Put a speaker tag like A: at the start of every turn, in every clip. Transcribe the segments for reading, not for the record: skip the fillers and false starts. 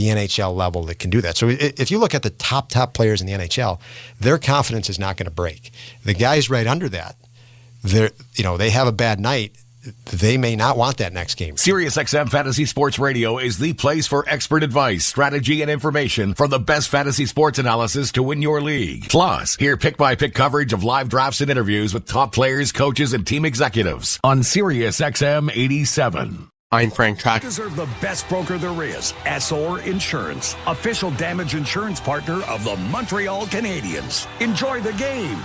A: the NHL level that can do that. So if you look at the top players in the NHL, their confidence is not going to break. The guys right under that, they have a bad night. They may not want that next game.
B: SiriusXM Fantasy Sports Radio is the place for expert advice, strategy, and information from the best fantasy sports analysis to win your league. Plus, hear pick-by-pick coverage of live drafts and interviews with top players, coaches, and team executives on SiriusXM 87.
C: I'm Frank Track.
D: Deserve the best broker there is. SR Insurance, official damage insurance partner of the Montreal Canadiens. Enjoy the game.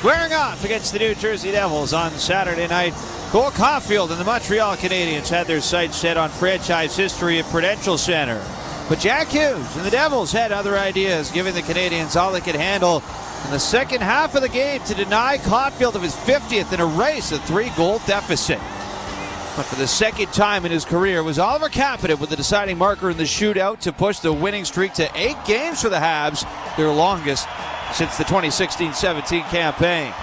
E: Squaring off against the New Jersey Devils on Saturday night, Cole Caulfield and the Montreal Canadiens had their sights set on franchise history at Prudential Center. But Jack Hughes and the Devils had other ideas, giving the Canadiens all they could handle in the second half of the game to deny Caulfield of his 50th in a race, a 3-goal deficit. But for the second time in his career was Oliver Kapanen with the deciding marker in the shootout to push the winning streak to 8 games for the Habs, their longest since the 2016-17 campaign.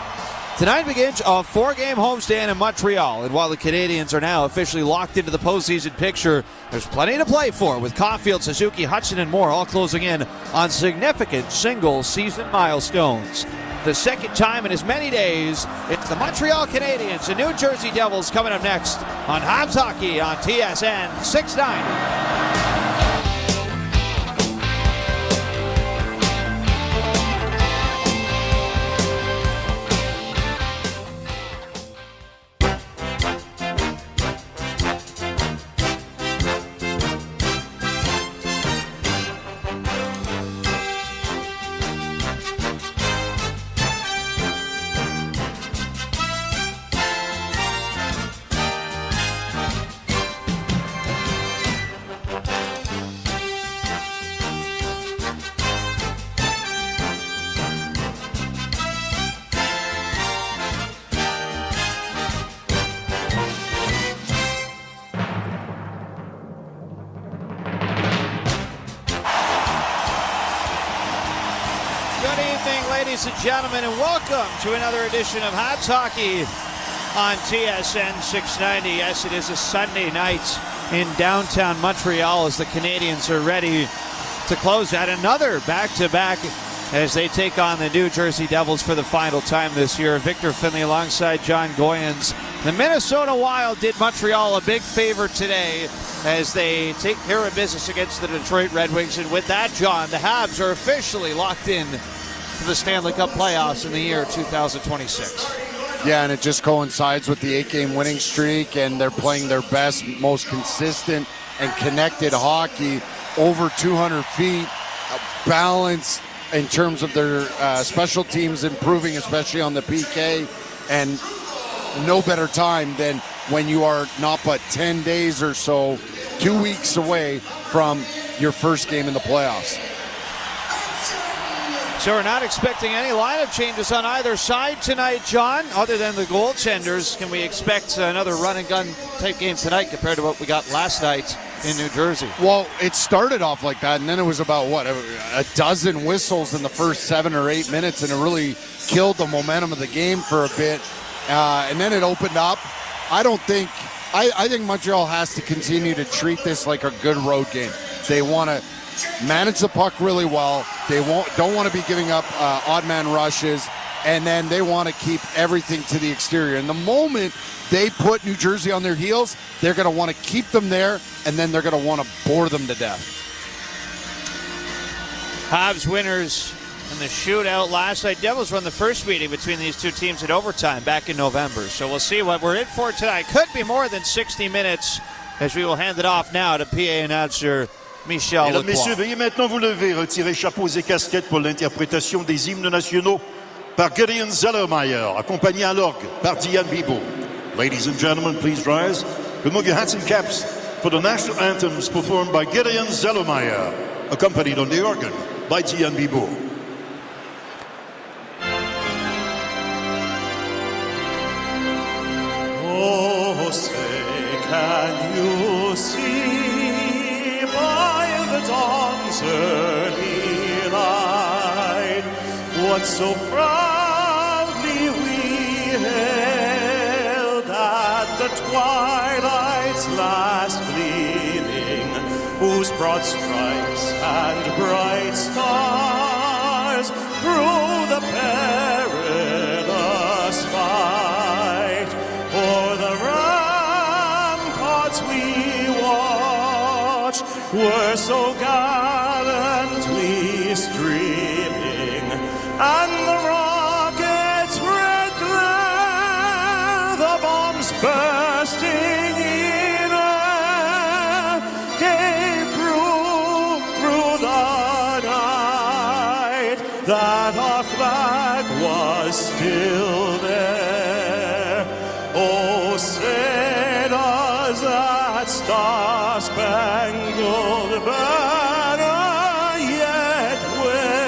E: Tonight begins a 4-game homestand in Montreal, and while the Canadiens are now officially locked into the postseason picture, there's plenty to play for, with Caulfield, Suzuki, Hudson, and more all closing in on significant single-season milestones. The second time in as many days, it's the Montreal Canadiens and New Jersey Devils coming up next on Habs Hockey on TSN 690. Ladies and gentlemen, and welcome to another edition of Habs Hockey on TSN 690. Yes, it is a Sunday night in downtown Montreal as the Canadiens are ready to close out another back-to-back as they take on the New Jersey Devils for the final time this year. Victor Finley alongside John Goyens. The Minnesota Wild did Montreal a big favor today as they take care of business against the Detroit Red Wings. And with that, John, the Habs are officially locked in to the Stanley Cup playoffs in the year 2026.
F: Yeah, and it just coincides with the 8-game winning streak, and they're playing their best, most consistent and connected hockey, over 200 feet, balanced in terms of their special teams improving, especially on the PK, and no better time than when you are not but 10 days or so, 2 weeks away from your first game in the playoffs.
E: So we're not expecting any lineup changes on either side tonight, John, other than the goaltenders. Can we expect another run-and-gun type game tonight compared to what we got last night in New Jersey?
F: Well, it started off like that, and then it was about, a dozen whistles in the first 7 or 8 minutes, and it really killed the momentum of the game for a bit. And then it opened up. I think Montreal has to continue to treat this like a good road game. They want to manage the puck really well. They don't want to be giving up odd man rushes, and then they want to keep everything to the exterior. And the moment they put New Jersey on their heels, they're going to want to keep them there, and then they're going to want to bore them to death.
E: Habs winners in the shootout last night. Devils won the first meeting between these two teams at overtime back in November. So we'll see what we're in for tonight. Could be more than 60 minutes as we will hand it off now to PA announcer Michel
G: Mesdames,
E: Lacroix.
G: Messieurs, veuillez maintenant vous lever, retirer chapeaux et casquettes pour l'interprétation des hymnes nationaux par Gideon Zellermeyer, accompagné à l'orgue par Diane Bibo. Ladies and gentlemen, please rise. Remove your hats and caps for the national anthems performed by Gideon Zellermeyer, accompanied on the organ by Diane Bibo.
C: what so proudly we hailed at the twilight's last gleaming, whose broad stripes and bright stars through the perilous fight o'er the ramparts we watched were so gallantly streaming, and the rockets' red glare, the bombs bursting in air, gave proof through the night that our flag was still there. Oh, say does that star-spangled banner yet wave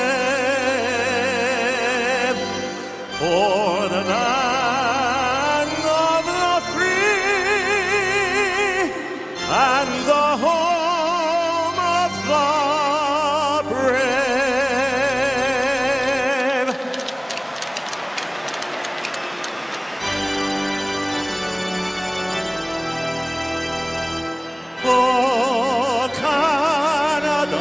C: o'er the land of the free and the home of the brave. Oh, Canada,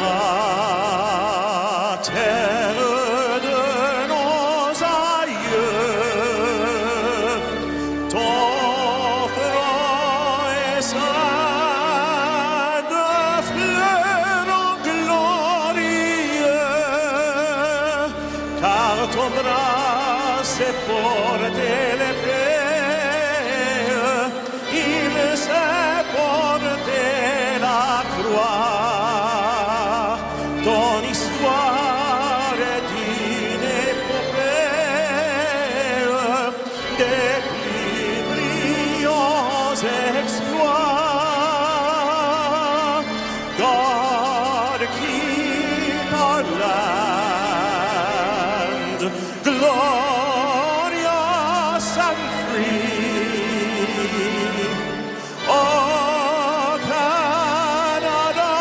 C: terre de nos aïeux, ton front est de fleurs glorieux, car ton bras s'est porté l'épée, il s'est porté la croix. Ton histoire est une épopée des plus brillants exploits. God keep our land glorious and free. Oh, Canada,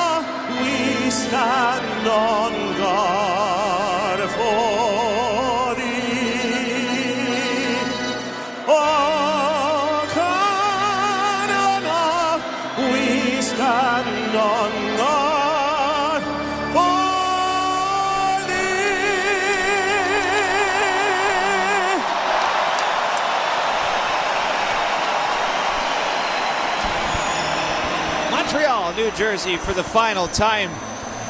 C: we stand on guard for thee. Oh, Canada, we stand on guard for thee.
E: Montreal, New Jersey for the final time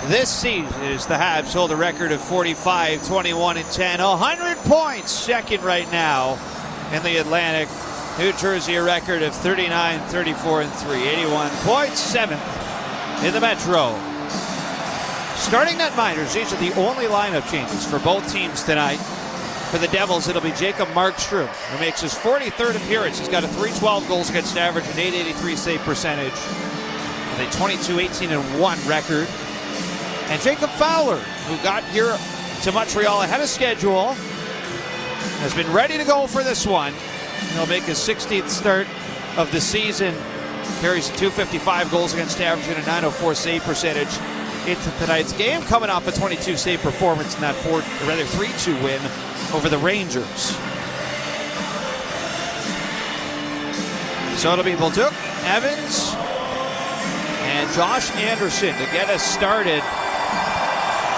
E: this season as the Habs hold a record of 45, 21, and 10. 100 points, second right now in the Atlantic. New Jersey a record of 39, 34, and 3. 81 points, seventh in the Metro. Starting net minors, these are the only lineup changes for both teams tonight. For the Devils, it'll be Jacob Markstrom, who makes his 43rd appearance. He's got a .312 goals against average, an .883 save percentage, with a 22-18-1 record. And Jacob Fowler, who got here to Montreal ahead of schedule, has been ready to go for this one. He'll make his 16th start of the season. Carries a .255 goals against average and a .904 save percentage into tonight's game, coming off a 22 save performance in that 3-2 win over the Rangers. So it'll be Bolduc, Evans, and Josh Anderson to get us started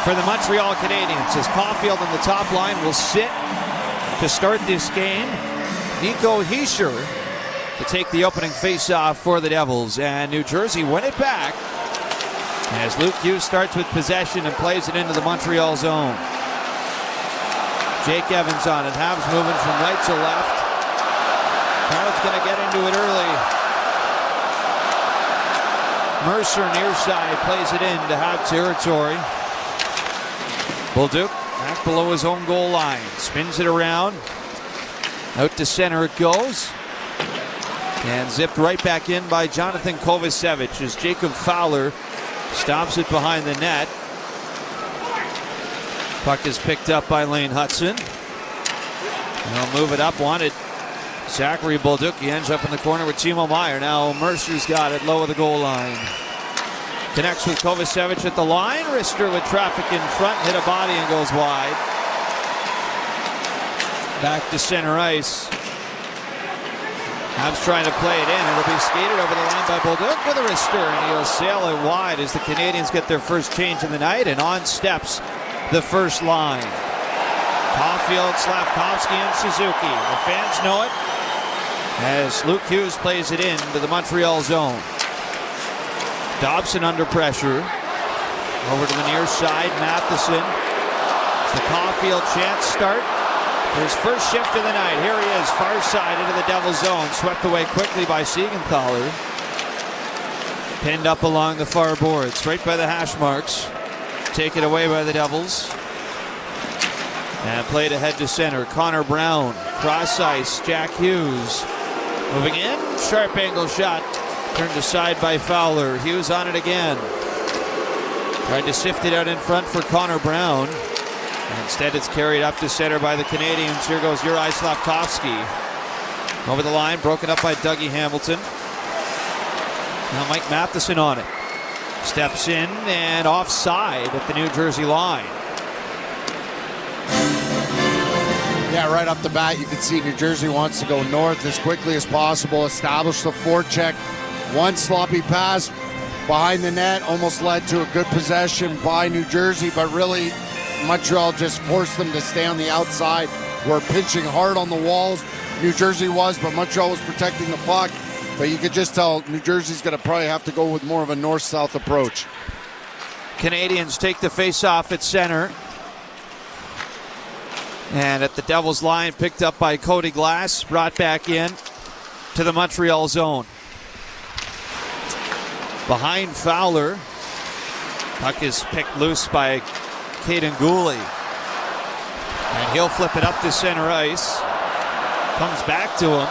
E: for the Montreal Canadiens, as Caulfield on the top line will sit to start this game. Nico Hischier to take the opening faceoff for the Devils, and New Jersey win it back as Luke Hughes starts with possession and plays it into the Montreal zone. Jake Evans on it. Habs moving from right to left. Crowd's going to get into it early. Mercer near side plays it into Hab territory. Bolduc back below his own goal line. Spins it around. Out to center it goes. And zipped right back in by Jonathan Kovacevic as Jacob Fowler stops it behind the net. Puck is picked up by Lane Hudson. They'll move it up. Wanted Zachary Bolduc. He ends up in the corner with Timo Meier. Now Mercer's got it low of the goal line. Connects with Kovacevic at the line. Rister with traffic in front. Hit a body and goes wide. Back to center ice. Habs trying to play it in. It'll be skated over the line by Bolduc with a wrister, and he'll sail it wide as the Canadiens get their first change of the night, and on steps the first line. Caulfield, Slavkovsky, and Suzuki. The fans know it as Luke Hughes plays it in to the Montreal zone. Dobson under pressure. Over to the near side, Matheson. It's the Caulfield chance start. His first shift of the night. Here he is, far side into the Devils zone. Swept away quickly by Siegenthaler. Pinned up along the far boards, right by the hash marks. Taken away by the Devils. And played ahead to center. Connor Brown, cross ice, Jack Hughes. Moving in, sharp angle shot. Turned aside by Fowler. Hughes on it again. Tried to sift it out in front for Connor Brown. Instead, it's carried up to center by the Canadiens. Here goes Juraj Slavkovsky. Over the line, broken up by Dougie Hamilton. Now Mike Matheson on it. Steps in and offside at the New Jersey line.
F: Yeah, right off the bat, you can see New Jersey wants to go north as quickly as possible, establish the forecheck. One sloppy pass behind the net almost led to a good possession by New Jersey, but really Montreal just forced them to stay on the outside. Were pinching hard on the walls. New Jersey was, but Montreal was protecting the puck. But you could just tell New Jersey's going to probably have to go with more of a north-south approach.
E: Canadiens take the face-off at center. And at the Devils line, picked up by Cody Glass, brought back in to the Montreal zone. Behind Fowler. Puck is picked loose by Caden Gooley. And he'll flip it up to center ice. Comes back to him.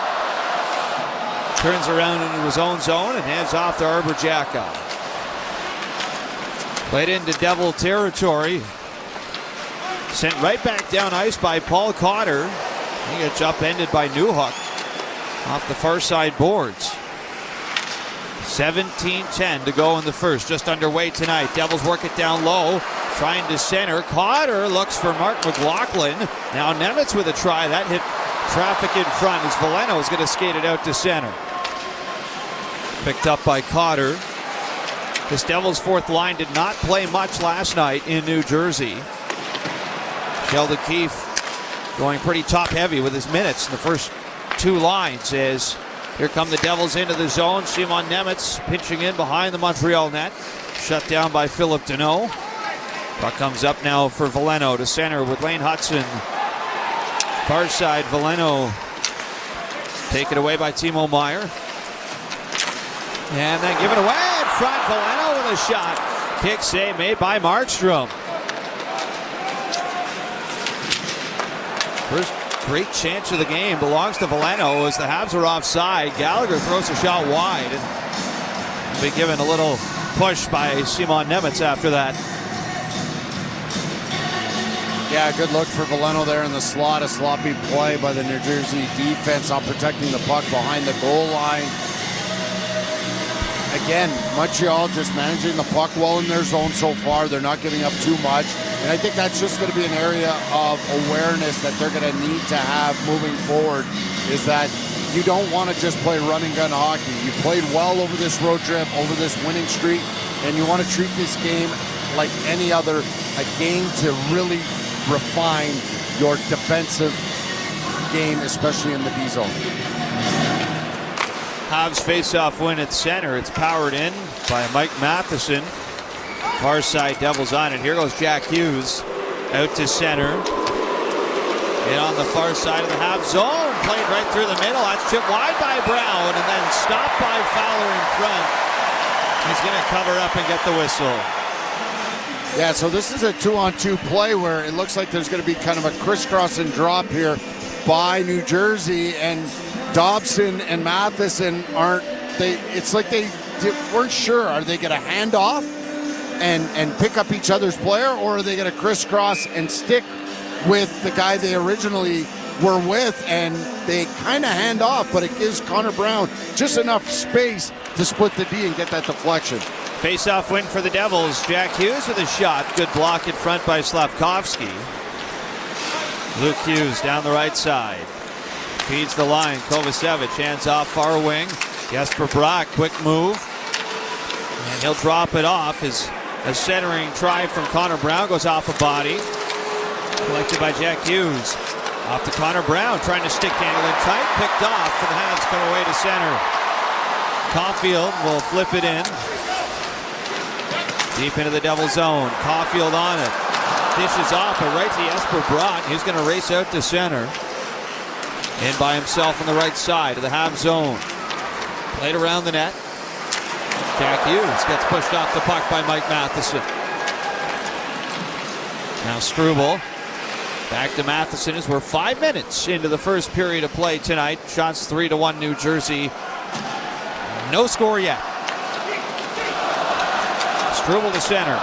E: Turns around into his own zone and hands off to Arbor Jacka. Played into Devil territory. Sent right back down ice by Paul Cotter. He gets upended by Newhook off the far side boards. 17-10 to go in the first. Just underway tonight. Devils work it down low. Trying to center. Cotter looks for Mark McLaughlin. Now Nemitz with a try. That hit traffic in front as Veleno is going to skate it out to center. Picked up by Cotter. This Devils fourth line did not play much last night in New Jersey. Sheldon Keefe going pretty top heavy with his minutes in the first two lines as here come the Devils into the zone. Simon Nemitz pinching in behind the Montreal net. Shut down by Philip Deneau. Puck comes up now for Veleno to center with Lane Hudson. Far side, Veleno taken away by Timo Meier. And then given away in front, Veleno with a shot. Kick save made by Markstrom. First great chance of the game belongs to Veleno as the Habs are offside. Gallagher throws a shot wide and be given a little push by Simon Nemitz after that.
F: Yeah, good look for Veleno there in the slot. A sloppy play by the New Jersey defense on protecting the puck behind the goal line. Again, Montreal just managing the puck well in their zone so far. They're not giving up too much. And I think that's just going to be an area of awareness that they're going to need to have moving forward, is that you don't want to just play run and gun hockey. You played well over this road trip, over this winning streak, and you want to treat this game like any other, a game to really refine your defensive game, especially in the D zone.
E: Habs face-off win at center. It's powered in by Mike Matheson. Far side Devils on it. Here goes Jack Hughes out to center. And on the far side of the Habs zone, played right through the middle. That's chipped wide by Brown and then stopped by Fowler in front. He's going to cover up and get the whistle.
F: Yeah, so this is a 2-on-2 play where it looks like there's going to be kind of a crisscross and drop here by New Jersey, and Dobson and Matheson it's like they weren't sure. Are they going to hand off and pick up each other's player, or are they going to crisscross and stick with the guy they originally were with? And they kind of hand off, but it gives Connor Brown just enough space to split the D and get that deflection.
E: Face-off win for the Devils. Jack Hughes with a shot. Good block in front by Slavkovsky. Luke Hughes down the right side. Feeds the line. Kovacevic hands off far wing. Jesper Bratt, quick move. And he'll drop it off as a centering try from Connor Brown goes off a body. Collected by Jack Hughes. Off to Connor Brown, trying to stick handle it tight. Picked off, and the Habs come away to center. Caulfield will flip it in. Deep into the Devil zone. Caulfield on it. Dishes off, but right to Jesper Bratt. He's going to race out to center. In by himself on the right side of the Habs zone. Played around the net. Jack Hughes gets pushed off the puck by Mike Matheson. Now Struble. Back to Matheson as we're 5 minutes into the first period of play tonight. Shots 3-1 New Jersey. No score yet. Struble to center.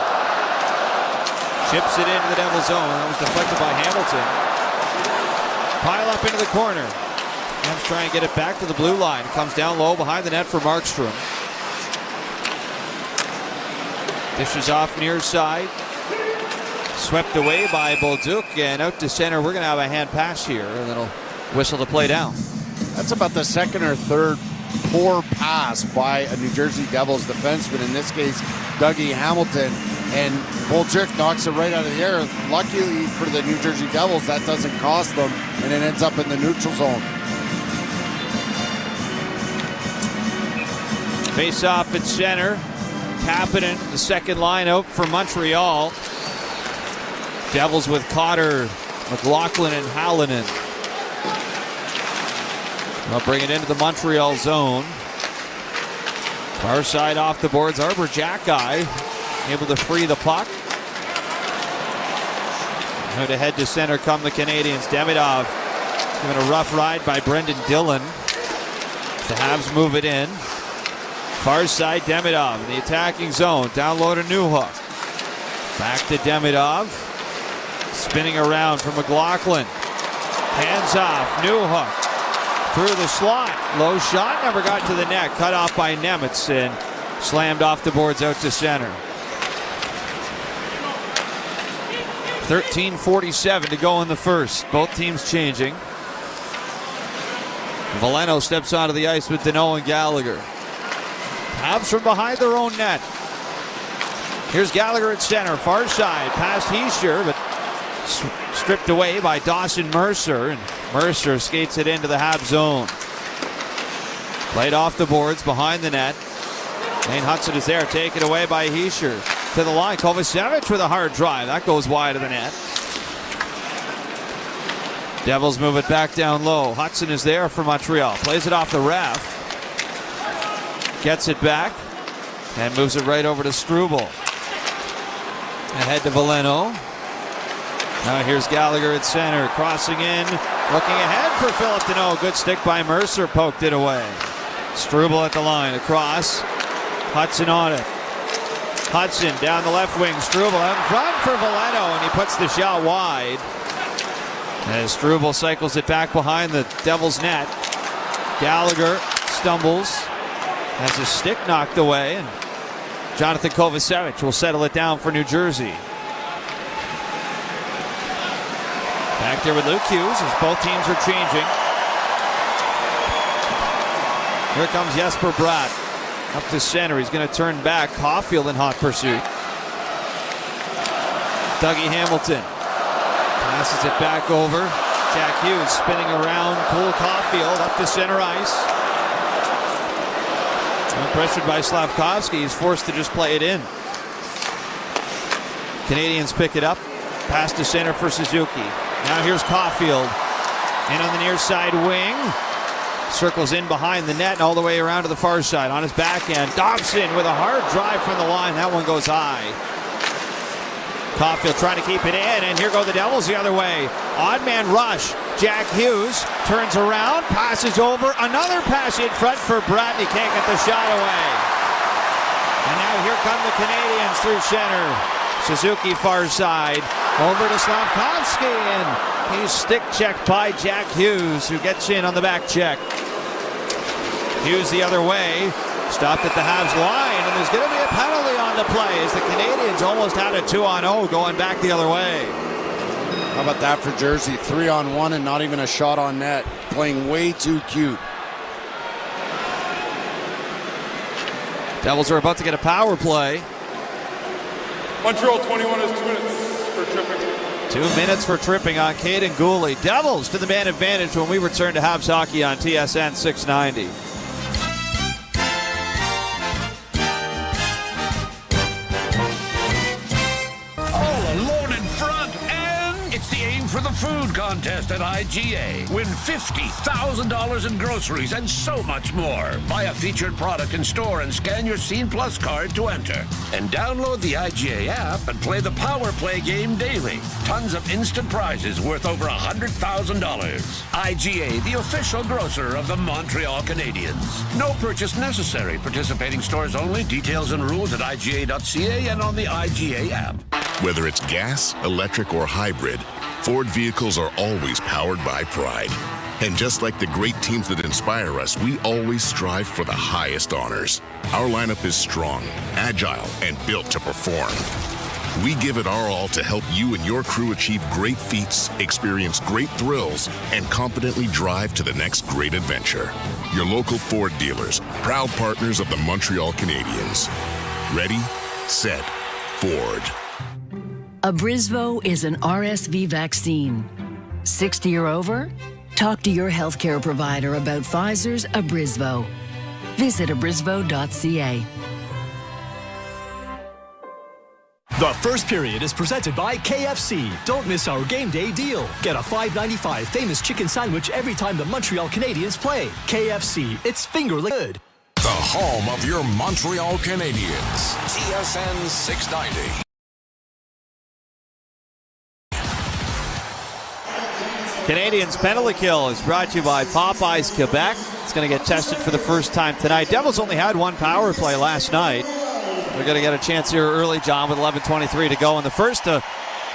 E: Chips it into the Devil zone. That was deflected by Hamilton. Pile up into the corner. Habs try and get it back to the blue line. It comes down low behind the net for Markstrom. Dishes off near side. Swept away by Bolduc and out to center. We're going to have a hand pass here, and it'll whistle to play down.
F: That's about the second or third poor pass by a New Jersey Devils defenseman, in this case, Dougie Hamilton. And Bolduc knocks it right out of the air. Luckily for the New Jersey Devils, that doesn't cost them, and it ends up in the neutral zone.
E: Face off at center. Kapanen, the second line out for Montreal. Devils with Cotter, McLaughlin, and Hallinan. They'll bring it into the Montreal zone. Far side off the boards. Arbor Jackeye able to free the puck. Now to head to center come the Canadiens. Demidov given a rough ride by Brendan Dillon. The Habs move it in. Far side Demidov in the attacking zone. Down low to Newhook. Back to Demidov. Spinning around for McLaughlin. Hands off. Newhook. Through the slot. Low shot. Never got to the net. Cut off by Nemitz and slammed off the boards out to center. 13:47 to go in the first. Both teams changing. Veleno steps onto the ice with Deneau and Gallagher. Habs from behind their own net. Here's Gallagher at center. Far side. Past Heischer, but stripped away by Dawson Mercer. And Mercer skates it into the Habs zone. Played off the boards behind the net. Lane Hudson is there. Taken away by Heischer. To the line. Kovacevic with a hard drive. That goes wide of the net. Devils move it back down low. Hudson is there for Montreal. Plays it off the ref. Gets it back. And moves it right over to Struble. Ahead to Veleno. Now here's Gallagher at center. Crossing in. Looking ahead for Philip Deneau. Good stick by Mercer. Poked it away. Struble at the line. Across. Hudson on it. Hudson down the left wing. Struble out in front for Veleno, and he puts the shot wide. As Struble cycles it back behind the Devils' net. Gallagher stumbles. Has his stick knocked away, and Jonathan Kovacevic will settle it down for New Jersey. Back there with Luke Hughes as both teams are changing. Here comes Jesper Bratt. Up to center. He's going to turn back. Caulfield in hot pursuit. Dougie Hamilton passes it back over. Jack Hughes spinning around. Cole Caulfield up to center ice. Pressured by Slavkovsky. He's forced to just play it in. Canadiens pick it up. Pass to center for Suzuki. Now here's Caulfield. In on the near side wing. Circles in behind the net and all the way around to the far side. On his backhand, Dobson with a hard drive from the line. That one goes high. Caulfield trying to keep it in, and here go the Devils the other way. Odd man rush. Jack Hughes turns around, passes over. Another pass in front for Bratt, and he can't get the shot away. And now here come the Canadiens through center. Suzuki far side. Over to Slavkovsky, and he's stick checked by Jack Hughes, who gets in on the back check. Hughes the other way, stopped at the Habs line, and there's going to be a penalty on the play as the Canadiens almost had a 2-on-0 going back the other way.
F: How about that for Jersey? 3-on-1 and not even a shot on net. Playing way too cute.
E: Devils are about to get a power play.
H: Montreal 21 has 2 minutes for tripping.
E: 2 minutes for tripping on Caden Gooley. Devils to the man advantage when we return to Habs Hockey on TSN 690.
D: For the food contest at IGA. Win $50,000 in groceries and so much more. Buy a featured product in store and scan your Scene Plus card to enter. And download the IGA app and play the Power Play game daily. Tons of instant prizes worth over $100,000. IGA, the official grocer of the Montreal Canadiens. No purchase necessary. Participating stores only. Details and rules at IGA.ca and on the IGA app.
B: Whether it's gas, electric, or hybrid, Ford vehicles are always powered by pride. And just like the great teams that inspire us, we always strive for the highest honors. Our lineup is strong, agile, and built to perform. We give it our all to help you and your crew achieve great feats, experience great thrills, and confidently drive to the next great adventure. Your local Ford dealers, proud partners of the Montreal Canadiens. Ready, set, Ford.
I: Abrysvo is an RSV vaccine. 60 or over? Talk to your healthcare provider about Pfizer's Abrysvo. Visit abrysvo.ca.
J: The first period is presented by KFC. Don't miss our game day deal. Get a $5.95 famous chicken sandwich every time the Montreal Canadiens play. KFC, it's fingerly good.
B: The home of your Montreal Canadiens. TSN 690.
E: Canadiens penalty kill is brought to you by Popeyes Quebec. It's going to get tested for the first time tonight. Devils only had one power play last night. They're going to get a chance here early, John, with 11:23 to go, and the first to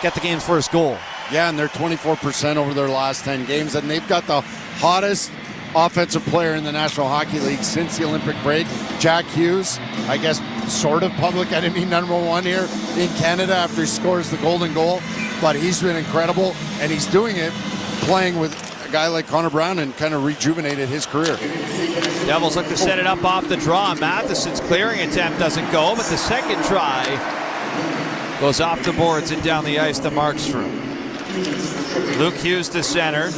E: get the game's first goal.
F: Yeah, and they're 24% over their last 10 games, and they've got the hottest offensive player in the National Hockey League since the Olympic break, Jack Hughes. I guess sort of public enemy number one here in Canada after he scores the golden goal, but he's been incredible, and he's doing it playing with a guy like Connor Brown and kind of rejuvenated his career.
E: Devils look to set it up off the draw. Matheson's clearing attempt doesn't go, but the second try goes off the boards and down the ice to Markstrom. Luke Hughes to center.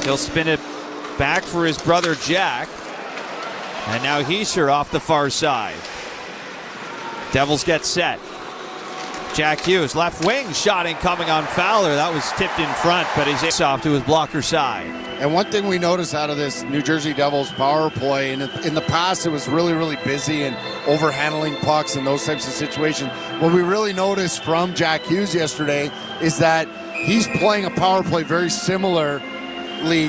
E: He'll spin it back for his brother Jack. And now Hischier off the far side. Devils get set. Jack Hughes, left wing shot incoming on Fowler. That was tipped in front, but he's off to his blocker side.
F: And one thing we noticed out of this New Jersey Devils power play, and in the past it was really, really busy and overhandling pucks and those types of situations. What we really noticed from Jack Hughes yesterday is that he's playing a power play very similarly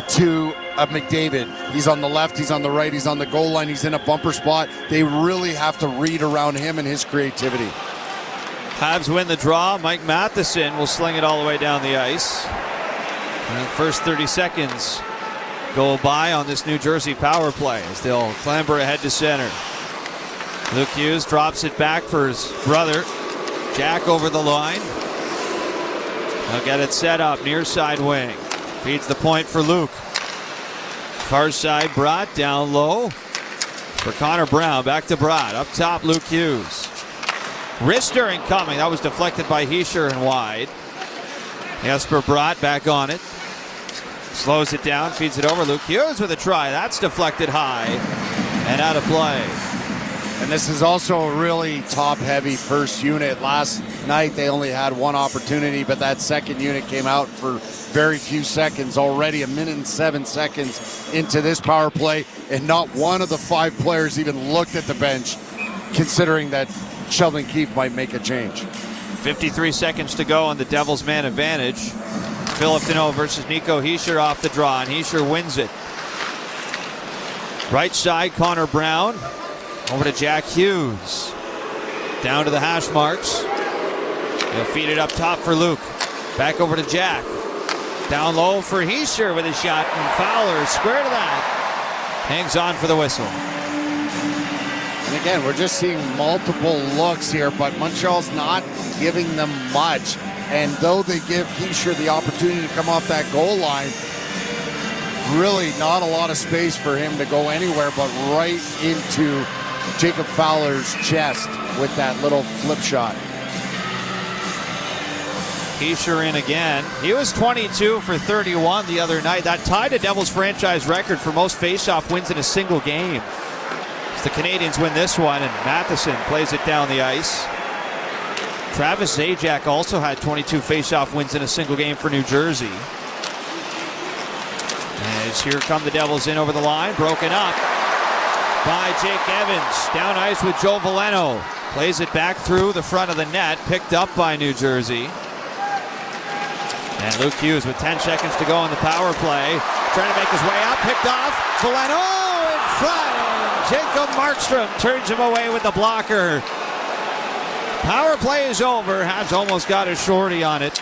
F: to McDavid. He's on the left, he's on the right, he's on the goal line, he's in a bumper spot. They really have to read around him and his creativity.
E: Habs win the draw. Mike Matheson will sling it all the way down the ice. And the first 30 seconds go by on this New Jersey power play as they'll clamber ahead to center. Luke Hughes drops it back for his brother. Jack over the line. They'll get it set up near side wing. Feeds the point for Luke. Far side, Brott down low for Connor Brown. Back to Brott. Up top, Luke Hughes. Wrister incoming. That was deflected by Hischier and wide. Jesper Brott back on it. Slows it down, feeds it over. Luke Hughes with a try. That's deflected high and out of play.
F: And this is also a really top-heavy first unit. Last night they only had one opportunity, but that second unit came out for very few seconds. Already 1 minute and 7 seconds into this power play, and not one of the 5 players even looked at the bench, considering that Sheldon Keefe might make a change.
E: 53 seconds to go on the Devils' man advantage. Philip Deneau versus Nico Hischier off the draw, and Hischier wins it. Right side, Connor Brown. Over to Jack Hughes. Down to the hash marks. He'll feed it up top for Luke. Back over to Jack. Down low for Hischier with a shot, and Fowler square to that. Hangs on for the whistle.
F: And again, we're just seeing multiple looks here, but Montreal's not giving them much. And though they give Heischer the opportunity to come off that goal line, really not a lot of space for him to go anywhere but right into Jacob Fowler's chest with that little flip shot.
E: Heischer in again. He was 22 for 31 the other night. That tied a Devils franchise record for most faceoff wins in a single game. As the Canadiens win this one, and Matheson plays it down the ice. Travis Zajac also had 22 faceoff wins in a single game for New Jersey. As here come the Devils in over the line, broken up by Jake Evans. Down ice with Joe Veleno. Plays it back through the front of the net, picked up by New Jersey. And Luke Hughes with 10 seconds to go on the power play. Trying to make his way up, picked off. Veleno in front, and Jacob Markstrom turns him away with the blocker. Power play is over. Habs almost got a shorty on it.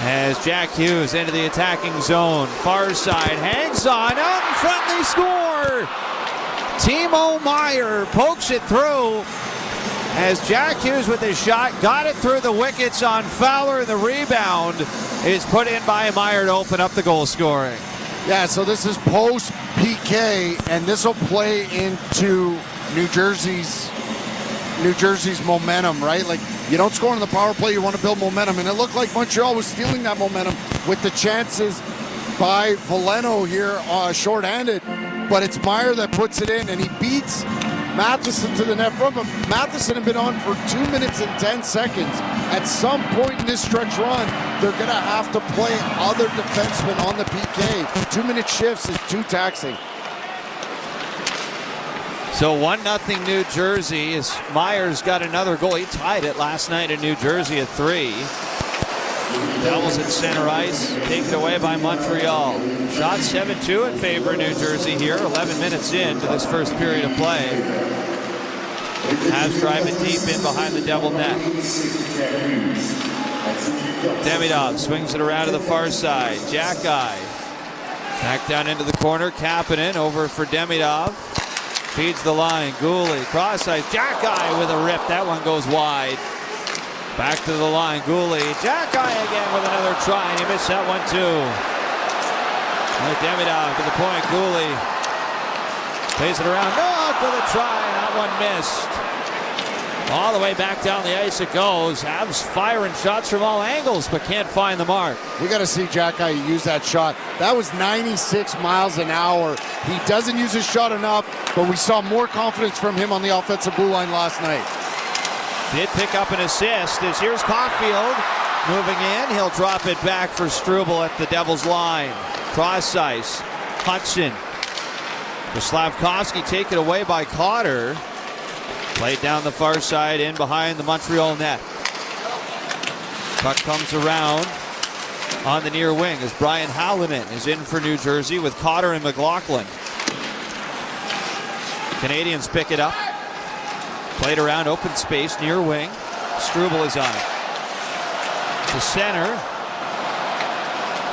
E: As Jack Hughes into the attacking zone. Far side, hangs on, out in front, they score! Timo Meier pokes it through. As Jack Hughes with his shot, got it through the wickets on Fowler, and the rebound is put in by Meier to open up the goal scoring.
F: Yeah, so this is post PK, and this will play into New Jersey's momentum, right? Like, you don't score on the power play, you want to build momentum, and it looked like Montreal was stealing that momentum with the chances by Veleno here shorthanded, but it's Meier that puts it in, and he beats Matheson to the net from him. Matheson had been on for 2 minutes and 10 seconds. At some point in this stretch run, they're going to have to play other defensemen on the PK. 2-minute shifts is too taxing.
E: So 1-0 New Jersey as Myers got another goal. He tied it last night in New Jersey at 3. Devils at center ice, taken away by Montreal. Shot 7-2 in favor of New Jersey here, 11 minutes into this first period of play. Habs driving deep in behind the Devil net. Demidov swings it around to the far side. Jack-Eye back down into the corner. Kapanen over for Demidov. Feeds the line. Gooley cross ice. Jack-Eye with a rip. That one goes wide. Back to the line, Gooley. Jack-Eye again with another try, and he missed that one too. Demidov to the point, Gooley plays it around, Nook with a try, and that one missed. All the way back down the ice it goes. Habs firing shots from all angles, but can't find the mark.
F: We got to see Jack-Eye use that shot. That was 96 miles an hour. He doesn't use his shot enough, but we saw more confidence from him on the offensive blue line last night.
E: Did pick up an assist as here's Caulfield moving in. He'll drop it back for Struble at the Devils line. Cross ice. Hudson. For Slavkovsky, taken away by Cotter. Played down the far side in behind the Montreal net. Puck comes around on the near wing as Brian Hallinan is in for New Jersey with Cotter and McLaughlin. Canadiens pick it up. Played around open space near wing. Struble is on it. To center.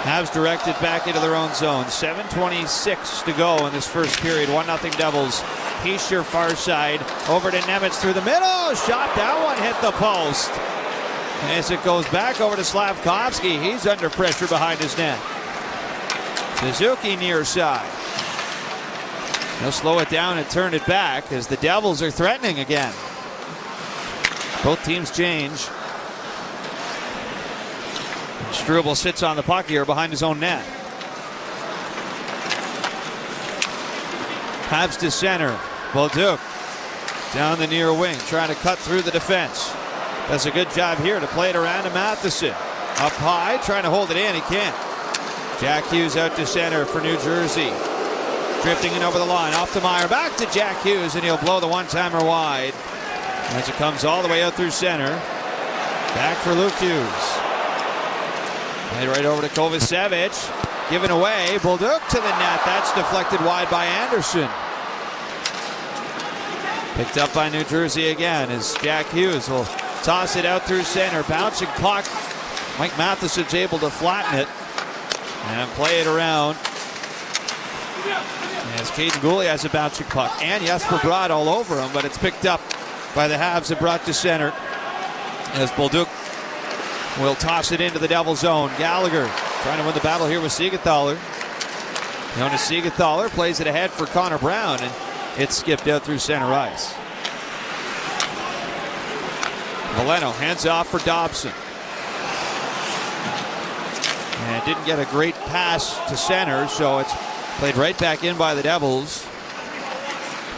E: Habs directed back into their own zone. 7:26 to go in this first period. 1-0 Devils. Heischer far side. Over to Nemitz through the middle. Shot. That one hit the post. As it goes back over to Slavkovsky. He's under pressure behind his net. Suzuki near side. He'll slow it down and turn it back as the Devils are threatening again. Both teams change. Struble sits on the puck here behind his own net. Habs to center. Bolduc down the near wing, trying to cut through the defense. Does a good job here to play it around to Matheson. Up high, trying to hold it in. He can't. Jack Hughes out to center for New Jersey. Drifting in over the line, off to Meier, back to Jack Hughes, and he'll blow the one-timer wide. As it comes all the way out through center. Back for Luke Hughes. Played right over to Kovacevic. Given away, Bolduc to the net. That's deflected wide by Anderson. Picked up by New Jersey again as Jack Hughes will toss it out through center. Bouncing puck. Mike Matheson's able to flatten it and play it around. As Caden Gooley has a bouncing puck, and Jesper Bratt all over him, but it's picked up by the Habs and brought to center as Bolduc will toss it into the Devil zone. Gallagher trying to win the battle here with Siegenthaler. Jonas Siegenthaler plays it ahead for Connor Brown, and it's skipped out through center ice. Valeno hands off for Dobson. And didn't get a great pass to center, so it's played right back in by the Devils.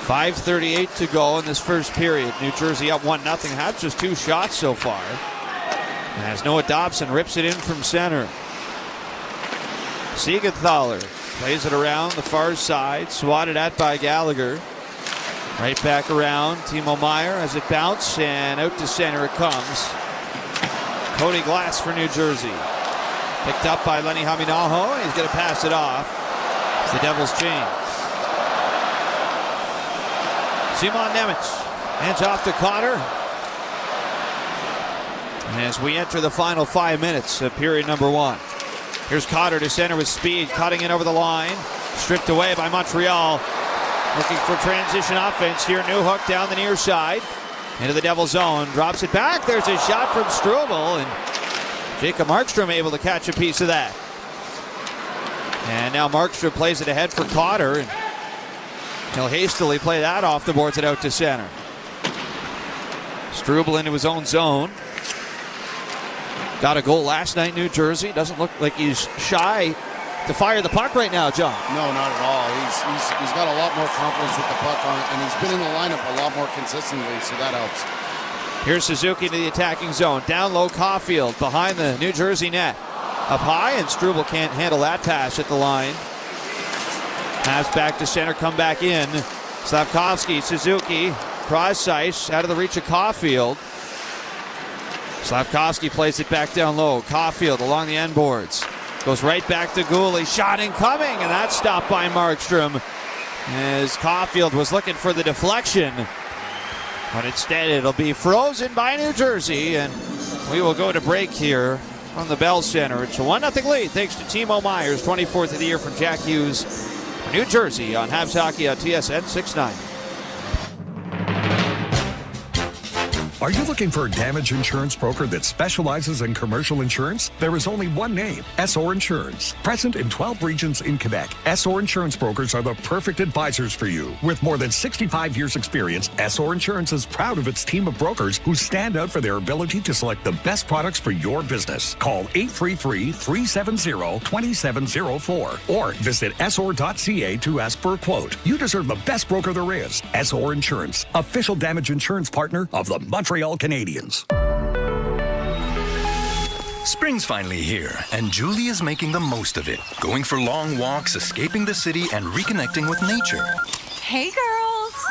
E: 5:38 to go in this first period. New Jersey up 1-0. Have just 2 shots so far. As Noah Dobson rips it in from center. Siegenthaler plays it around the far side, swatted at by Gallagher. Right back around. Timo Meier as it bounced, and out to center it comes. Cody Glass for New Jersey. Picked up by Lenny Haminaho. He's going to pass it off. It's the Devils change. Simon Nemec hands off to Cotter. As we enter the final 5 minutes of period number 1. Here's Cotter to center with speed, cutting in over the line. Stripped away by Montreal. Looking for transition offense here. Newhook down the near side. Into the Devil zone. Drops it back. There's a shot from Struble. And Jacob Markstrom able to catch a piece of that. And now Markstrom plays it ahead for Cotter. And he'll hastily play that off the boards and out to center. Struble into his own zone. Got a goal last night, New Jersey. Doesn't look like he's shy to fire the puck right now, John.
F: No, not at all. He's got a lot more confidence with the puck on it, and he's been in the lineup a lot more consistently, so that helps.
E: Here's Suzuki to the attacking zone. Down low, Caulfield behind the New Jersey net. Up high, and Struble can't handle that pass at the line. Pass back to center, come back in. Slavkovsky, Suzuki, cross ice, out of the reach of Caulfield. Slavkovsky plays it back down low. Caulfield along the end boards. Goes right back to Gooley. Shot incoming, and that's stopped by Markstrom. As Caulfield was looking for the deflection. But instead it'll be frozen by New Jersey, and we will go to break here on the Bell Center. It's a 1-0 lead thanks to Timo Meier's 24th of the year from Jack Hughes. New Jersey on Habs Hockey on TSN 690.
B: Are you looking for a damage insurance broker that specializes in commercial insurance? There is only one name, Essor Insurance. Present in 12 regions in Quebec, Essor Insurance brokers are the perfect advisors for you. With more than 65 years experience, Essor Insurance is proud of its team of brokers who stand out for their ability to select the best products for your business. Call 833-370-2704 or visit Essor.ca to ask for a quote. You deserve the best broker there is. Essor Insurance, official damage insurance partner of the Montreal Canadiens.
K: Spring's finally here, and Julie is making the most of it. Going for long walks, escaping the city, and reconnecting with nature.
L: Hey, girls!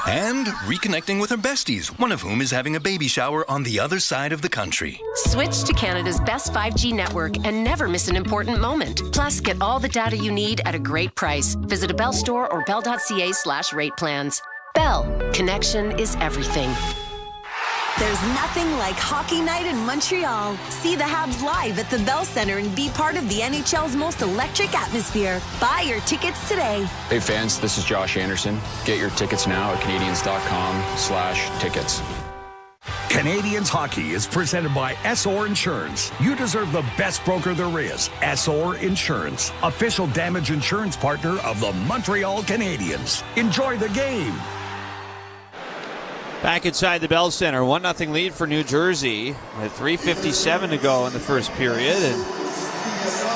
K: And reconnecting with her besties, one of whom is having a baby shower on the other side of the country.
L: Switch to Canada's best 5G network and never miss an important moment. Plus, get all the data you need at a great price. Visit a Bell store or bell.ca/rate plans. Bell. Connection is everything.
M: There's nothing like hockey night in Montreal. See the Habs live at the Bell Center and be part of the NHL's most electric atmosphere. Buy your tickets today.
N: Hey fans, this is Josh Anderson. Get your tickets now at Canadiens.com/tickets.
B: Canadiens hockey is presented by Essor Insurance. You deserve the best broker there is. Essor Insurance, official damage insurance partner of the Montreal Canadiens. Enjoy the game.
E: Back inside the Bell Center, 1-0 lead for New Jersey with 3:57 to go in the first period. And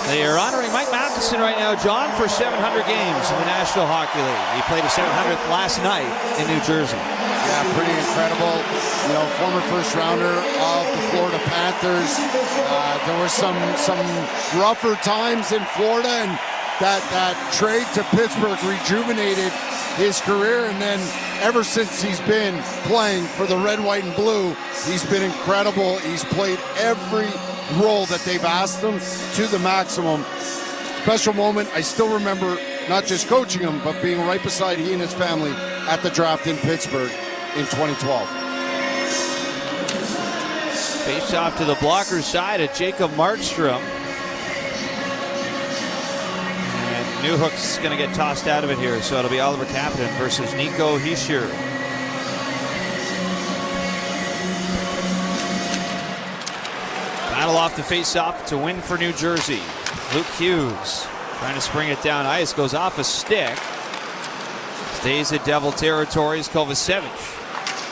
E: they are honoring Mike Matheson right now, John, for 700 games in the National Hockey League. He played a 700th last night in New Jersey.
F: Yeah, pretty incredible. You know, former first rounder of the Florida Panthers. There were some rougher times in Florida, and that trade to Pittsburgh rejuvenated his career, and then ever since he's been playing for the red, white, and blue, he's been incredible. He's played every role that they've asked him to the maximum. Special moment. I still remember not just coaching him, but being right beside he and his family at the draft in Pittsburgh in 2012.
E: Face off to the blocker side at Jacob Markstrom. Newhook's going to get tossed out of it here, so it'll be Oliver Kapanen versus Nico Hischier. Battle off the face-off to win for New Jersey. Luke Hughes trying to spring it down ice. Goes off a stick. Stays at Devil territories. Kovacevic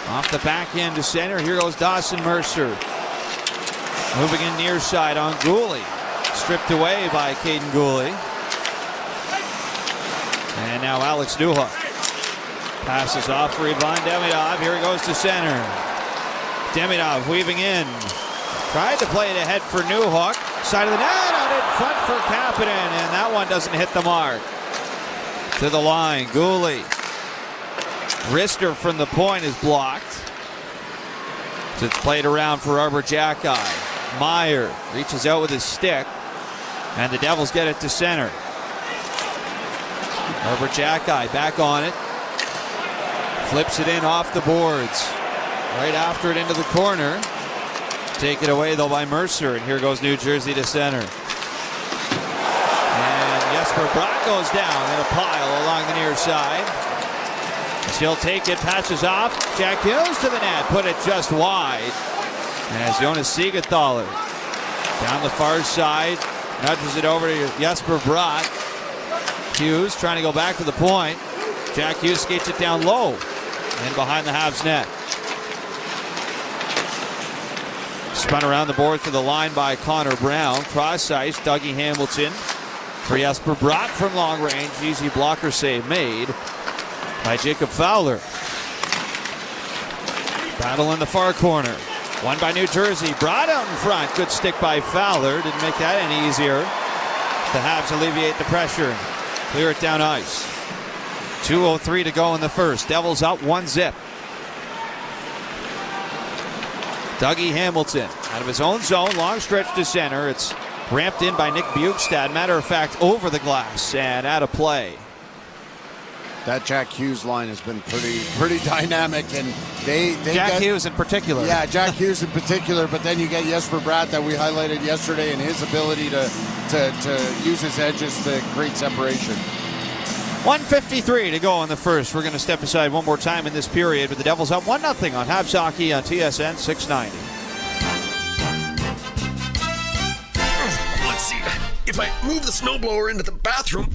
E: off the back end to center. Here goes Dawson Mercer. Moving in near side on Gooley. Stripped away by Caden Gooley. And now Alex Newhook. Passes off for Ivan Demidov. Here he goes to center. Demidov weaving in. Tried to play it ahead for Newhook. Side of the net, out in front for Kapanen, and that one doesn't hit the mark. To the line, Gooley. Rister from the point is blocked. So it's played around for Arbor Jacki. Meyer reaches out with his stick, and the Devils get it to center. Arbor Jacki back on it. Flips it in off the boards. Right after it into the corner. Taken away, though, by Mercer. And here goes New Jersey to center. And Jesper Bratt goes down in a pile along the near side. She'll take it, passes off. Jack Hughes to the net, put it just wide. As Jonas Siegenthaler down the far side, nudges it over to Jesper Bratt. Hughes trying to go back to the point. Jack Hughes skates it down low and behind the Habs net. Spun around the board to the line by Connor Brown. Cross ice, Dougie Hamilton for Jesper Bratt from long range. Easy blocker save made by Jacob Fowler. Battle in the far corner. Won by New Jersey. Bratt out in front. Good stick by Fowler. Didn't make that any easier. The Habs alleviate the pressure and clear it down ice. 2:03 to go in the first. Devils up 1-0. Dougie Hamilton out of his own zone, long stretch to center. It's ramped in by Nick Bjugstad. Matter of fact, over the glass and out of play.
F: That Jack Hughes line has been pretty dynamic, and they
E: Jack Hughes in particular.
F: Yeah, Jack Hughes in particular. But then you get Jesper Bratt that we highlighted yesterday, and his ability to use his edges to create separation.
E: 1:53 to go in the first. We're going to step aside one more time in this period, but the Devils up 1-0 on Habs Hockey on TSN 690.
O: Let's see. If I move the snowblower into the bathroom,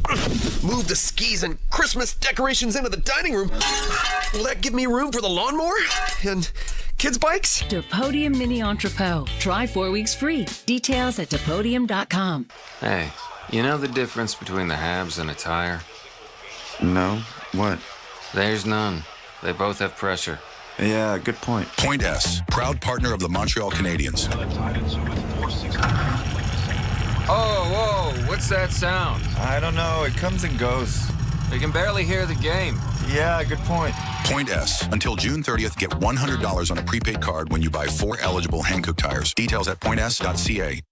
O: move the skis and Christmas decorations into the dining room, will that give me room for the lawnmower and kids' bikes?
I: Depodium Mini Entrepot. Try 4 weeks free. Details at depodium.com.
P: Hey, you know the difference between the Habs and a tire?
Q: No. What?
P: There's none. They both have pressure.
Q: Yeah, good point.
R: Point S, proud partner of the Montreal Canadiens.
P: Oh, whoa, what's that sound?
Q: I don't know. It comes and goes.
P: We can barely hear the game.
Q: Yeah, good point.
R: Point S. Until June 30th, get $100 on a prepaid card when you buy 4 eligible Hankook tires. Details at points.ca.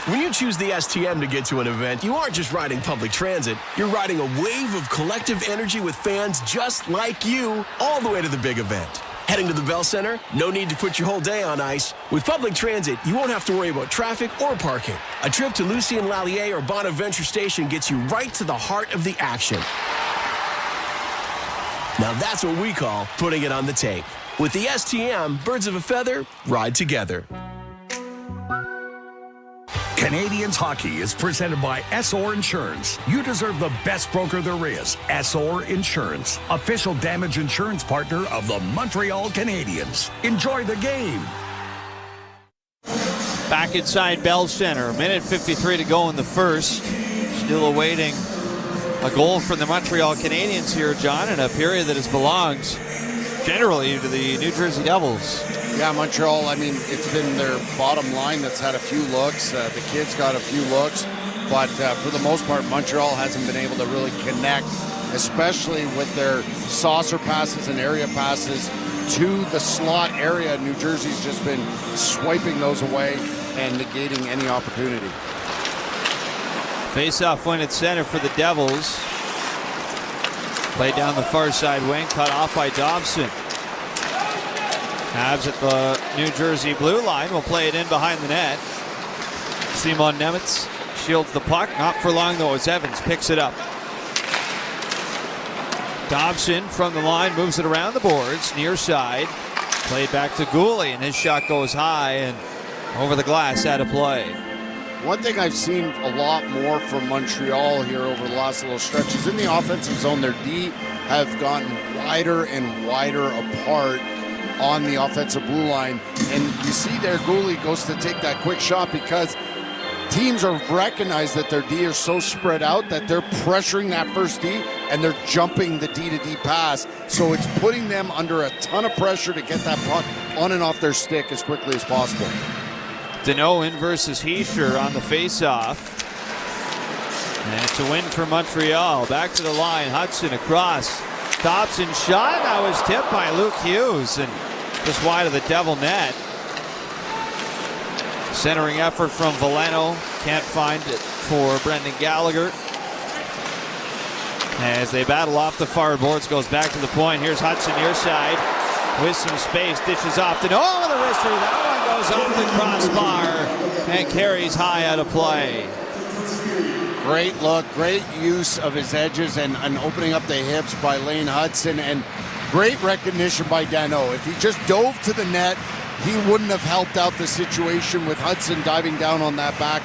S: When you choose the STM to get to an event, you aren't just riding public transit. You're riding a wave of collective energy with fans just like you all the way to the big event. Heading to the Bell Center? No need to put your whole day on ice. With public transit, you won't have to worry about traffic or parking. A trip to Lucien Lallier or Bonaventure Station gets you right to the heart of the action. Now that's what we call putting it on the tape. With the STM, birds of a feather ride together.
B: Canadiens hockey is presented by SOR Insurance. You deserve the best broker there is. SOR Insurance, official damage insurance partner of the Montreal Canadiens. Enjoy the game.
E: Back inside Bell Center. 1:53 to go in the first. Still awaiting a goal from the Montreal Canadiens here, John, in a period that has belonged generally to the New Jersey Devils.
F: Yeah, Montreal, I mean, it's been their bottom line that's had a few looks. The kids got a few looks. But for the most part, Montreal hasn't been able to really connect, especially with their saucer passes and area passes to the slot area. New Jersey's just been swiping those away and negating any opportunity.
E: Face-off win at center for the Devils. Played down the far side wing, cut off by Dobson. Habs at the New Jersey blue line will play it in behind the net. Simon Nemitz shields the puck. Not for long, though, as Evans picks it up. Dobson from the line moves it around the boards, near side. Played back to Gooley, and his shot goes high, and Over the glass, out of play.
F: One thing I've seen a lot more from Montreal here over the last little stretch is in the offensive zone, their D have gotten wider and wider apart on the offensive blue line. And you see their goalie goes to take that quick shot because teams are recognized that their D are so spread out that they're pressuring that first D and they're jumping the D-to-D pass. So it's putting them under a ton of pressure to get that puck on and off their stick as quickly as possible.
E: Deneau in versus Heischer on the faceoff. And it's a win for Montreal. Back to the line. Hudson across. Dobson shot. That was tipped by Luke Hughes and just wide of the Devil net. Centering effort from Veleno. Can't find it for Brendan Gallagher. As they battle off the far boards, goes back to the point. Here's Hudson near side with some space. Dishes off to Deneau with a wrister. That one goes off the crossbar and carries high out of play.
F: Great look, great use of his edges and opening up the hips by Lane Hudson, and great recognition by Deneau. If he just dove to the net, he wouldn't have helped out the situation with Hudson diving down on that back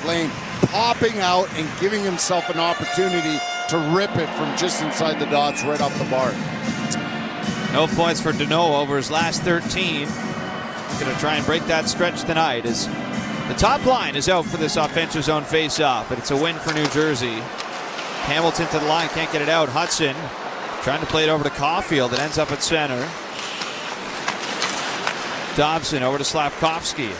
F: lane, popping out and giving himself an opportunity to rip it from just inside the dots right off the bar.
E: No points for Deneau over his last 13. Going to try and break that stretch tonight as the top line is out for this offensive zone faceoff, but it's a win for New Jersey. Hamilton to the line, can't get it out. Hudson trying to play it over to Caulfield. It ends up at center. Dobson over to Slavkovsky.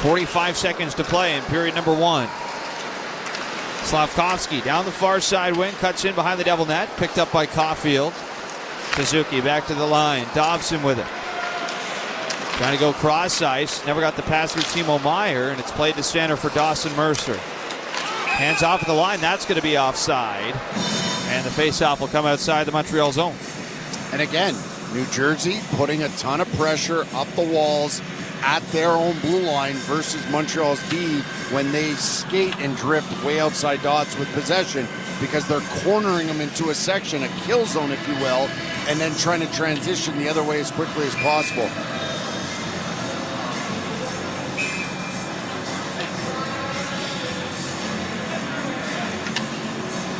E: 45 seconds to play in period number 1. Slavkovsky down the far side wing, cuts in behind the Devil net, picked up by Caulfield. Suzuki back to the line. Dobson with it. Trying to go cross ice. Never got the pass through Timo Meier, and it's played to center for Dawson Mercer. Hands off at the line. That's going to be offside. And the faceoff will come outside the Montreal zone.
F: And again, New Jersey putting a ton of pressure up the walls at their own blue line versus Montreal's D when they skate and drift way outside dots with possession because they're cornering them into a section, a kill zone, if you will, and then trying to transition the other way as quickly as possible.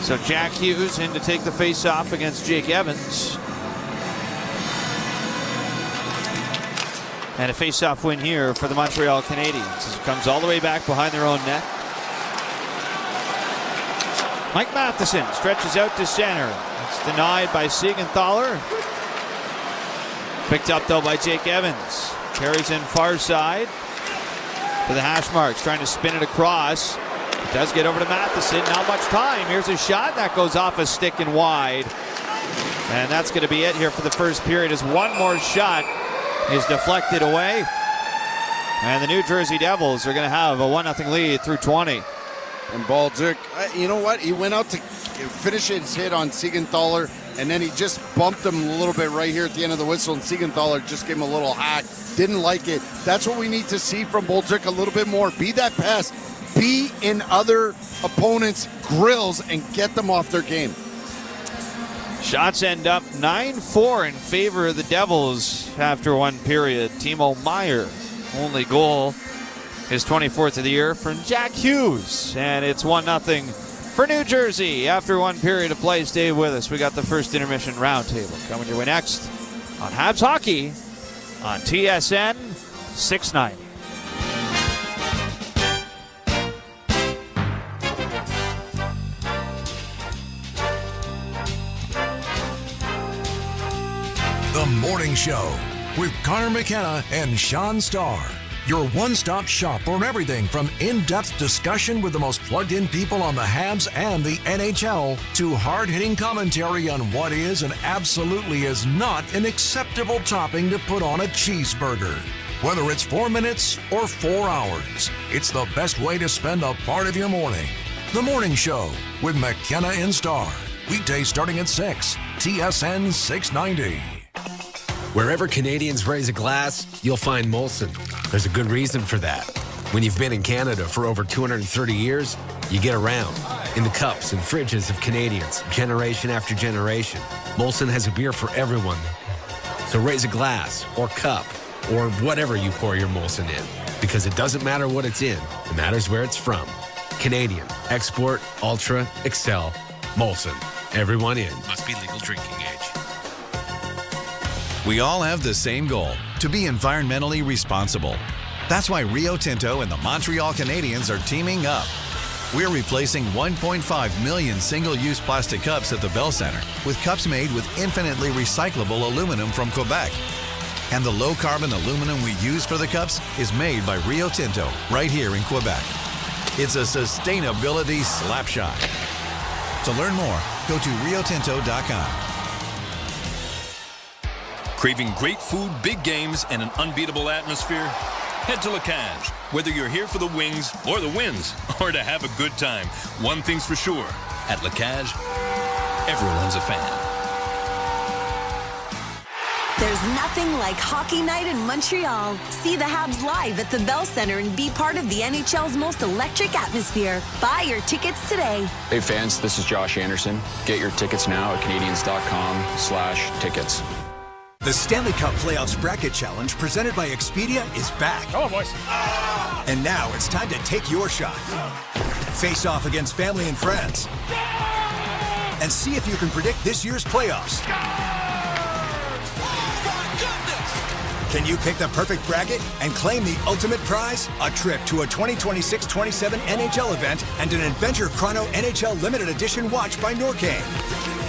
E: So Jack Hughes in to take the face-off against Jake Evans. And a face-off win here for the Montreal Canadiens as it comes all the way back behind their own net. Mike Matheson stretches out to center. It's denied by Siegenthaler. Picked up though by Jake Evans. Carries in far side to the hash marks, trying to spin it across. It does get over to Matheson. Not much time. Here's a shot that goes off a stick and wide. And that's going to be it here for the first period as one more shot is deflected away. And the New Jersey Devils are going to have a 1-0 lead through 20.
F: And Balduc, you know what? He went out to finish his hit on Siegenthaler, and then he just bumped him a little bit right here at the end of the whistle, and Siegenthaler just gave him a little hack. Didn't like it. That's what we need to see from Balduc a little bit more. Be that pest. Be in other opponents' grills and get them off their game.
E: Shots end up 9-4 in favor of the Devils after one period. Timo Meier, only goal, his 24th of the year from Jack Hughes. And it's 1-0 for New Jersey after one period of play. Stay with us. We got the first intermission roundtable coming your way next on Habs Hockey on TSN 690.
B: The Morning Show with Connor McKenna and Sean Starr. Your one-stop shop for everything from in-depth discussion with the most plugged-in people on the Habs and the NHL to hard-hitting commentary on what is and absolutely is not an acceptable topping to put on a cheeseburger. Whether it's 4 minutes or 4 hours, it's the best way to spend a part of your morning. The Morning Show with McKenna and Starr. Weekdays starting at 6, TSN 690.
T: Wherever Canadians raise a glass, you'll find Molson. There's a good reason for that. When you've been in Canada for over 230 years, you get around. In the cups and fridges of Canadians, generation after generation, Molson has a beer for everyone. So raise a glass or cup or whatever you pour your Molson in. Because it doesn't matter what it's in, it matters where it's from. Canadian, export, ultra, excel, Molson. Everyone in. Must be legal drinking age.
U: We all have the same goal, to be environmentally responsible. That's why Rio Tinto and the Montreal Canadiens are teaming up. We're replacing 1.5 million single-use plastic cups at the Bell Center with cups made with infinitely recyclable aluminum from Quebec. And the low-carbon aluminum we use for the cups is made by Rio Tinto right here in Quebec. It's a sustainability slapshot. To learn more, go to riotinto.com.
V: Craving great food, big games, and an unbeatable atmosphere? Head to La Cage. Whether you're here for the wings or the wins, or to have a good time, one thing's for sure. At La Cage, everyone's a fan.
M: There's nothing like hockey night in Montreal. See the Habs live at the Bell Center and be part of the NHL's most electric atmosphere. Buy your tickets today.
N: Hey fans, this is Josh Anderson. Get your tickets now at Canadiens.com/tickets.
W: The Stanley Cup Playoffs Bracket Challenge presented by Expedia is back.
H: Come on, boys.
W: And now it's time to take your shot. Face off against family and friends. And see if you can predict this year's playoffs. Can you pick the perfect bracket and claim the ultimate prize? A trip to a 2026-27 NHL event and an Adventure Chrono NHL Limited Edition watch by Norcane.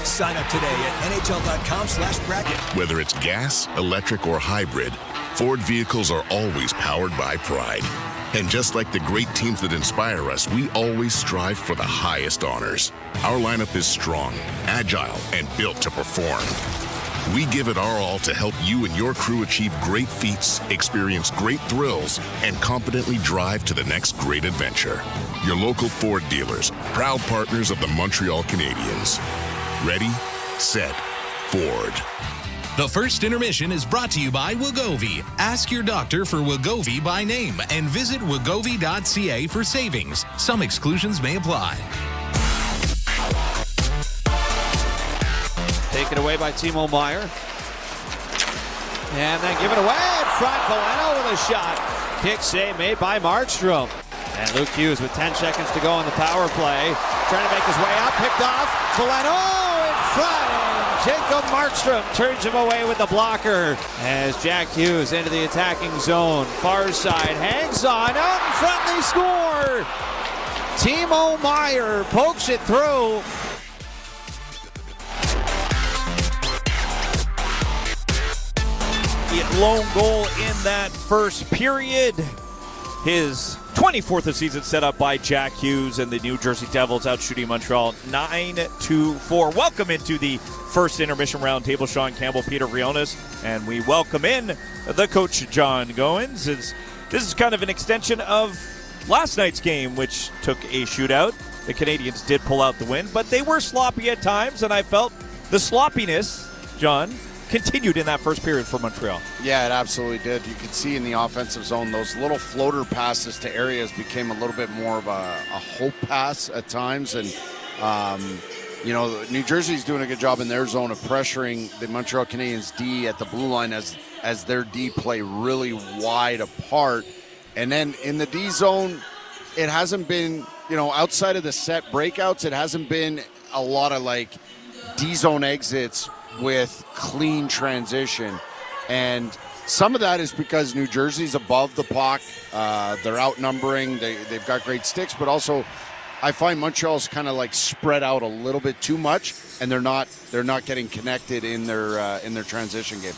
W: Sign up today at nhl.com/bracket.
B: Whether it's gas, electric, or hybrid, Ford vehicles are always powered by pride. And just like the great teams that inspire us, we always strive for the highest honors. Our lineup is strong, agile, and built to perform. We give it our all to help you and your crew achieve great feats, experience great thrills, and confidently drive to the next great adventure. Your local Ford dealers, proud partners of the Montreal Canadiens. Ready, set, Ford.
X: The first intermission is brought to you by Wegovy. Ask your doctor for Wegovy by name and visit wegovy.ca for savings. Some exclusions may apply.
E: Taken away by Timo Meier. And then give it away in front. Valeno with a shot. Kick save made by Markstrom. And Luke Hughes with 10 seconds to go on the power play. Trying to make his way up. Picked off. Valeno in front. And Jacob Markstrom turns him away with the blocker. As Jack Hughes into the attacking zone. Far side. Hangs on. Out in front. They score. Timo Meier pokes it through.
Y: Lone goal in that first period. His 24th of season set up by Jack Hughes and the New Jersey Devils out shooting Montreal 9-4. Welcome into the first intermission roundtable. Sean Campbell, Peter Rionas, and we welcome in the coach John Goins. This is kind of an extension of last night's game, which took a shootout. The Canadiens did pull out the win, but they were sloppy at times, and I felt the sloppiness, John, continued in that first period for Montreal.
F: Yeah, it absolutely did. You could see in the offensive zone, those little floater passes to areas became a little bit more of a hope pass at times. And, New Jersey's doing a good job in their zone of pressuring the Montreal Canadiens D at the blue line as their D play really wide apart. And then in the D zone, it hasn't been, outside of the set breakouts, it hasn't been a lot of D zone exits with clean transition. And some of that is because New Jersey's above the puck. They're outnumbering. They've got great sticks, but also I find Montreal's kind of spread out a little bit too much, and they're not getting connected in their transition game.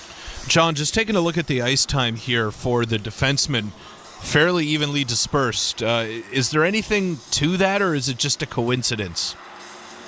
Z: John, just taking a look at the ice time here for the defensemen, fairly evenly dispersed. Is there anything to that, or is it just a coincidence?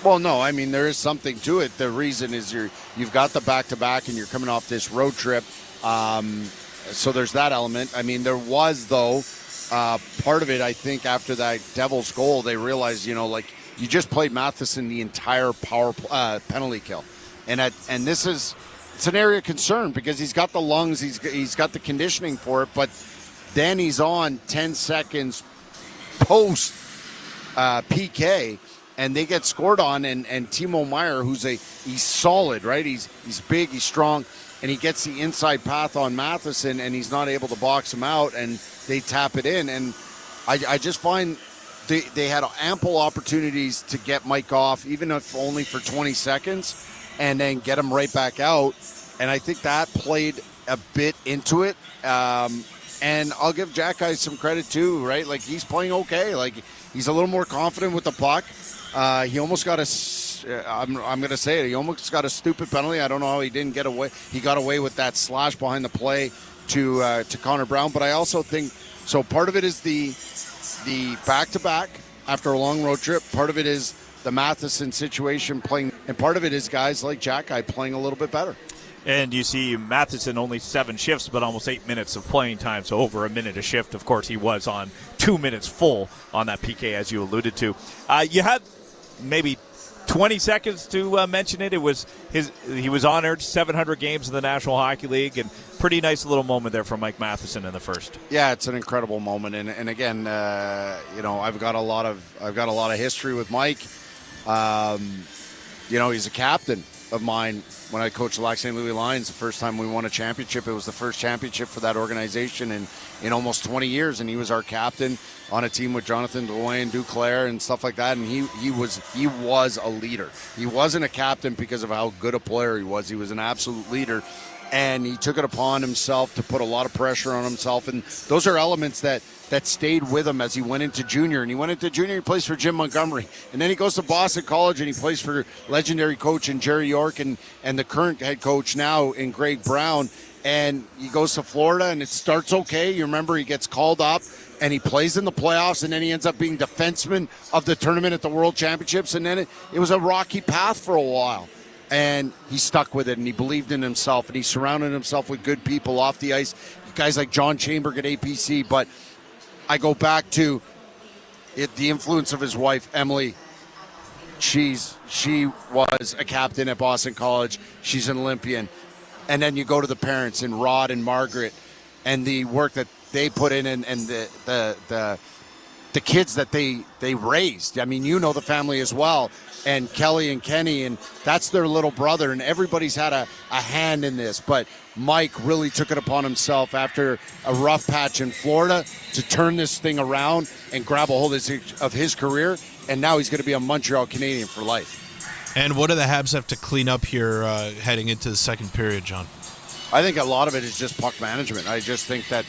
F: Well, no, I mean, there is something to it. The reason is you've got the back-to-back and you're coming off this road trip. So there's that element. I mean, there was, though, part of it, I think, after that Devils goal, they realized, you just played Matheson the entire penalty kill. And this is, it's an area of concern because he's got the lungs, he's got the conditioning for it, but then he's on 10 seconds post PK, and they get scored on, and Timo Meier, he's solid, right? He's big, he's strong, and he gets the inside path on Matheson, and he's not able to box him out, and they tap it in. And I just find they had ample opportunities to get Mike off, even if only for 20 seconds, and then get him right back out. And I think that played a bit into it. And I'll give Jack Guy some credit too, right? Like, he's playing okay. Like, he's a little more confident with the puck. He almost got I'm going to say it. He almost got a stupid penalty. I don't know how he didn't get away. He got away with that slash behind the play to Connor Brown. But I also think, so part of it is the back-to-back after a long road trip. Part of it is the Matheson situation playing. And part of it is guys like Jack Guy playing a little bit better.
Y: And you see Matheson only 7 shifts, but almost 8 minutes of playing time, so over a minute a shift. Of course, he was on 2 minutes full on that PK, as you alluded to. You had maybe 20 seconds to mention it. He was honored 700 games in the National Hockey League, and pretty nice little moment there from Mike Matheson in the first.
F: Yeah, it's an incredible moment, and again, I've got a lot of history with Mike. He's a captain of mine. When I coached the Lac St. Louis Lions, the first time we won a championship, it was the first championship for that organization in almost 20 years, and he was our captain on a team with Jonathan Drouin, Duclair, and stuff like that. And he was a leader. He wasn't a captain because of how good a player he was. He was an absolute leader, and he took it upon himself to put a lot of pressure on himself. And those are elements that stayed with him as he went into junior. And he went into junior, he plays for Jim Montgomery. And then he goes to Boston College and he plays for legendary coach in Jerry York and the current head coach now in Greg Brown. And he goes to Florida and it starts okay. You remember he gets called up and he plays in the playoffs, and then he ends up being defenseman of the tournament at the World Championships. And then it was a rocky path for a while. And he stuck with it, and he believed in himself, and he surrounded himself with good people off the ice, guys like John Chamberg at APC. But I go back to the influence of his wife, Emily. She was a captain at Boston College. She's an Olympian. And then you go to the parents, and Rod and Margaret, and the work that they put in, and the kids that they raised. I mean, you know the family as well. And Kelly and Kenny, and that's their little brother, and everybody's had a hand in this. But Mike really took it upon himself after a rough patch in Florida to turn this thing around and grab a hold of his career, and now he's going to be a Montreal Canadien for life.
Z: And what do the Habs have to clean up here heading into the second period, John?
F: I think a lot of it is just puck management. I just think that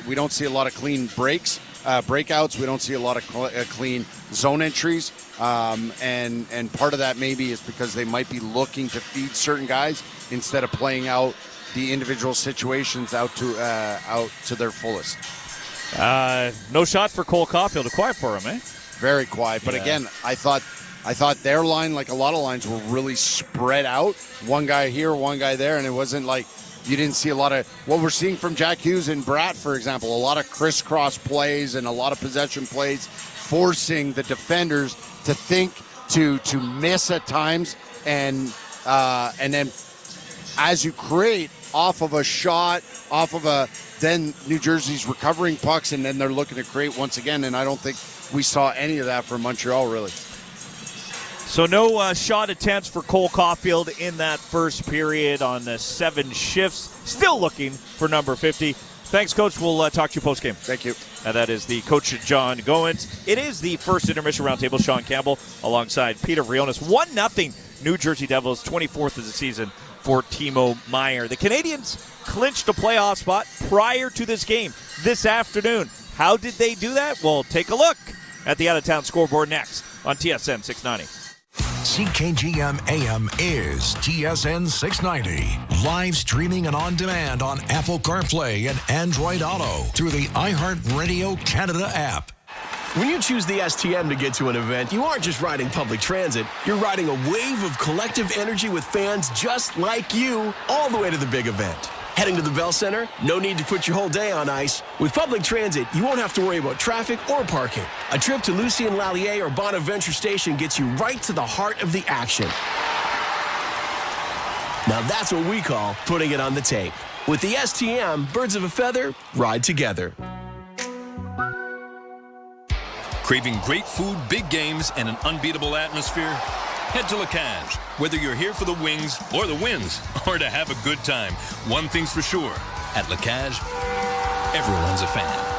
F: we don't see a lot of clean breakouts. We don't see a lot of clean zone entries. And part of that maybe is because they might be looking to feed certain guys instead of playing out the individual situations out to their fullest.
Y: No shot for Cole Caulfield. Quiet for him, eh?
F: Very quiet. But again, I thought their line, like a lot of lines, were really spread out. One guy here, one guy there, and it wasn't like you didn't see a lot of what we're seeing from Jack Hughes and Bratt, for example, a lot of crisscross plays and a lot of possession plays, forcing the defenders to think, to miss at times, and then as you create off of a shot, then New Jersey's recovering pucks, and then they're looking to create once again, and I don't think we saw any of that from Montreal, really.
Y: So no shot attempts for Cole Caulfield in that first period on 7 shifts. Still looking for number 50. Thanks, Coach. We'll talk to you post-game.
F: Thank you.
Y: And that is the coach, John Goins. It is the first intermission roundtable. Sean Campbell alongside Peter Vrionis. 1-0 New Jersey Devils, 24th of the season for Timo Meier. The Canadiens clinched a playoff spot prior to this game this afternoon. How did they do that? Well, take a look at the out-of-town scoreboard next on TSN 690.
A: CKGM AM is TSN 690. Live streaming and on demand on Apple CarPlay and Android Auto through the iHeartRadio Canada app.
S: When you choose the STM to get to an event, you aren't just riding public transit. You're riding a wave of collective energy with fans just like you all the way to the big event. Heading to the Bell Center? No need to put your whole day on ice. With public transit, you won't have to worry about traffic or parking. A trip to Lucien Lallier or Bonaventure Station gets you right to the heart of the action. Now that's what we call putting it on the tape. With the STM, birds of a feather ride together.
V: Craving great food, big games, and an unbeatable atmosphere? Head to Lacage. Whether you're here for the wings or the wins, or to have a good time, one thing's for sure. At Lacage, everyone's a fan.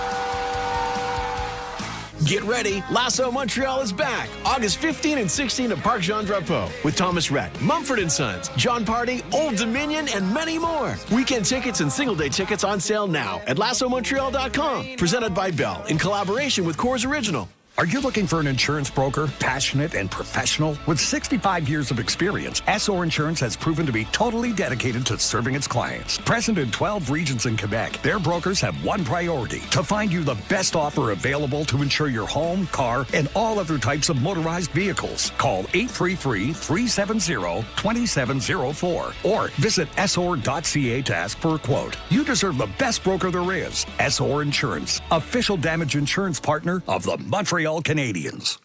S: Get ready, Lasso Montreal is back August 15 and 16 at Parc Jean-Drapeau with Thomas Rhett, Mumford & Sons, John Party, Old Dominion, and many more. Weekend tickets and single-day tickets on sale now at LassoMontreal.com. Presented by Bell in collaboration with Coors Original.
C: Are you looking for an insurance broker, passionate and professional? With 65 years of experience, SO Insurance has proven to be totally dedicated to serving its clients. Present in 12 regions in Quebec, their brokers have one priority: to find you the best offer available to insure your home, car, and all other types of motorized vehicles. Call 833-370-2704 or visit SOR.ca to ask for a quote. You deserve the best broker there is. SOR Insurance, official damage insurance partner of the Montreal Canadiens.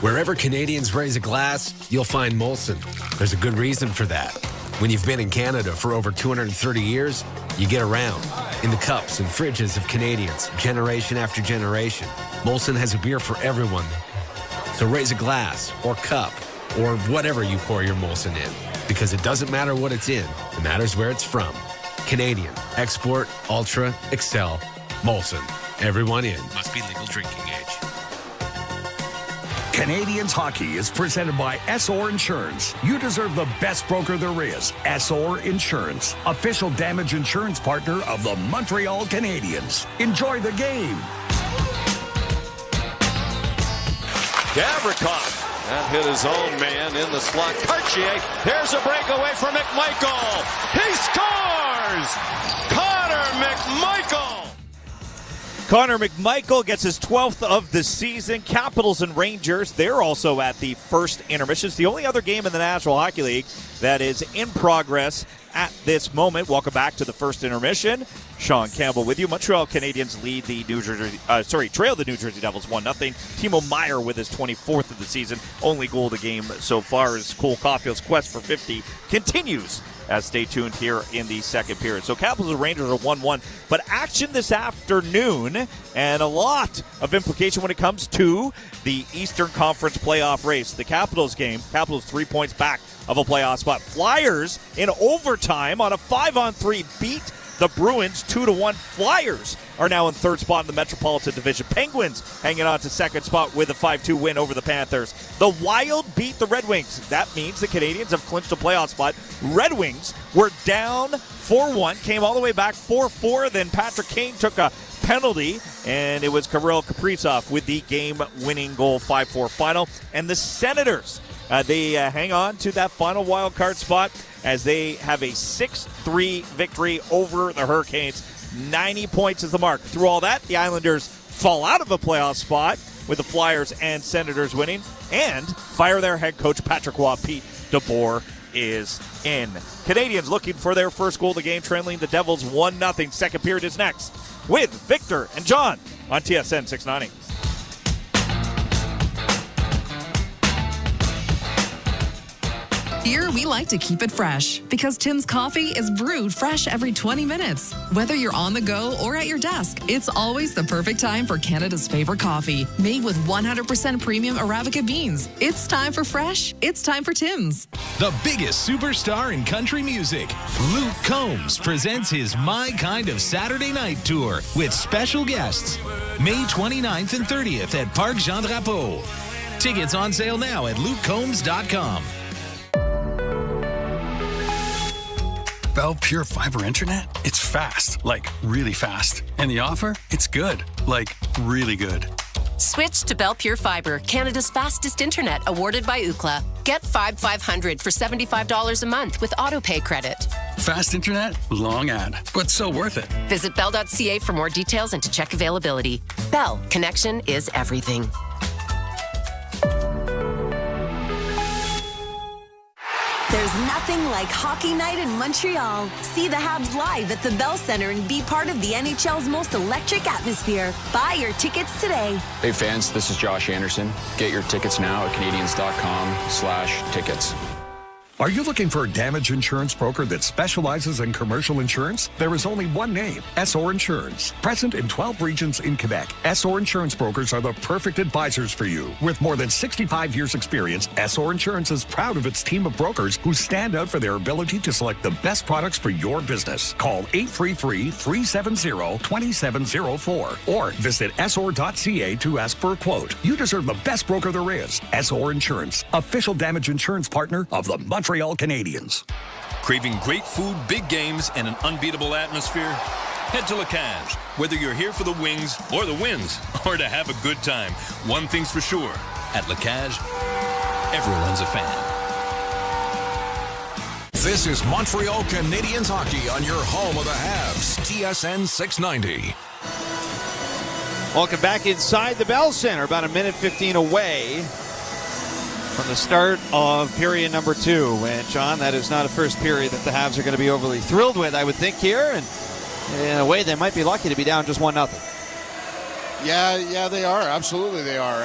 T: Wherever Canadians raise a glass, you'll find Molson. There's a good reason for that. When you've been in Canada for over 230 years, you get around. In the cups and fridges of Canadians, generation after generation, Molson has a beer for everyone. So raise a glass or cup or whatever you pour your Molson in, because it doesn't matter what it's in, it matters where it's from. Canadian, export, ultra, excel, Molson. Everyone in. Must be legal drinking age.
C: Canadiens hockey is presented by SOR Insurance. You deserve the best broker there is. SOR Insurance, official damage insurance partner of the Montreal Canadiens. Enjoy the game.
D: Gavrikov. That hit his own man in the slot. Cartier. Here's a breakaway for McMichael. He scores! Connor McMichael!
Y: Connor McMichael gets his 12th of the season. Capitals and Rangers, they're also at the first intermission. It's the only other game in the National Hockey League that is in progress at this moment. Welcome back to the first intermission. Sean Campbell with you. Montreal Canadiens trail the New Jersey Devils 1-0. Timo Meier with his 24th of the season. Only goal of the game so far as Cole Caulfield's quest for 50 continues. Stay tuned here in the second period. So Capitals and Rangers are 1-1. But action this afternoon and a lot of implication when it comes to the Eastern Conference playoff race. The Capitals game, Capitals 3 points back of a playoff spot. Flyers in overtime on a 5-on-3 beat the Bruins 2-1. Flyers are now in third spot in the Metropolitan Division. Penguins hanging on to second spot with a 5-2 win over the Panthers. The Wild beat the Red Wings. That means the Canadiens have clinched a playoff spot. Red Wings were down 4-1, came all the way back 4-4. Then Patrick Kane took a penalty, and it was Kirill Kaprizov with the game-winning goal, 5-4 final. And the Senators, they hang on to that final wild card spot as they have a 6-3 victory over the Hurricanes. 90 points is the mark. Through all that, the Islanders fall out of a playoff spot with the Flyers and Senators winning, and fire their head coach Patrick Waugh. Pete DeBoer is in. Canadiens looking for their first goal of the game, trailing the Devils 1-0. Second period is next with Victor and John on TSN 690.
G: Here, we like to keep it fresh because Tim's coffee is brewed fresh every 20 minutes. Whether you're on the go or at your desk, it's always the perfect time for Canada's favorite coffee, made with 100% premium Arabica beans. It's time for fresh. It's time for Tim's.
X: The biggest superstar in country music, Luke Combs, presents his My Kind of Saturday Night Tour with special guests, May 29th and 30th at Parc Jean-Drapeau. Tickets on sale now at lukecombs.com.
J: Bell Pure Fiber Internet? It's fast, like really fast. And the offer? It's good, like really good.
K: Switch to Bell Pure Fiber, Canada's fastest internet, awarded by Ookla. Get 500 for $75 a month with autopay credit.
J: Fast internet, long ad, but so worth it.
K: Visit bell.ca for more details and to check availability. Bell, connection is everything.
M: There's nothing like hockey night in Montreal. See the Habs live at the Bell Center and be part of the NHL's most electric atmosphere. Buy your tickets today.
N: Hey fans, this is Josh Anderson. Get your tickets now at Canadiens.com/tickets.
C: Are you looking for a damage insurance broker that specializes in commercial insurance? There is only one name, Essor Insurance. Present in 12 regions in Quebec, Essor Insurance brokers are the perfect advisors for you. With more than 65 years experience, Essor Insurance is proud of its team of brokers who stand out for their ability to select the best products for your business. Call 833-370-2704 or visit essor.ca to ask for a quote. You deserve the best broker there is. Essor Insurance, official damage insurance partner of the Montreal Canadiens.
V: Craving great food, big games, and an unbeatable atmosphere? Head to La Cage. Whether you're here for the wings or the wins, or to have a good time, one thing's for sure. At La Cage, everyone's a fan.
A: This is Montreal Canadiens hockey on your home of the Habs, TSN 690.
E: Welcome back inside the Bell Center, about a minute 15 away from the start of period number 2. And, John, that is not a first period that the Habs are going to be overly thrilled with, I would think, here. And in a way, they might be lucky to be down just 1-0.
F: Yeah, they are. Absolutely, they are.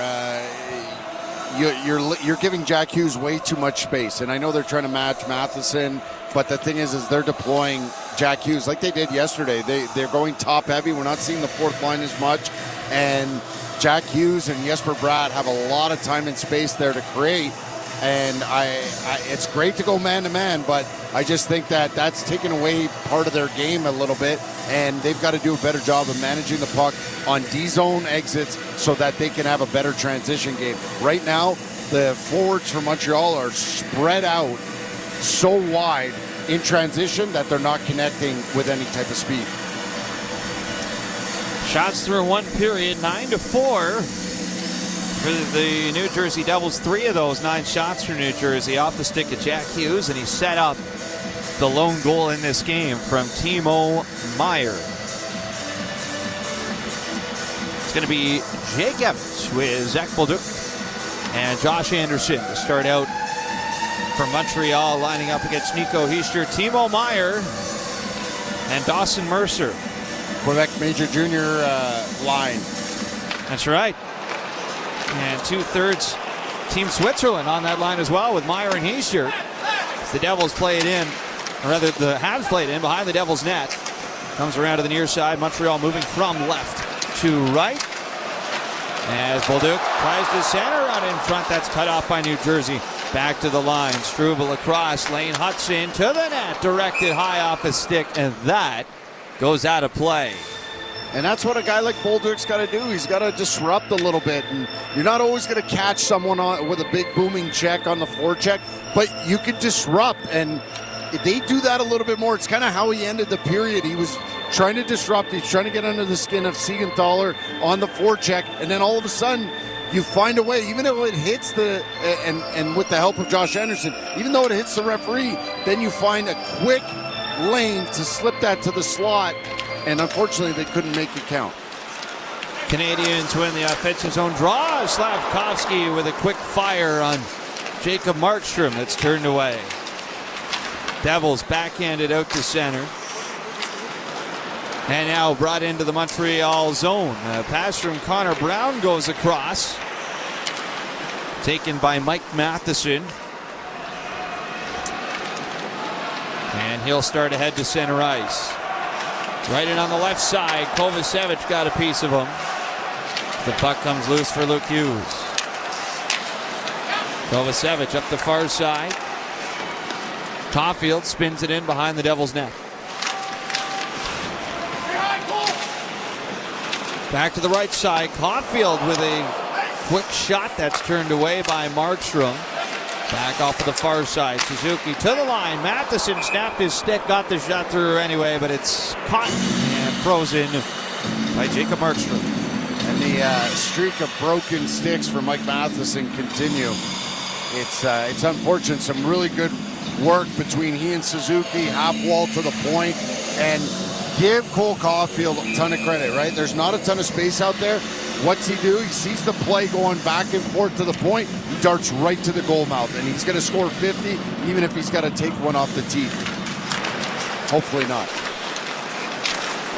F: You're giving Jack Hughes way too much space, and I know they're trying to match Matheson, but the thing is they're deploying Jack Hughes like they did yesterday. They're going top heavy. We're not seeing the fourth line as much, and Jack Hughes and Jesper Bratt have a lot of time and space there to create, and it's great to go man-to-man, but I just think that that's taken away part of their game a little bit, and they've got to do a better job of managing the puck on D-zone exits so that they can have a better transition game. Right now, the forwards for Montreal are spread out so wide in transition that they're not connecting with any type of speed.
E: Shots through one period, 9-4 for the New Jersey Devils. 3 of those 9 shots for New Jersey off the stick of Jack Hughes, and he set up the lone goal in this game from Timo Meier. It's going to be Jake Evans with Zach Bolduc and Josh Anderson to start out for Montreal, lining up against Nico Hischier, Timo Meier, and Dawson Mercer.
F: Quebec Major Junior line.
E: That's right. And 2/3 Team Switzerland on that line as well, with Meier and Hischier. The Devils play it in, or rather the Habs play it in behind the Devils' net. Comes around to the near side. Montreal moving from left to right. As Bolduc tries to center out in front. That's cut off by New Jersey. Back to the line. Struble across. Lane Hudson to the net. Directed high off his stick. And that goes out of play.
F: And that's what a guy like Bolduc's got to do. He's got to disrupt a little bit. And you're not always going to catch someone with a big booming check on the forecheck, but you can disrupt. And if they do that a little bit more, it's kind of how he ended the period. He was trying to disrupt. He's trying to get under the skin of Siegenthaler on the forecheck. And then all of a sudden, you find a way, even though it hits and with the help of Josh Anderson, even though it hits the referee, then you find a quick lane to slip that to the slot. And unfortunately, they couldn't make it count.
E: Canadiens win the offensive zone draw. Slavkovsky with a quick fire on Jacob Markstrom that's turned away. Devils backhanded out to center. And now brought into the Montreal zone. A pass from Connor Brown goes across. Taken by Mike Matheson. And he'll start ahead to center ice. Right in on the left side. Kovacevic got a piece of him. The puck comes loose for Luke Hughes. Kovacevic up the far side. Caulfield spins it in behind the Devils' net. Back to the right side. Caulfield with a quick shot that's turned away by Markstrom. Back off to the far side. Suzuki to the line. Matheson snapped his stick, got the shot through anyway, but it's caught and frozen by Jacob Markstrom.
F: And the streak of broken sticks for Mike Matheson continue. It's unfortunate. Some really good work between he and Suzuki, half wall to the point, and give Cole Caulfield a ton of credit, right? There's not a ton of space out there. What's he do? He sees the play going back and forth to the point. He darts right to the goal mouth, and he's going to score 50, even if he's got to take one off the teeth. Hopefully not.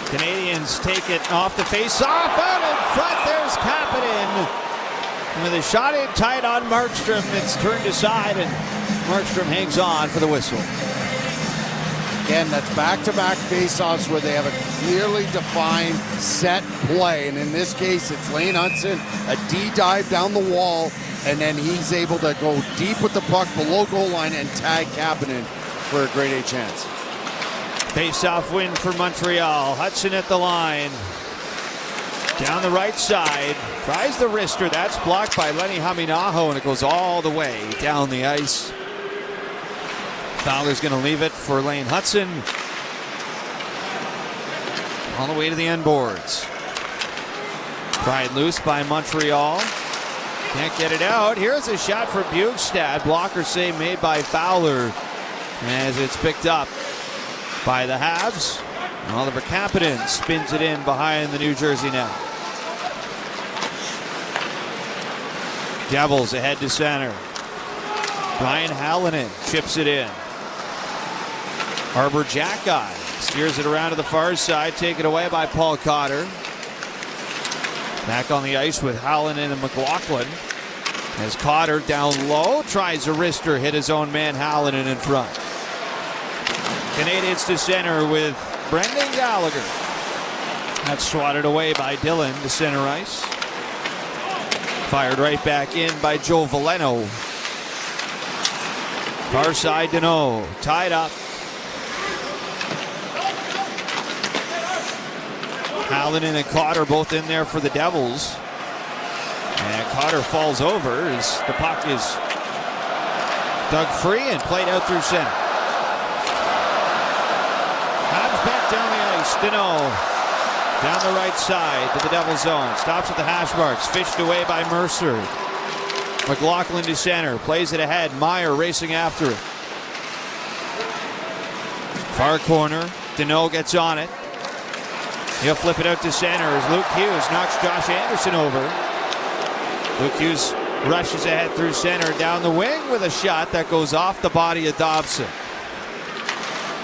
E: Canadiens take it off the face-off. Out in front, there's Kapanen. With a shot in tight on Markstrom, it's turned aside, and Markstrom hangs on for the whistle.
F: Again, that's back-to-back faceoffs where they have a clearly defined set play. And in this case, it's Lane Hudson, a D dive down the wall, and then he's able to go deep with the puck below goal line and tag Kapanen for a grade A chance.
E: Face-off win for Montreal. Hudson at the line. Down the right side. Tries the wrister. That's blocked by Lenny Haminaho, and it goes all the way down the ice. Fowler's going to leave it for Lane Hudson. All the way to the end boards. Pried loose by Montreal. Can't get it out. Here's a shot for Bjugstad. Blocker save made by Fowler as it's picked up by the Habs. Oliver Kapanen spins it in behind the New Jersey net. Devils ahead to center. Brian Hallinan chips it in. Arbor Jacki steers it around to the far side, taken away by Paul Cotter. Back on the ice with Hallinan and McLaughlin. As Cotter down low tries a wrister, hit his own man Hallinan in front. Canadiens to center with Brendan Gallagher. That's swatted away by Dillon to center ice. Fired right back in by Joe Veleno. Far side Deneau, tied up. Hallinan and Cotter both in there for the Devils. And Cotter falls over as the puck is dug free and played out through center. Habs back down the ice. Deneau down the right side to the Devils zone. Stops at the hash marks. Fished away by Mercer. McLaughlin to center. Plays it ahead. Meyer racing after it. Far corner. Deneau gets on it. He'll flip it out to center as Luke Hughes knocks Josh Anderson over. Luke Hughes rushes ahead through center, down the wing with a shot that goes off the body of Dobson.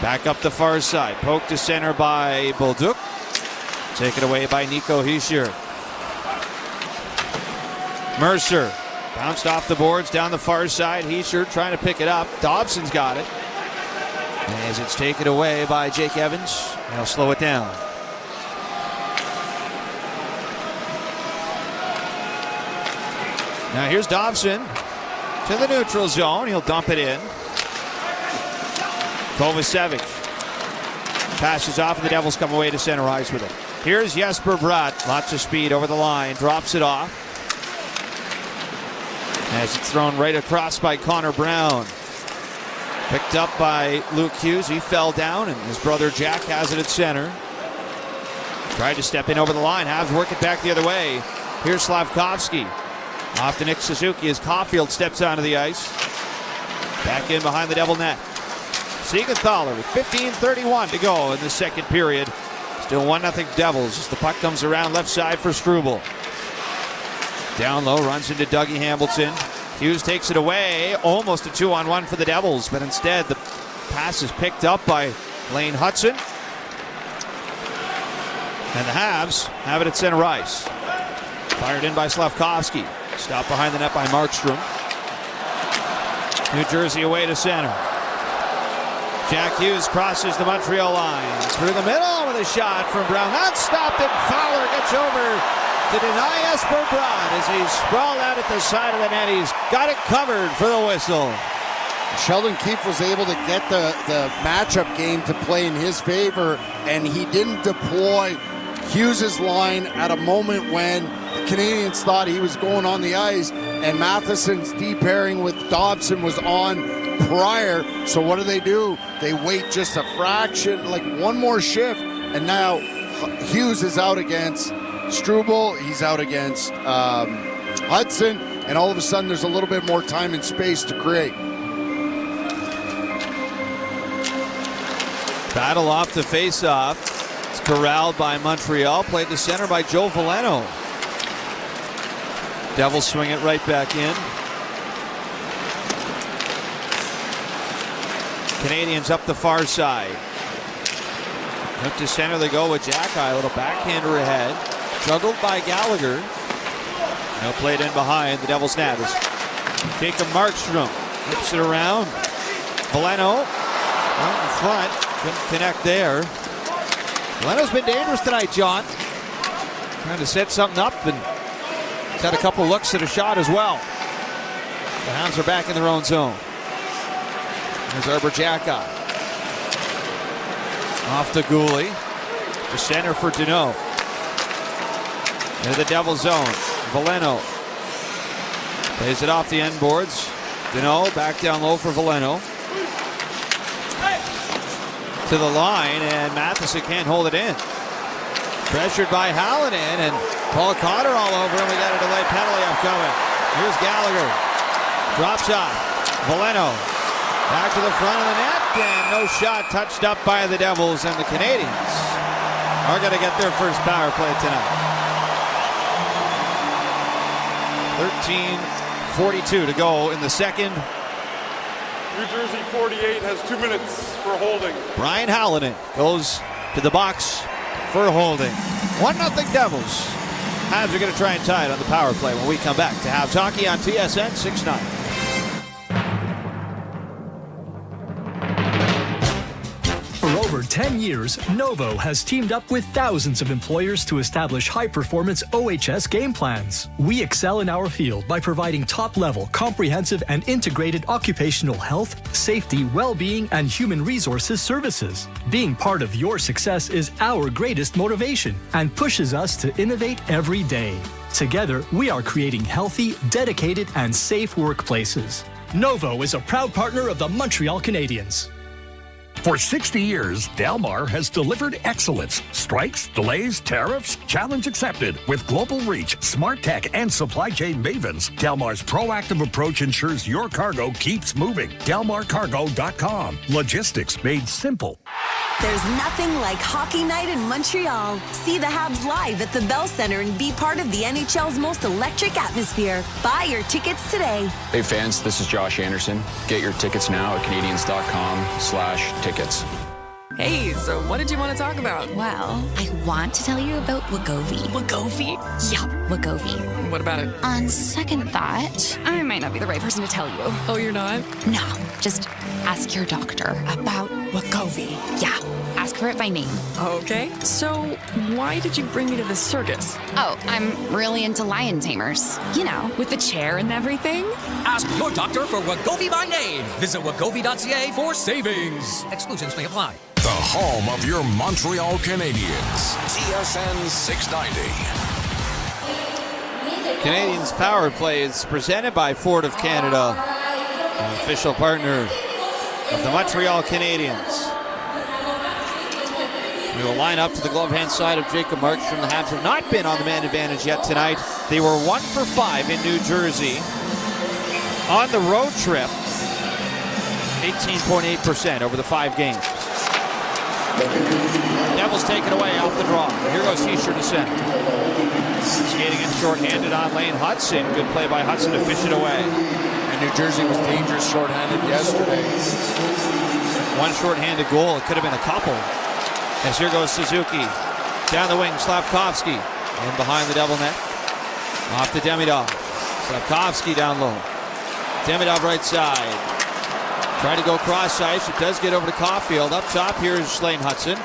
E: Back up the far side. Poked to center by Bolduc. Taken away by Nico Hischier. Mercer bounced off the boards down the far side. Hischier trying to pick it up. Dobson's got it. As it's taken away by Jake Evans. He'll slow it down. Now here's Dobson to the neutral zone. He'll dump it in. Kovacevic passes off, and the Devils come away to center ice with it. Here's Jesper Bratt. Lots of speed over the line. Drops it off. As it's thrown right across by Connor Brown. Picked up by Luke Hughes. He fell down, and his brother Jack has it at center. Tried to step in over the line. Habs work it back the other way. Here's Slavkovsky. Off to Nick Suzuki as Caulfield steps onto the ice. Back in behind the Devil net. Siegenthaler with 15:31 to go in the second period. Still 1-0 Devils as the puck comes around left side for Struble. Down low, runs into Dougie Hamilton. Hughes takes it away. Almost a 2-on-1 for the Devils, but instead the pass is picked up by Lane Hudson. And the Habs have it at center ice. Fired in by Slavkovsky. Stopped behind the net by Markstrom. New Jersey away to center. Jack Hughes crosses the Montreal line. Through the middle with a shot from Brown. Not stopped it. Fowler gets over to deny Jesper Bratt as he's sprawled out at the side of the net. He's got it covered for the whistle.
F: Sheldon Keefe was able to get the matchup game to play in his favor, and he didn't deploy Hughes' line at a moment when the Canadiens thought he was going on the ice, and Matheson's deep pairing with Dobson was on prior. So what do? They wait just a fraction, like one more shift, and now Hughes is out against Struble. He's out against Hudson, and all of a sudden there's a little bit more time and space to create.
E: Battle off the face-off. Corralled by Montreal, played to center by Joe Veleno. Devils swing it right back in. Canadiens up the far side. Up to center they go with Jacki, a little backhander ahead. Juggled by Gallagher. Now played in behind the Devils net. Jacob Markstrom Flips it around. Veleno out in front. Couldn't connect there. Veleno's been dangerous tonight, John. Trying to set something up, and he's had a couple looks at a shot as well. The Hounds are back in their own zone. There's Arbor-Jacka. Off to Gooley. To center for Deneau. Into the Devil zone. Veleno. Plays it off the end boards. Deneau back down low for Veleno. To the line, and Matheson can't hold it in. Pressured by Hallinan, and Paul Cotter all over him. We got a delayed penalty upcoming. Here's Gallagher. Drops off. Veleno. Back to the front of the net, and no shot touched up by the Devils, and the Canadiens are going to get their first power play tonight. 13:42 to go in the second.
H: New Jersey 48 has 2 minutes for holding.
E: Brian Hallinan goes to the box for holding. 1-0 Devils. Habs are going to try and tie it on the power play when we come back to Habs Hockey on TSN 690.
I: For over 10 years, Novo has teamed up with thousands of employers to establish high-performance OHS game plans. We excel in our field by providing top-level, comprehensive, and integrated occupational health, safety, well-being, and human resources services. Being part of your success is our greatest motivation and pushes us to innovate every day. Together, we are creating healthy, dedicated, and safe workplaces. Novo is a proud partner of the Montreal Canadiens.
C: For 60 years, Delmar has delivered excellence. Strikes, delays, tariffs, challenge accepted. With global reach, smart tech, and supply chain mavens, Delmar's proactive approach ensures your cargo keeps moving. DelmarCargo.com. Logistics made simple.
M: There's nothing like hockey night in Montreal. See the Habs live at the Bell Center and be part of the NHL's most electric atmosphere. Buy your tickets today.
N: Hey fans, this is Josh Anderson. Get your tickets now at Canadiens.com/tickets.
L: Hey, so what did you want to talk about?
O: Well, I want to tell you about Wegovy.
L: Wegovy?
O: Yeah, Wegovy.
L: What about it?
O: On second thought, I might not be the right person to tell you.
L: Oh, you're not?
O: No, just ask your doctor about
L: Wegovy.
O: Yeah, ask for it by name.
L: Okay, so why did you bring me to this circus?
O: Oh, I'm really into lion tamers. You know, with the chair and everything.
P: Ask your doctor for Wegovy by name. Visit wegovy.ca for savings. Exclusions may apply.
A: The home of your Montreal Canadiens. TSN 690.
E: Canadiens Power Play is presented by Ford of Canada, an official partner of the Montreal Canadiens. We will line up to the glove hand side of Jacob Markstrom. The Habs have not been on the man advantage yet tonight. They were 1 for 5 in New Jersey. On the road trip, 18.8% over the 5 games. Devils take it away off the draw. Here goes Hischier to center. Skating in shorthanded on Lane Hudson. Good play by Hudson to fish it away.
F: And New Jersey was dangerous shorthanded yesterday.
E: One shorthanded goal. It could have been a couple. As here goes Suzuki. Down the wing, Slavkovsky. In behind the Devil net. Off to Demidov. Slavkovsky down low. Demidov right side. Try to go cross ice. It does get over to Caulfield. Up top, here's Lane Hudson.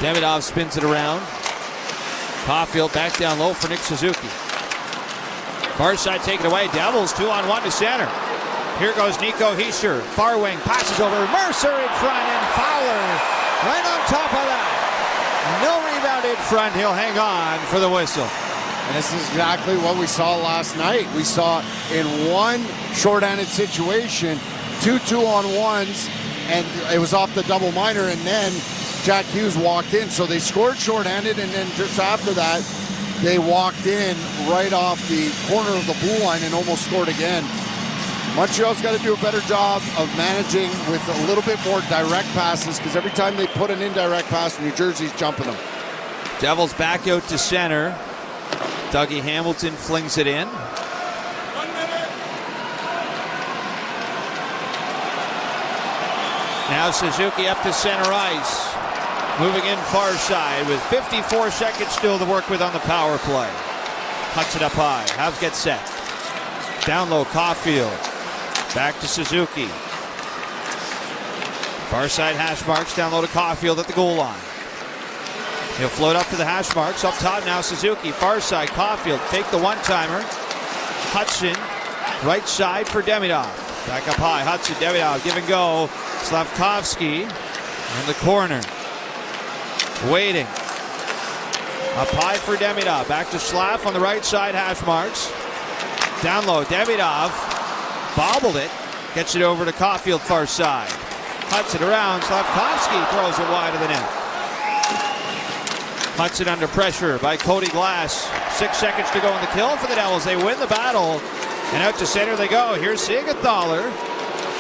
E: Demidov spins it around. Caulfield back down low for Nick Suzuki. Far side taken away. Devils 2-on-1 to center. Here goes Nico Hischier. Far wing passes over. Mercer in front and Fowler right on top of that. No rebound in front. He'll hang on for the whistle.
F: And this is exactly what we saw last night. We saw in one shorthanded situation, 2 2-on-1s, and it was off the double minor, and then Jack Hughes walked in. So they scored shorthanded, and then just after that, they walked in right off the corner of the blue line and almost scored again. Montreal's got to do a better job of managing with a little bit more direct passes, because every time they put an indirect pass, New Jersey's jumping them.
E: Devils back out to center. Dougie Hamilton flings it in. Now Suzuki up to center ice. Moving in far side with 54 seconds still to work with on the power play. Pucks it up high. Habs get set. Down low, Caulfield. Back to Suzuki. Far side hash marks, down low to Caulfield at the goal line. He'll float up to the hash marks. Up top now, Suzuki. Far side, Caulfield. Fake the one-timer. Hudson, right side for Demidov. Back up high, Hudson, Demidov, give and go. Slavkovsky in the corner. Waiting. Up high for Demidov. Back to Slav on the right side, hash marks. Down low, Demidov bobbled it. Gets it over to Caulfield, far side. Hudson around, Slavkovsky throws it wide of the net. Hudson under pressure by Cody Glass. 6 seconds to go in the kill for the Devils. They win the battle. And out to center they go. Here's Siegenthaler.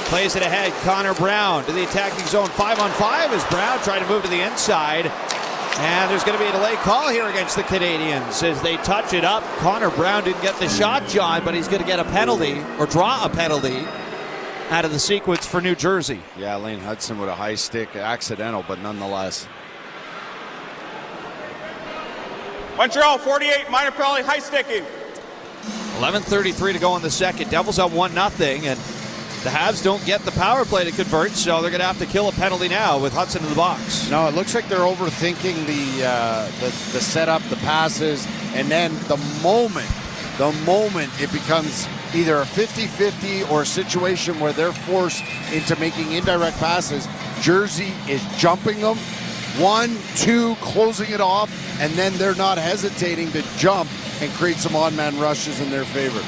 E: Plays it ahead. Connor Brown to the attacking zone. 5-on-5 as Brown tried to move to the inside. And there's going to be a delay call here against the Canadiens as they touch it up. Connor Brown didn't get the shot, John, but he's going to get a penalty or draw a penalty out of the sequence for New Jersey.
F: Yeah, Lane Hudson with a high stick. Accidental, but nonetheless.
H: Montreal 48, minor penalty, high sticking.
E: 11:33 to go in the second. Devils up 1-0, and the Habs don't get the power play to convert, so they're going to have to kill a penalty now with Hudson in the box.
F: No, it looks like they're overthinking the setup, the passes, and then the moment it becomes either a 50-50 or a situation where they're forced into making indirect passes, Jersey is jumping them. 1, 2, closing it off, and then they're not hesitating to jump and create some odd-man rushes in their favor.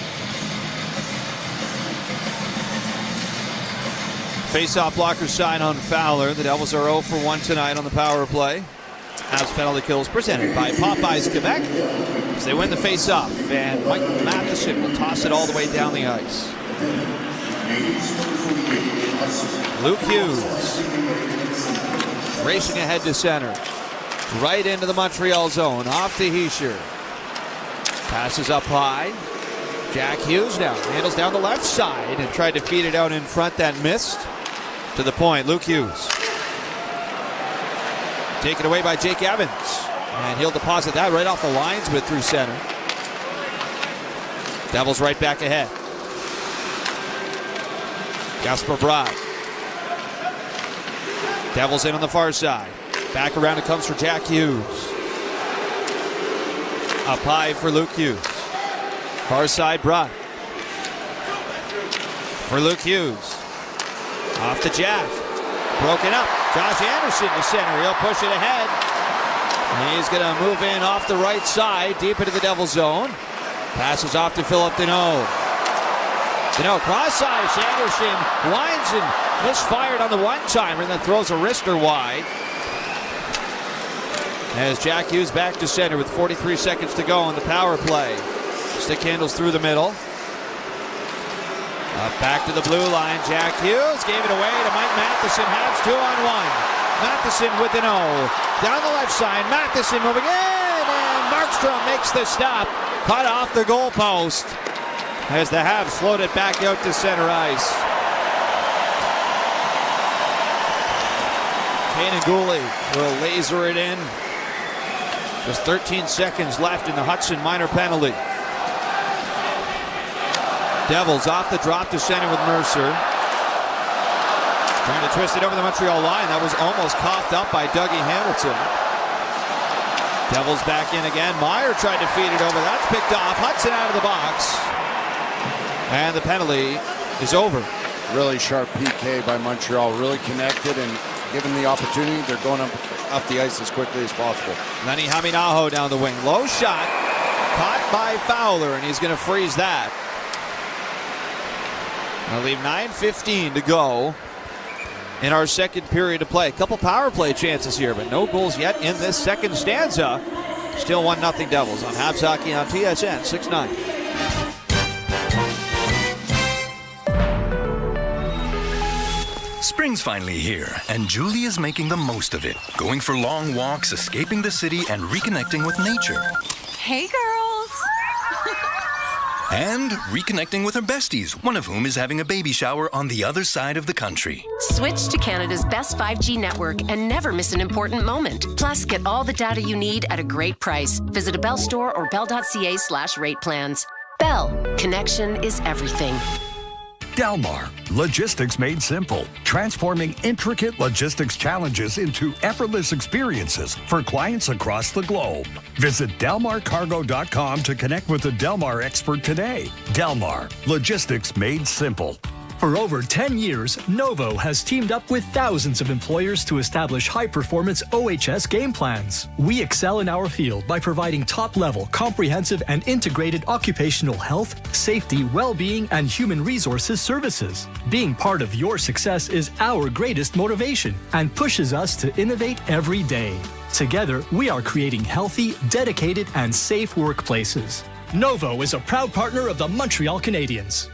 E: Face-off blocker sign on Fowler. The Devils are 0 for 1 tonight on the power play. Habs penalty kills presented by Popeyes Quebec as they win the face-off. And Mike Matheson will toss it all the way down the ice. Luke Hughes racing ahead to center. Right into the Montreal zone. Off to Hischier. Passes up high. Jack Hughes now handles down the left side and tried to feed it out in front. That missed. To the point, Luke Hughes. Taken away by Jake Evans. And he'll deposit that right off the lines with through center. Devils right back ahead. Jasper Bratt. Devils in on the far side. Back around it comes for Jack Hughes. Up high for Luke Hughes. Far side Bratt. For Luke Hughes. Off to Jack. Broken up. Josh Anderson to center. He'll push it ahead. And he's going to move in off the right side, deep into the Devil zone. Passes off to Philip Deneau. Deneau cross ice. Anderson winds and misfired on the one-timer and then throws a wrister wide. As Jack Hughes back to center with 43 seconds to go on the power play. Stick handles through the middle. Back to the blue line. Jack Hughes gave it away to Mike Matheson. Habs 2-on-1. Matheson with Deneau. Down the left side. Matheson moving in. And Markstrom makes the stop. Cut off the goalpost. As the Habs float it back out to center ice. Kanan Guhle will laser it in. Just 13 seconds left in the Hudson minor penalty. Devils off the drop to center with Mercer. Trying to twist it over the Montreal line. That was almost coughed up by Dougie Hamilton. Devils back in again. Meyer tried to feed it over. That's picked off. Hudson out of the box. And the penalty is over.
F: Really sharp PK by Montreal. Really connected and given the opportunity, they're going up the ice as quickly as possible.
E: Lenny Haminaho down the wing. Low shot. Caught by Fowler, and he's going to freeze that. I'll leave 9:15 to go in our second period to play. A couple power play chances here, but no goals yet in this second stanza. Still 1-0 Devils on Habs Hockey on TSN 6-9.
B: Spring's finally here, and Julie is making the most of it. Going for long walks, escaping the city, and reconnecting with nature.
Q: Hey, girls!
B: And reconnecting with her besties, one of whom is having a baby shower on the other side of the country.
K: Switch to Canada's best 5G network and never miss an important moment. Plus, get all the data you need at a great price. Visit a Bell store or bell.ca/rate plans. Bell, connection is everything.
C: Delmar, logistics made simple, transforming intricate logistics challenges into effortless experiences for clients across the globe. Visit delmarcargo.com to connect with a Delmar expert today. Delmar, logistics made simple.
I: For over 10 years, Novo has teamed up with thousands of employers to establish high-performance OHS game plans. We excel in our field by providing top-level, comprehensive, and integrated occupational health, safety, well-being, and human resources services. Being part of your success is our greatest motivation and pushes us to innovate every day. Together, we are creating healthy, dedicated, and safe workplaces. Novo is a proud partner of the Montreal Canadiens.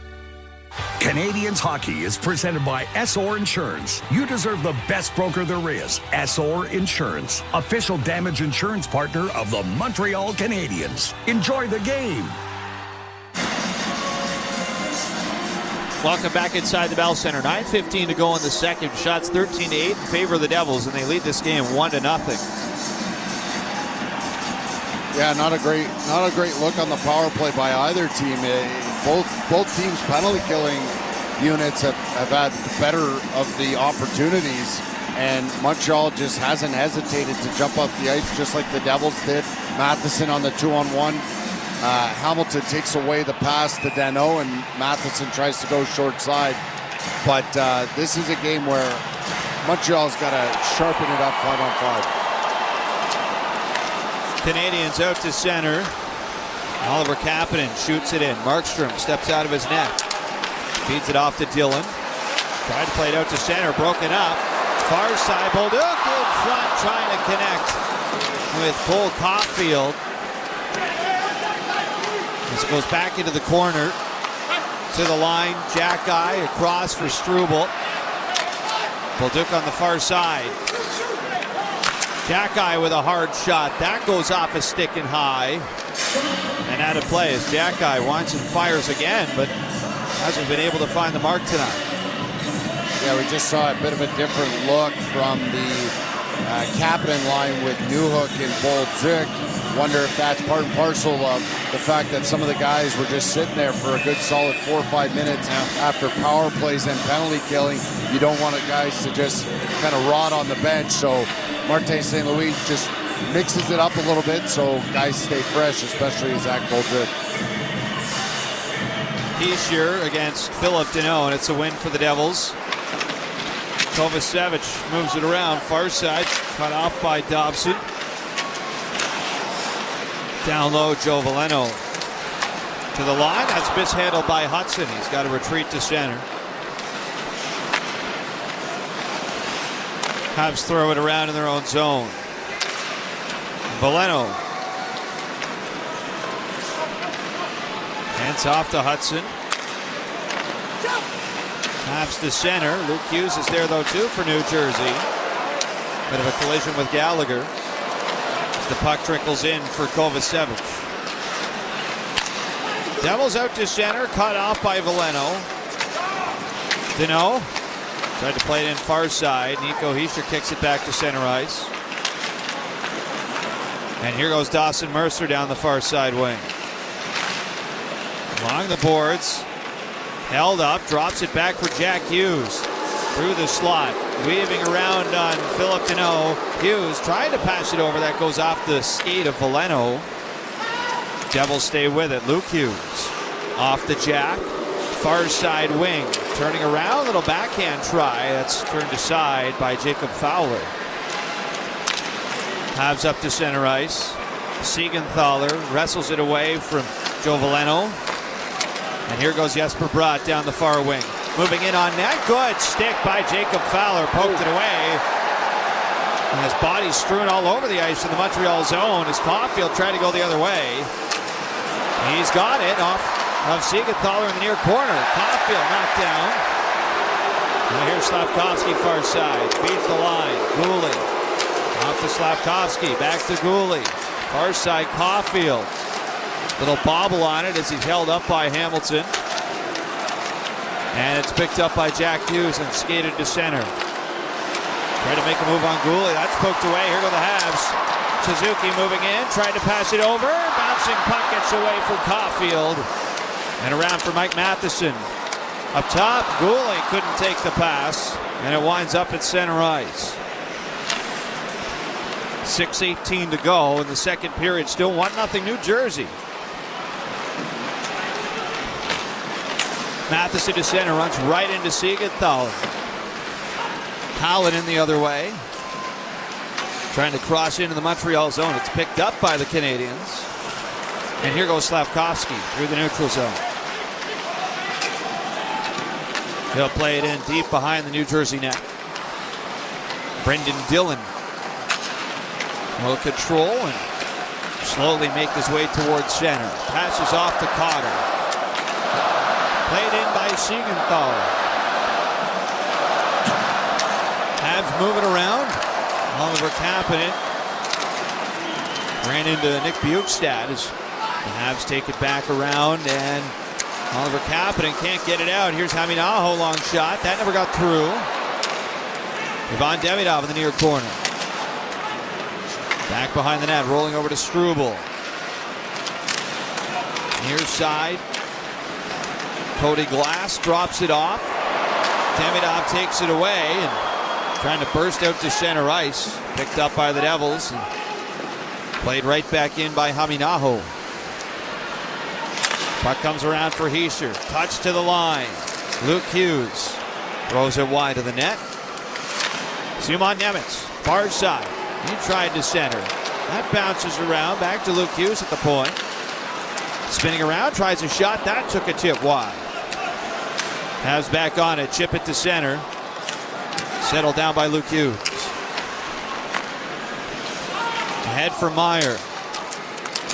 C: Canadiens hockey is presented by SOR Insurance. You deserve the best broker there is. SOR Insurance, official damage insurance partner of the Montreal Canadiens. Enjoy the game.
E: Welcome back inside the Bell Center. 9:15 to go in the second. Shots 13-8 in favor of the Devils, and they lead this game 1-0.
F: Yeah, not a great look on the power play by either team. Both teams' penalty killing units have had better of the opportunities, and Montreal just hasn't hesitated to jump up the ice just like the Devils did. Matheson on the 2-on-1. Hamilton takes away the pass to Danault, and Matheson tries to go short side. But this is a game where Montreal's got to sharpen it up 5-on-5.
E: Canadiens out to center. Oliver Kapanen shoots it in. Markstrom steps out of his net. Feeds it off to Dillon. Tried to play it out to center. Broken up. Far side. Bolduc in front trying to connect with Cole Caulfield. This goes back into the corner. To the line. Jack Guy across for Struble. Bolduc on the far side. Jack Guy with a hard shot. That goes off a stick and high. And out of play as Jack Guy wants and fires again, but hasn't been able to find the mark tonight.
F: Yeah, we just saw a bit of a different look from the Kapanen line with Newhook and Bolduc. Wonder if that's part and parcel of the fact that some of the guys were just sitting there for a good solid 4 or 5 minutes after power plays and penalty killing. You don't want guys to just kind of rot on the bench, so Martin St. Louis just mixes it up a little bit so guys stay fresh, especially Zach Bolduc.
E: Heischer against Philip Danault, and it's a win for the Devils. Kovacevic moves it around, far side, cut off by Dobson. Down low, Joe Veleno to the line. That's mishandled by Hudson. He's got to retreat to center. Habs throw it around in their own zone. Veleno. Hands off to Hudson. Habs to center. Luke Hughes is there though too for New Jersey. Bit of a collision with Gallagher. As the puck trickles in for Kovacevic. Devils out to center. Cut off by Veleno. Danault. Tried to play it in far side. Nico Hischier kicks it back to center ice. And here goes Dawson Mercer down the far side wing. Along the boards. Held up. Drops it back for Jack Hughes. Through the slot. Weaving around on Philip Danault. Hughes trying to pass it over. That goes off the skate of Veleno. Devils stay with it. Luke Hughes. Off the Jack. Far side wing. Turning around. Little backhand try. That's turned aside by Jacob Fowler. Habs up to center ice. Siegenthaler wrestles it away from Joe Veleno. And here goes Jesper Bratt down the far wing. Moving in on net. Good stick by Jacob Fowler. Poked it away. And his body's strewn all over the ice in the Montreal zone as Caulfield tried to go the other way. He's got it off of Siegenthaler in the near corner. Caulfield knocked down. Now here's Slavkovsky far side. Feeds the line. Gouley. Off to Slavkovsky, back to Gouley. Far side, Caulfield. Little bobble on it as he's held up by Hamilton. And it's picked up by Jack Hughes and skated to center. Try to make a move on Gouley. That's poked away. Here go the Habs. Suzuki moving in, tried to pass it over. Bouncing puck gets away from Caulfield. And around for Mike Matheson. Up top, Goulet couldn't take the pass, and it winds up at center ice. 6:18 to go in the second period. Still 1-0 New Jersey. Matheson to center, runs right into Siegenthaler. Howland in the other way. Trying to cross into the Montreal zone. It's picked up by the Canadiens. And here goes Slavkovsky through the neutral zone. He'll play it in deep behind the New Jersey net. Brendan Dillon will control and slowly make his way towards center. Passes off to Cotter. Played in by Siegenthaler. Habs moving around. Oliver Kapanen ran into Nick Bjugstad as the Habs take it back around, and Oliver Kapanen can't get it out. Here's Haminaho, long shot. That never got through. Ivan Demidov in the near corner. Back behind the net, rolling over to Struble. Near side. Cody Glass drops it off. Demidov takes it away and trying to burst out to center ice. Picked up by the Devils. And played right back in by Haminaho. Puck comes around for Hischier. Touch to the line. Luke Hughes throws it wide of the net. Simon Nemec, far side. He tried to center. That bounces around. Back to Luke Hughes at the point. Spinning around, tries a shot. That took a tip wide. Habs back on it. Chip it to center. Settled down by Luke Hughes. Ahead for Meyer.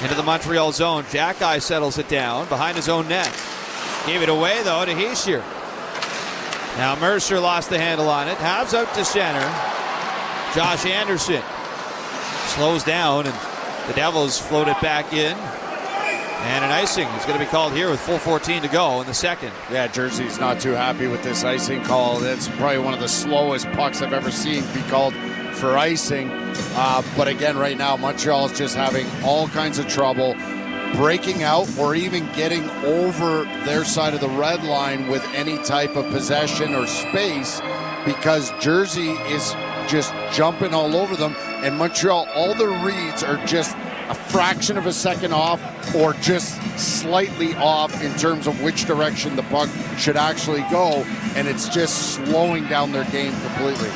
E: Into the Montreal zone. Jackeye settles it down behind his own net. Gave it away, though, to Hischier. Now Mercer lost the handle on it. Habs out to center. Josh Anderson slows down, and the Devils float it back in. And an icing is going to be called here with full 14 to go in the second.
F: Yeah, Jersey's not too happy with this icing call. That's probably one of the slowest pucks I've ever seen be called for icing. But again, right now, Montreal is just having all kinds of trouble breaking out or even getting over their side of the red line with any type of possession or space, because Jersey is just jumping all over them. And Montreal, all their reads are just a fraction of a second off or just slightly off in terms of which direction the puck should actually go. And it's just slowing down their game completely.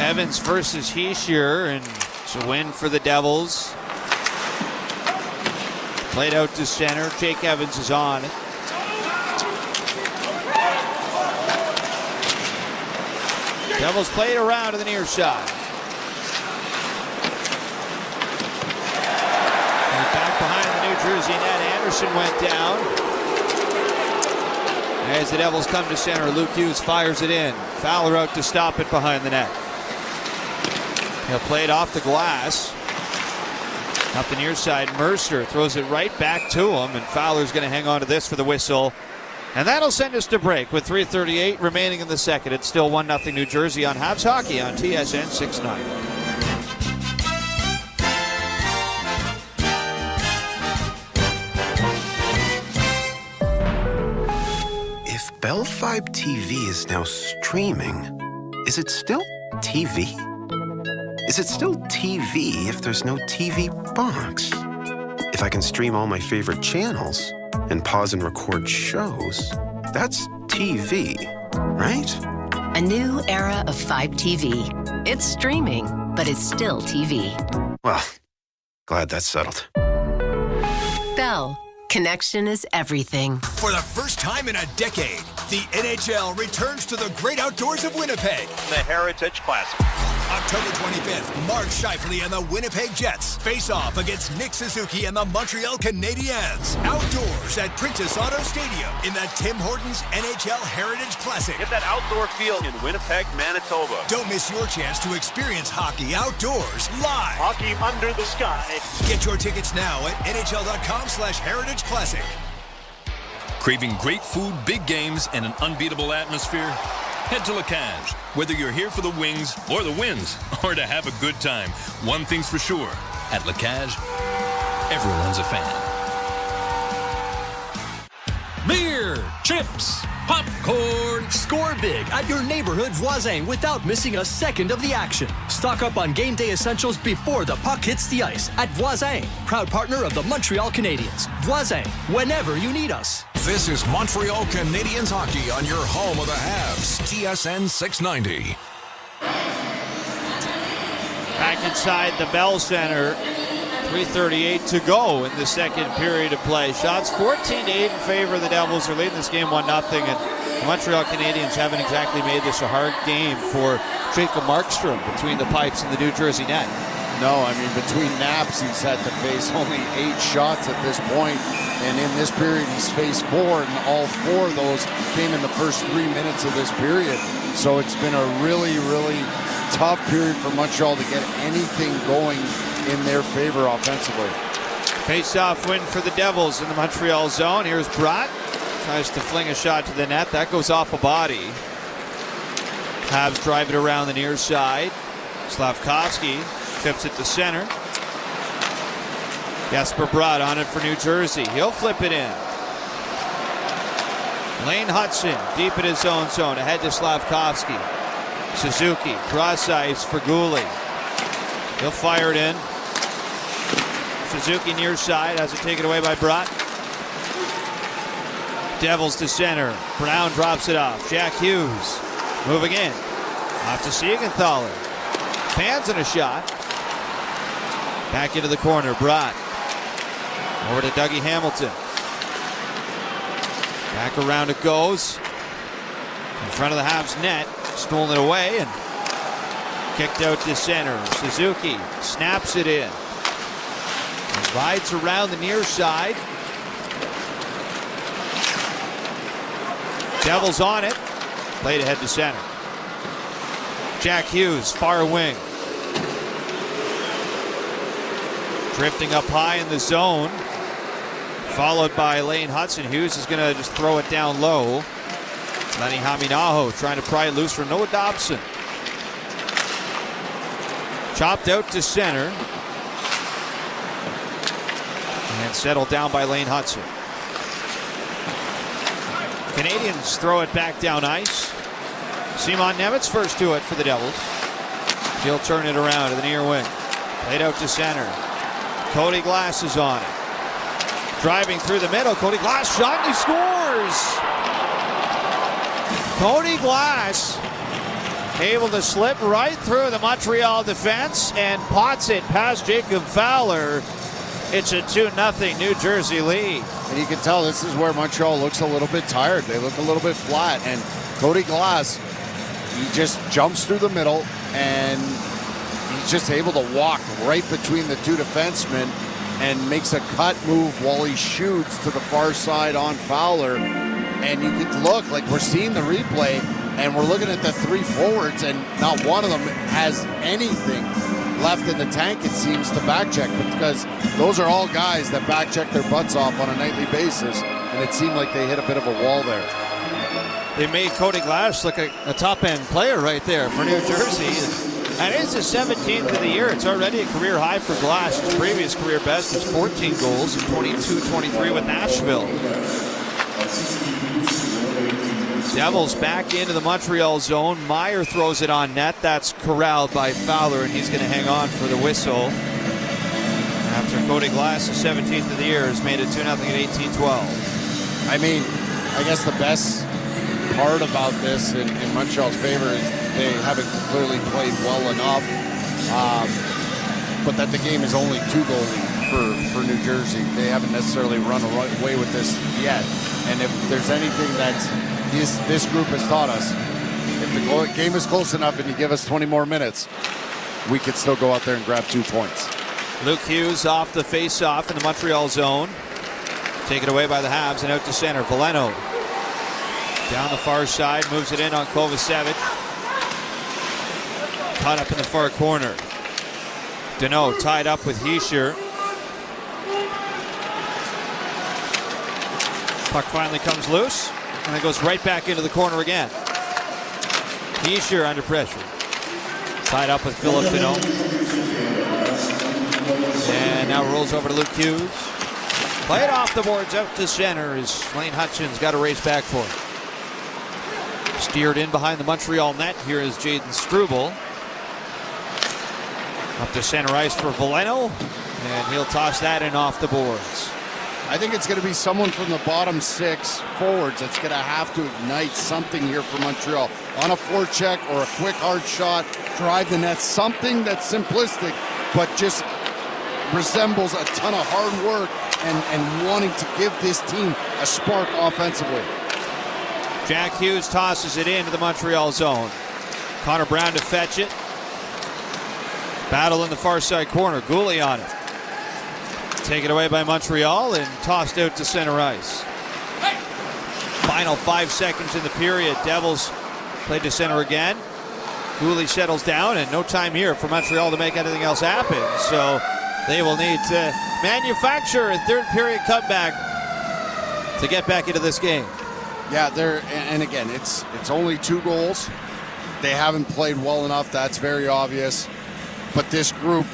E: Evans versus Hischier, and it's a win for the Devils. Played out to center. Jake Evans is on it. Devils played around to the near side. And back behind the New Jersey net, Anderson went down. As the Devils come to center, Luke Hughes fires it in. Fowler out to stop it behind the net. He'll play it off the glass. Up the near side, Mercer throws it right back to him, and Fowler's going to hang on to this for the whistle. And that'll send us to break with 3:38 remaining in the second. It's still 1-0 New Jersey on Habs Hockey on TSN 690.
R: If Bell Fibe TV is now streaming, is it still TV? Is it still TV if there's no TV box? If I can stream all my favorite channels and pause and record shows, that's TV, right?
K: A new era of Fibe TV. It's streaming, but it's still TV.
R: Well, glad that's settled.
K: Bell. Connection is everything.
S: For the first time in a decade, the NHL returns to the great outdoors of Winnipeg.
T: The Heritage Classic.
S: October 25th, Mark Scheifele and the Winnipeg Jets face off against Nick Suzuki and the Montreal Canadiens. Outdoors at Princess Auto Stadium in the Tim Hortons NHL Heritage Classic.
T: Get that outdoor feel in Winnipeg, Manitoba.
S: Don't miss your chance to experience hockey outdoors live.
T: Hockey under the sky.
S: Get your tickets now at NHL.com/Heritage Classic.
V: Craving great food, big games, and an unbeatable atmosphere? Head to La Cage. Whether you're here for the wings or the wins, or to have a good time, one thing's for sure. At La Cage, everyone's a fan.
P: beer, chips, popcorn.
I: Score big at your neighborhood Voisin without missing a second of the action. Stock up on game day essentials before the puck hits the ice at Voisin, proud partner of the Montreal Canadiens. Voisin, whenever you need us.
A: This is Montreal Canadiens hockey on your home of the Habs, TSN 690.
E: Back inside the Bell Center. 3:38 to go in the second period of play. Shots 14-8 in favor of the Devils. They're leading this game 1-0. And the Montreal Canadiens haven't exactly made this a hard game for Jacob Markstrom between the pipes and the New Jersey net.
F: No, I mean, between naps, he's had to face only 8 shots at this point. And in this period, he's faced 4, and all 4 of those came in the first 3 minutes of this period. So it's been a really, really tough period for Montreal to get anything going in their favor offensively.
E: Face-off win for the Devils in the Montreal zone. Here's Brott. Tries to fling a shot to the net. That goes off a body. Habs drive it around the near side. Slavkovsky tips it to center. Jesper Brott on it for New Jersey. He'll flip it in. Lane Hudson deep in his own zone. Ahead to Slavkovsky. Suzuki cross ice for Goulet. He'll fire it in. Suzuki near side has it taken away by Brott. Devils to center. Brown drops it off. Jack Hughes moving in. Off to Siegenthaler. Fans in a shot. Back into the corner. Brott. Over to Dougie Hamilton. Back around it goes. In front of the Habs net. Stolen it away and kicked out to center. Suzuki snaps it in. Rides around the near side. Devils on it. Played ahead to center. Jack Hughes, far wing. Drifting up high in the zone. Followed by Lane Hudson. Hughes is going to just throw it down low. Lenny Haminaho trying to pry it loose for Noah Dobson. Chopped out to center. And settled down by Lane Hudson. Canadiens throw it back down ice. Simon Nemec first to it for the Devils. He'll turn it around to the near wing. Played out to center. Cody Glass is on it. Driving through the middle. Cody Glass shot and he scores! Cody Glass able to slip right through the Montreal defense and pots it past Jacob Fowler. It's a 2-0 New Jersey lead.
F: And you can tell this is where Montreal looks a little bit tired. They look a little bit flat. And Cody Glass, he just jumps through the middle and he's just able to walk right between the 2 defensemen and makes a cut move while he shoots to the far side on Fowler. And you can look, like we're seeing the replay, and we're looking at the 3 forwards, and not one of them has anything left in the tank, it seems, to back check, because those are all guys that back check their butts off on a nightly basis, and it seemed like they hit a bit of a wall there.
E: They made Cody Glass look like a top-end player right there for New Jersey. And it's his 17th of the year. It's already a career high for Glass. His previous career best is 14 goals in 22-23 with Nashville. Devils back into the Montreal zone. Meyer throws it on net. That's corralled by Fowler, and he's going to hang on for the whistle. After Cody Glass, his 17th of the year, has made it 2-0 at 18-12.
F: I mean, I guess the best part about this in Montreal's favor is they haven't clearly played well enough, but that the game is only 2-goal lead for New Jersey. They haven't necessarily run away with this yet. And if there's anything that this group has taught us, if the game is close enough and you give us 20 more minutes, we could still go out there and grab 2 points.
E: Luke Hughes off the face-off in the Montreal zone. Taken away by the Habs and out to center. Veleno down the far side, moves it in on Kovacevic. Caught up in the far corner. Deneau tied up with Hischier. Puck finally comes loose, and it goes right back into the corner again. Hischier under pressure. Tied up with Philip Deneau. And now rolls over to Luke Hughes. Play it off the boards out to center as Lane Hutson's got a race back for it. Steered in behind the Montreal net. Here is Jaden Struble. Up to center ice for Veleno, and he'll toss that in off the boards.
F: I think it's going to be someone from the bottom six forwards that's going to have to ignite something here for Montreal. On a forecheck or a quick hard shot, drive the net, something that's simplistic, but just resembles a ton of hard work and wanting to give this team a spark offensively.
E: Jack Hughes tosses it into the Montreal zone. Connor Brown to fetch it. Battle in the far side corner. Gooley on it. Taken away by Montreal and tossed out to center ice. Final 5 seconds in the period. Devils played to center again. Gooley settles down, and no time here for Montreal to make anything else happen. So they will need to manufacture a third period comeback to get back into this game.
F: Yeah, and again, it's only 2 goals. They haven't played well enough. That's very obvious. But this group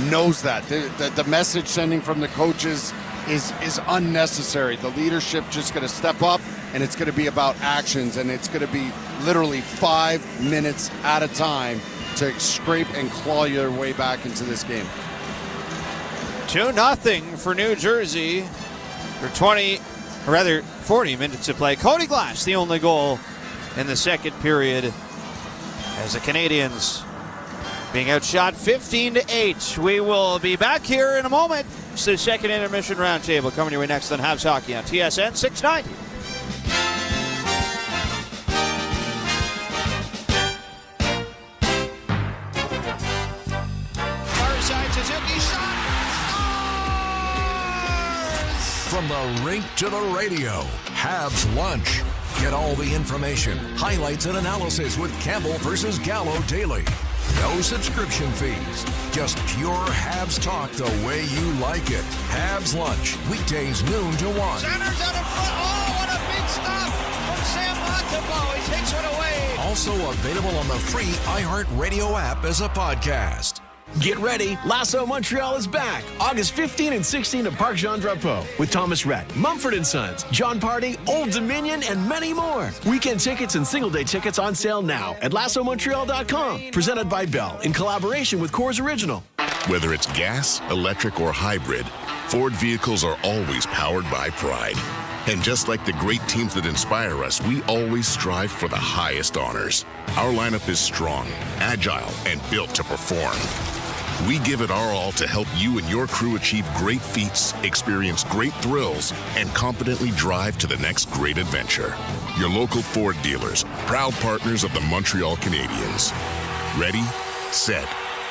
F: knows that. The message sending from the coaches is unnecessary. The leadership just going to step up, and it's going to be about actions, and it's going to be literally 5 minutes at a time to scrape and claw your way back into this game.
E: 2-0 for New Jersey for 40 minutes to play. Cody Glass, the only goal in the second period, as the Canadiens being outshot 15-8. We will be back here in a moment. It's the second intermission roundtable coming your way next on Habs Hockey on TSN 690.
A: Far side, Suzuki shot. From the rink to the radio, Habs Lunch. Get all the information, highlights, and analysis with Campbell versus Gallo daily. No subscription fees. Just pure Habs talk the way you like it. Habs Lunch. Weekdays noon to 1.
E: Centers out in front. Oh, what a big stop from Sam Montembeault. He takes one away.
A: Also available on the free iHeartRadio app as a podcast.
D: Get ready, Lasso Montreal is back August 15 and 16 at Parc Jean-Drapeau with Thomas Rhett, Mumford & Sons, John Party, Old Dominion, and many more. Weekend tickets and single-day tickets on sale now at LassoMontreal.com. Presented by Bell in collaboration with Coors Original.
G: Whether it's gas, electric, or hybrid, Ford vehicles are always powered by pride. And just like the great teams that inspire us, we always strive for the highest honors. Our lineup is strong, agile, and built to perform. We give it our all to help you and your crew achieve great feats, experience great thrills, and confidently drive to the next great adventure. Your local Ford dealers, proud partners of the Montreal Canadiens. Ready, set,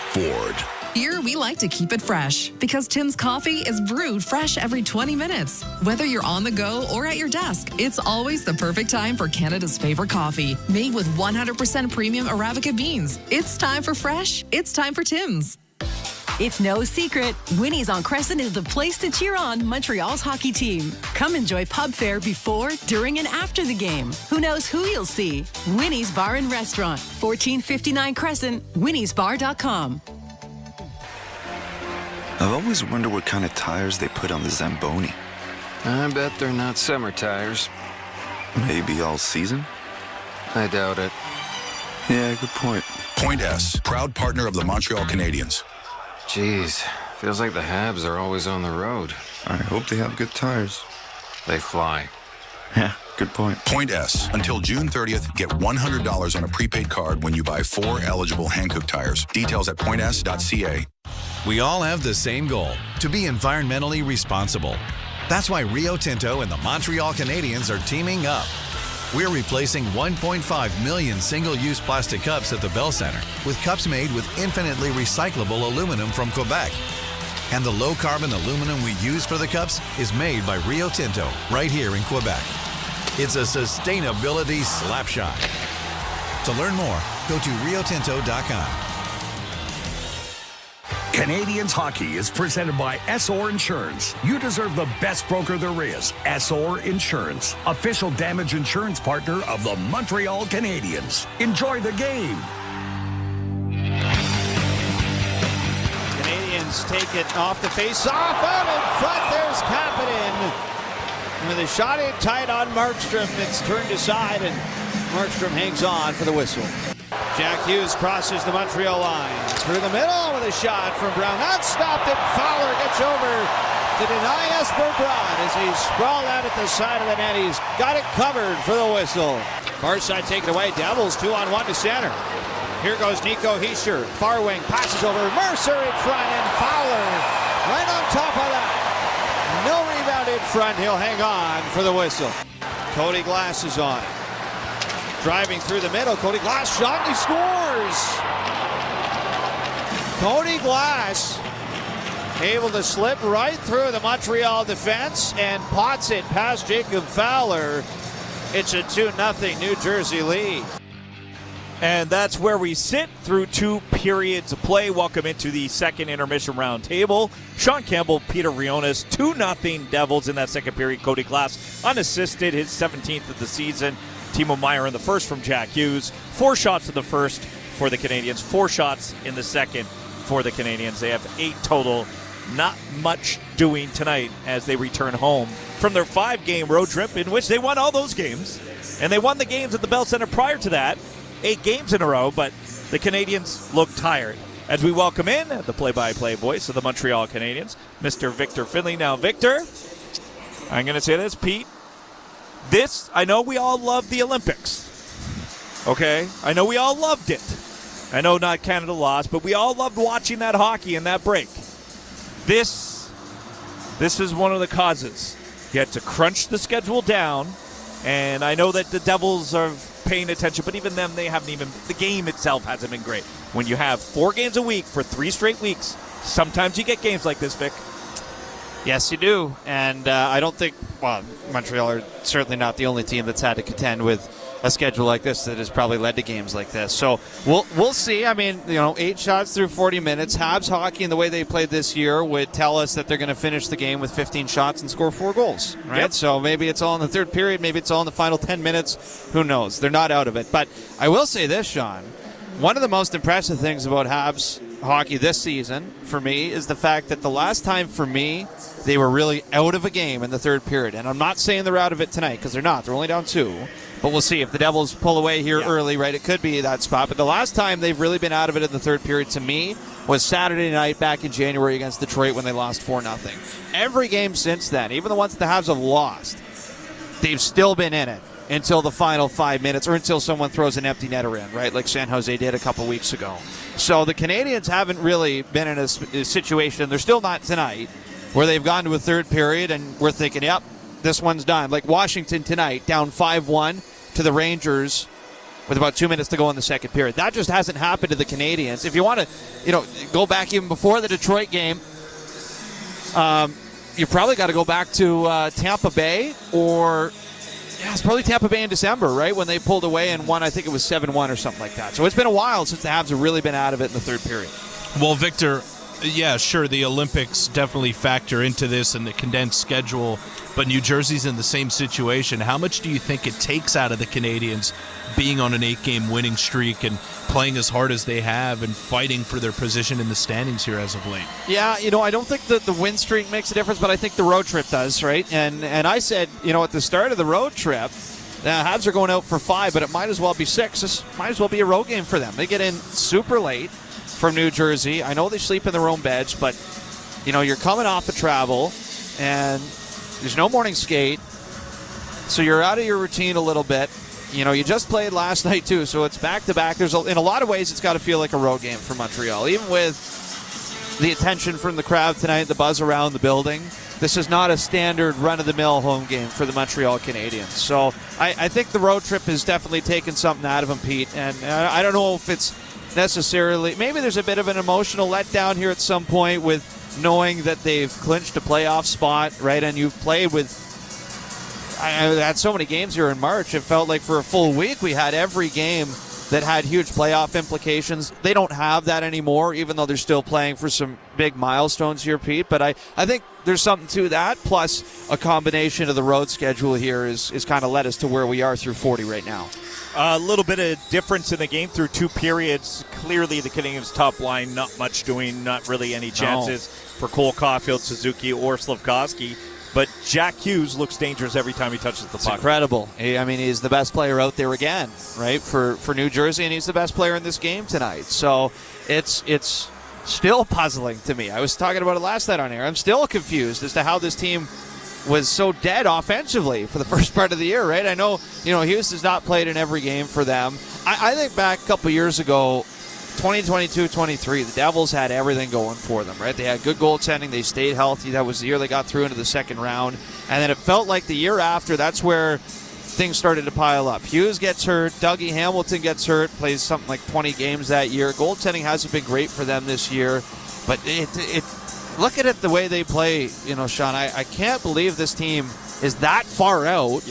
G: Ford.
L: Here, we like to keep it fresh because Tim's coffee is brewed fresh every 20 minutes. Whether you're on the go or at your desk, it's always the perfect time for Canada's favorite coffee. Made with 100% premium Arabica beans. It's time for fresh. It's time for Tim's.
M: It's no secret, Winnie's on Crescent is the place to cheer on Montreal's hockey team. Come enjoy pub fare before, during, and after the game. Who knows who you'll see? Winnie's Bar and Restaurant, 1459 Crescent, winniesbar.com.
U: I've always wondered what kind of tires they put on the Zamboni.
W: I bet they're not summer tires.
U: Maybe all season?
W: I doubt it.
U: Yeah, good point.
Y: Point S, proud partner of the Montreal Canadiens.
W: Jeez, feels like the Habs are always on the road.
U: I hope they have good tires.
W: They fly.
U: Yeah, good point.
Y: Point S. Until June 30th, get $100 on a prepaid card when you buy 4 eligible Hankook tires. Details at points.ca.
Z: We all have the same goal, to be environmentally responsible. That's why Rio Tinto and the Montreal Canadiens are teaming up. We're replacing 1.5 million single-use plastic cups at the Bell Center with cups made with infinitely recyclable aluminum from Quebec. And the low-carbon aluminum we use for the cups is made by Rio Tinto right here in Quebec. It's a sustainability slapshot. To learn more, go to riotinto.com.
C: Canadiens hockey is presented by Essor Insurance. You deserve the best broker there is. Essor Insurance, official damage insurance partner of the Montreal Canadiens. Enjoy the game.
E: Canadiens Caps take it off the face-off. Out in front, there's Kapanen. With a shot in tight on Markstrom, it's turned aside, and Markstrom hangs on for the whistle. Jack Hughes crosses the Montreal line. Through the middle with a shot from Brown. That's stopped, and Fowler gets over to deny Esper Braun as he's sprawled out at the side of the net. He's got it covered for the whistle. Far side taken away. Devils 2-on-1 to center. Here goes Nico Hischier. Far wing passes over. Mercer in front, and Fowler right on top of that. No rebound in front. He'll hang on for the whistle. Cody Glass is on. Driving through the middle. Cody Glass shot, and he scores. Cody Glass able to slip right through the Montreal defense and pots it past Jacob Fowler. It's a 2-0 New Jersey lead.
H: And that's where we sit through 2 periods of play. Welcome into the second intermission round table. Sean Campbell, Peter Rionis, 2-0 Devils in that second period. Cody Glass unassisted, his 17th of the season. Timo Meier in the first from Jack Hughes. 4 shots in the first for the Canadiens. 4 shots in the second for the Canadiens. They have 8 total. Not much doing tonight as they return home from their 5-game road trip in which they won all those games. And they won the games at the Bell Center prior to that. 8 games in a row, but the Canadiens look tired. As we welcome in the play-by-play voice of the Montreal Canadiens, Mr. Victor Finley. Now, Victor, I'm going to say this, Pete. I know we all love the Olympics. Okay? I know we all loved it. I know not Canada lost, but we all loved watching that hockey and that break. This is one of the causes. You had to crunch the schedule down, and I know that the Devils are paying attention, but even them, the game itself hasn't been great. When you have 4 games a week for 3 straight weeks, sometimes you get games like this, Vic.
E: Yes, you do. And I don't think, Montreal are certainly not the only team that's had to contend with a schedule like this that has probably led to games like this. So we'll see. I mean, 8 shots through 40 minutes. Habs hockey and the way they played this year would tell us that they're going to finish the game with 15 shots and score 4 goals, right? Yep. So maybe it's all in the third period. Maybe it's all in the final 10 minutes. Who knows? They're not out of it. But I will say this, Sean. One of the most impressive things about Habs hockey this season, for me, is the fact that the last time, for me, they were really out of a game in the third period. And I'm not saying they're out of it tonight, because they're not. They're only down 2. But we'll see if the Devils pull away here early, right? It could be that spot. But the last time they've really been out of it in the third period, to me, was Saturday night back in January against Detroit when they lost 4-0. Every game since then, even the ones that the Habs have lost, they've still been in it until the final 5 minutes or until someone throws an empty netter in, right? Like San Jose did a couple weeks ago. So the Canadiens haven't really been in a situation, they're still not tonight, where they've gone to a third period and we're thinking, yep, this one's done. Like Washington tonight, down 5-1 to the Rangers with about 2 minutes to go in the second period. That just hasn't happened to the Canadiens. If you want to, go back even before the Detroit game, you probably got to go back to Tampa Bay or... Yeah, it's probably Tampa Bay in December, right? When they pulled away and won, I think it was 7-1 or something like that. So it's been a while since the Habs have really been out of it in the third period.
J: Well, Victor, yeah, sure, the Olympics definitely factor into this and the condensed schedule, but New Jersey's in the same situation. How much do you think it takes out of the Canadiens being on an 8-game winning streak and playing as hard as they have and fighting for their position in the standings here as of late?
E: Yeah, I don't think that the win streak makes a difference, but I think the road trip does, right? And I said, at the start of the road trip, the Habs are going out for 5, but it might as well be 6. This might as well be a road game for them. They get in super late from New Jersey. I know they sleep in their own beds, but, you're coming off of travel, and there's no morning skate, so you're out of your routine a little bit. You just played last night, too, so it's back-to-back. In a lot of ways, it's got to feel like a road game for Montreal. Even with the attention from the crowd tonight, the buzz around the building, this is not a standard run-of-the-mill home game for the Montreal Canadiens. So I think the road trip has definitely taken something out of them, Pete, and I don't know if it's necessarily... Maybe there's a bit of an emotional letdown here at some point with knowing that they've clinched a playoff spot, right, and you've played with... I had so many games here in March. It felt like for a full week we had every game that had huge playoff implications. They don't have that anymore, even though they're still playing for some big milestones here, Pete. But I think there's something to that, plus a combination of the road schedule here is kind of led us to where we are through 40 right now.
H: A little bit of difference in the game through 2 periods. Clearly the Canadiens' top line, not much doing, not really any chances for Cole Caulfield, Suzuki, or Slafkovsky. But Jack Hughes looks dangerous every time he touches the puck.
E: It's incredible. He's the best player out there again, right, for New Jersey, and he's the best player in this game tonight. So it's still puzzling to me. I was talking about it last night on air. I'm still confused as to how this team was so dead offensively for the first part of the year, right? I know, Hughes has not played in every game for them. I think back a couple years ago, 2022-23, the Devils had everything going for them, right? They had good goaltending. They stayed healthy. That was the year they got through into the second round. And then it felt like the year after, that's where things started to pile up. Hughes gets hurt. Dougie Hamilton gets hurt, plays something like 20 games that year. Goaltending hasn't been great for them this year. But look at it the way they play, Sean. I can't believe this team is that far out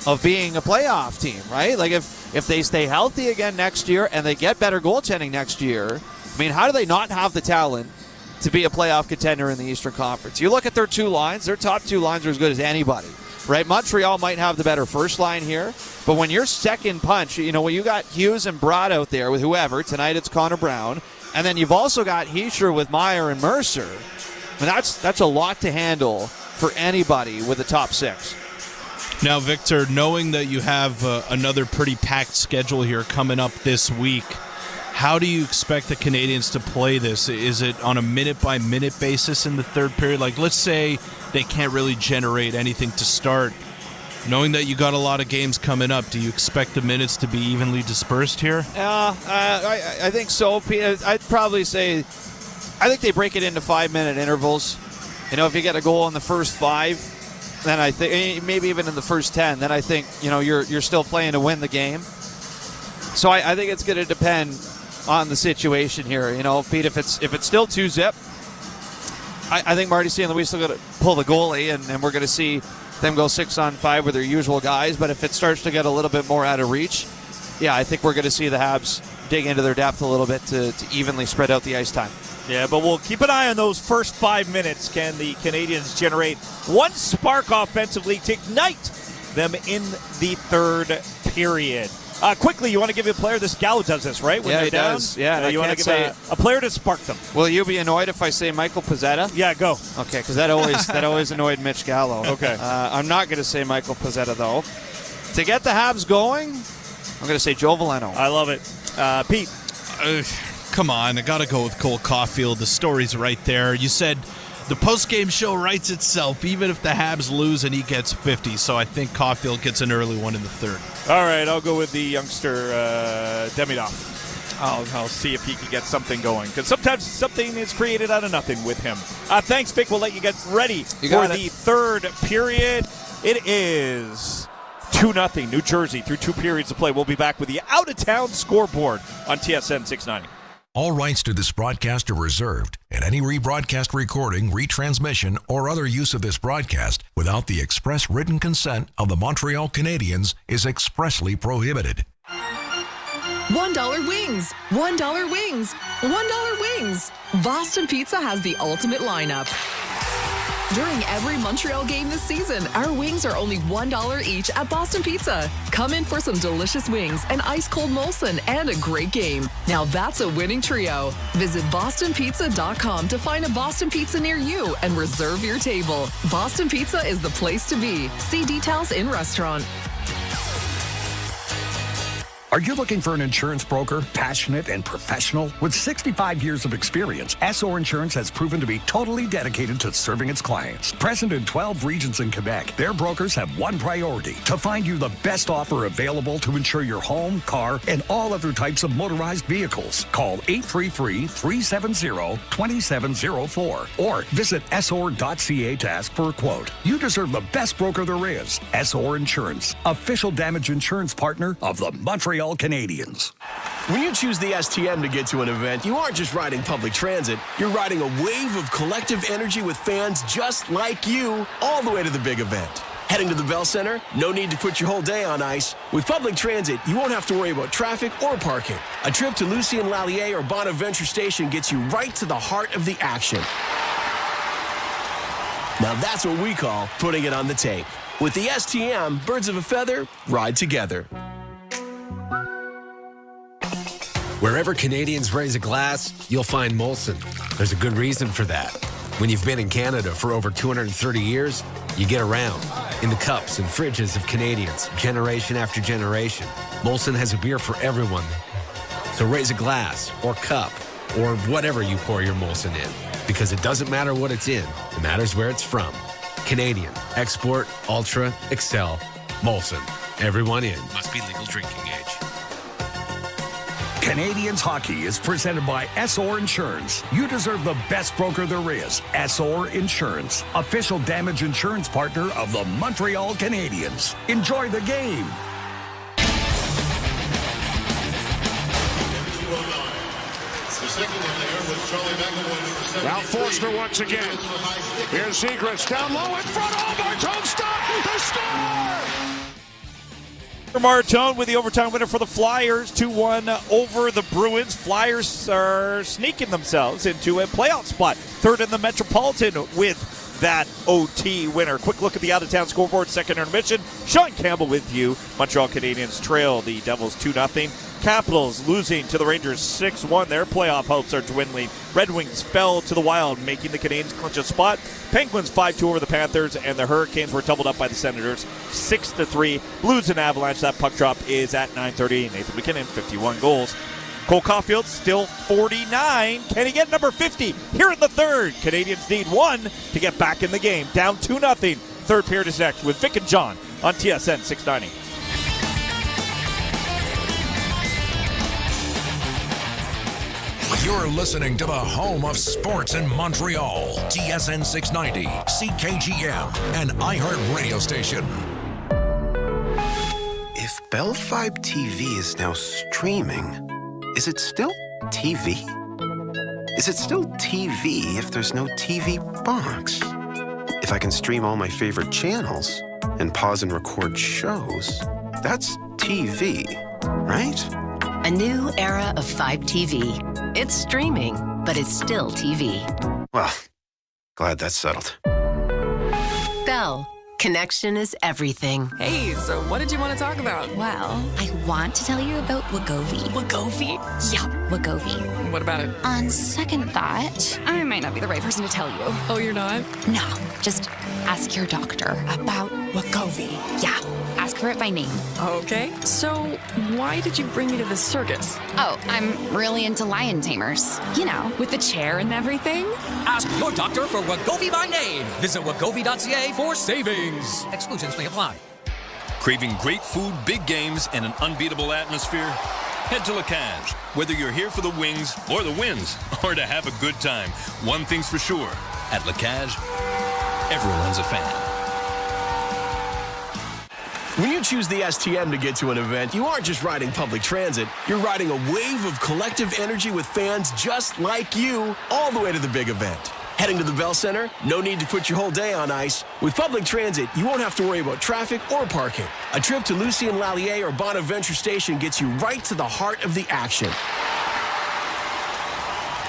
E: of being a playoff team, right? Like if they stay healthy again next year and they get better goaltending next year, how do they not have the talent to be a playoff contender in the Eastern Conference? You look at their 2 lines, their top 2 lines are as good as anybody, right? Montreal might have the better first line here, but when your second punch, when you got Hughes and Broad out there with whoever, tonight it's Connor Brown, and then you've also got Heischer with Meyer and Mercer, that's a lot to handle for anybody with a top 6.
J: Now, Victor, knowing that you have another pretty packed schedule here coming up this week, how do you expect the Canadiens to play this? Is it on a minute-by-minute basis in the third period? Like, let's say they can't really generate anything to start. Knowing that you got a lot of games coming up, do you expect the minutes to be evenly dispersed here?
E: I think so, Pete. I'd probably say I think they break it into 5-minute intervals. If you get a goal in the first 5, then I think maybe even in the first 10, then I think you're still playing to win the game. So I think it's going to depend on the situation here. Pete, if it's still 2-zip, I think Marty St. Louis still going to pull the goalie, and we're going to see them go 6-on-5 with their usual guys. But if it starts to get a little bit more out of reach, I think we're going to see the Habs dig into their depth a little bit to evenly spread out the ice time.
H: Yeah, but we'll keep an eye on those first 5 minutes. Can the Canadiens generate one spark offensively to ignite them in the third period? Quickly, you want to give a player, this Gallo does this, right? When
E: he
H: down?
E: does. Yeah,
H: you want to give a player to spark them.
E: Will you be annoyed if I say Michael Pezzetta?
H: Yeah, go.
E: Okay, because that always annoyed Mitch Gallo.
H: Okay.
E: I'm not going to say Michael Pezzetta, though. To get the Habs going, I'm going to say Joe Veleno.
H: I love it. Pete.
J: Come on, I got to go with Cole Caulfield. The story's right there. You said the post-game show writes itself, even if the Habs lose and he gets 50. So I think Caulfield gets an early one in the third.
H: All right, I'll go with the youngster Demidov. I'll see if he can get something going, because sometimes something is created out of nothing with him. Thanks, Vic. We'll let you get ready for the third period. It is 2-0 New Jersey through 2 periods of play. We'll be back with the out-of-town scoreboard on TSN 690.
A: All rights to this broadcast are reserved, and any rebroadcast recording, retransmission, or other use of this broadcast without the express written consent of the Montreal Canadiens is expressly prohibited.
L: $1 wings, $1 wings, $1 wings. Boston Pizza has the ultimate lineup. During every Montreal game this season, our wings are only $1 each at Boston Pizza. Come in for some delicious wings, an ice-cold Molson, and a great game. Now that's a winning trio. Visit bostonpizza.com to find a Boston Pizza near you and reserve your table. Boston Pizza is the place to be. See details in restaurant.
C: Are you looking for an insurance broker, passionate and professional? With 65 years of experience, SO Insurance has proven to be totally dedicated to serving its clients. Present in 12 regions in Quebec, their brokers have one priority: to find you the best offer available to insure your home, car, and all other types of motorized vehicles. Call 833-370-2704 or visit SOR.ca to ask for a quote. You deserve the best broker there is. SOR Insurance, official damage insurance partner of the Montreal Canadiens.
D: When you choose the STM to get to an event, you aren't just riding public transit. You're riding a wave of collective energy with fans just like you all the way to the big event. Heading to the Bell Center? No need to put your whole day on ice. With public transit, you won't have to worry about traffic or parking. A trip to Lucien Lallier or Bonaventure Station gets you right to the heart of the action. Now that's what we call putting it on the tape. With the STM, birds of a feather ride together.
B: Wherever Canadians raise a glass, you'll find Molson. There's a good reason for that. When you've been in Canada for over 230 years, you get around. In the cups and fridges of Canadians, generation after generation, Molson has a beer for everyone. So raise a glass, or cup, or whatever you pour your Molson in. Because it doesn't matter what it's in, it matters where it's from. Canadian, Export, Ultra, Excel, Molson. Everyone in. Must be legal drinking age.
C: Canadiens hockey is presented by Essor Insurance. You deserve the best broker there is. Essor Insurance, official damage insurance partner of the Montreal Canadiens. Enjoy the game.
N: Now Forster once again. Here's Zegras down low in front. Oh, Martone stop! They score!
H: Martone with the overtime winner for the Flyers, 2-1 over the Bruins. Flyers are sneaking themselves into a playoff spot. Third in the Metropolitan with that OT winner. Quick look at the out-of-town scoreboard, second intermission. Sean Campbell with you. Montreal Canadiens trail the Devils 2-0. Capitals losing to the Rangers 6-1. Their playoff hopes are dwindling. Red Wings fell to the Wild, making the Canadiens clinch a spot. Penguins 5-2 over the Panthers, and the Hurricanes were doubled up by the Senators 6-3. Blues and Avalanche. That puck drop is at 9:30. Nathan MacKinnon, 51 goals. Cole Caulfield still 49. Can he get number 50 here in the third? Canadiens need one to get back in the game. Down 2-0. Third period is next with Vic and John on TSN 690.
A: You're listening to the home of sports in Montreal. TSN 690, CKGM, and iHeart Radio Station.
O: If Bell Fibe TV is now streaming, is it still TV? Is it still TV if there's no TV box? If I can stream all my favorite channels and pause and record shows, that's TV, right?
K: A new era of Fibe TV. It's streaming, but it's still TV.
O: Well, glad that's settled.
K: Bell. Connection is everything.
L: Hey, so what did you want to talk about?
Q: Well, I want to tell you about Wegovy.
L: Wegovy?
Q: Yeah, Wegovy.
L: What about it?
Q: On second thought, I might not be the right person to tell you.
L: Oh, you're not?
Q: No, just ask your doctor about Wegovy. Yeah, ask for it by name.
L: Okay. So, why did you bring me to this circus?
Q: Oh, I'm really into lion tamers. You know, with the chair and everything.
P: Ask your doctor for Wegovy by name. Visit wegovy.ca for savings. Exclusions may apply.
V: Craving great food, big games, and an unbeatable atmosphere? Head to La Cage. Whether you're here for the wings or the wins, or to have a good time, one thing's for sure. At La Cage, everyone's a fan.
D: When you choose the STM to get to an event, you aren't just riding public transit. You're riding a wave of collective energy with fans just like you all the way to the big event. Heading to the Bell Center? No need to put your whole day on ice. With public transit, you won't have to worry about traffic or parking. A trip to Lucien Lallier or Bonaventure Station gets you right to the heart of the action.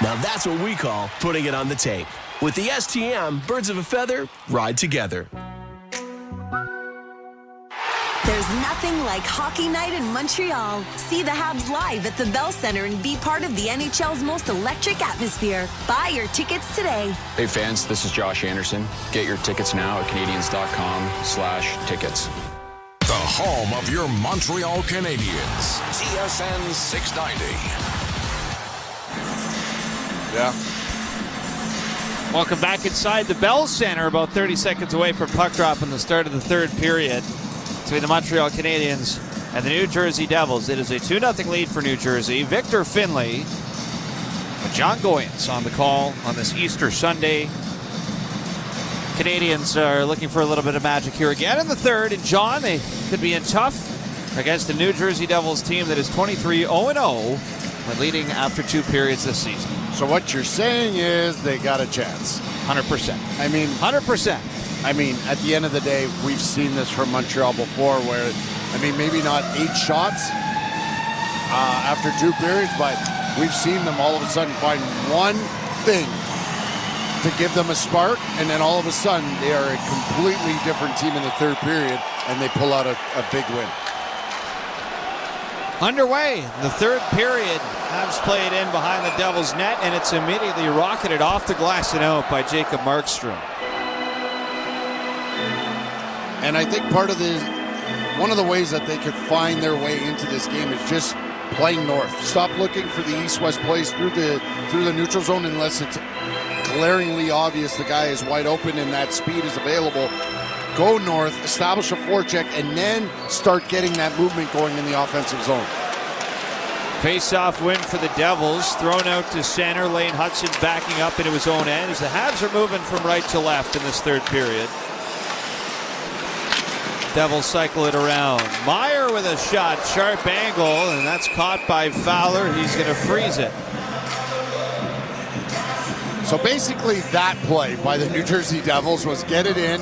D: Now that's what we call putting it on the tape. With the STM, birds of a feather ride together.
M: There's nothing like hockey night in Montreal. See the Habs live at the Bell Center and be part of the NHL's most electric atmosphere. Buy your tickets today.
R: Hey fans, this is Josh Anderson. Get your tickets now at Canadiens.com/tickets.
A: The home of your Montreal Canadiens. TSN 690.
F: Yeah.
E: Welcome back inside the Bell Center, about 30 seconds away from puck drop in the start of the third period between the Montreal Canadiens and the New Jersey Devils. It is a 2-0 lead for New Jersey. Victor Finlay with John Goyens on the call on this Easter Sunday. Canadiens are looking for a little bit of magic here again in the third. And John, they could be in tough against the New Jersey Devils team that is 23-0-0 when leading after 2 periods this season.
F: So what you're saying is they got a chance.
E: 100%.
F: I mean,
E: 100%.
F: I mean, at the end of the day, we've seen this from Montreal before where, I mean, maybe not 8 shots after 2 periods, but we've seen them all of a sudden find one thing to give them a spark, and then all of a sudden they are a completely different team in the 3rd period, and they pull out a big win.
E: Underway, the 3rd period. Habs play it in behind the Devils' net, and it's immediately rocketed off the glass and out by Jacob Markstrom.
F: And I think part of one of the ways that they could find their way into this game is just playing north. Stop looking for the east-west plays through the neutral zone unless it's glaringly obvious the guy is wide open and that speed is available. Go north, establish a forecheck, and then start getting that movement going in the offensive zone.
E: Face-off win for the Devils. Thrown out to center. Lane Hudson backing up into his own end as the Habs are moving from right to left in this 3rd period. Devils cycle it around. Meyer with a shot. Sharp angle, and that's caught by Fowler. He's going to freeze it.
F: So basically that play by the New Jersey Devils was get it in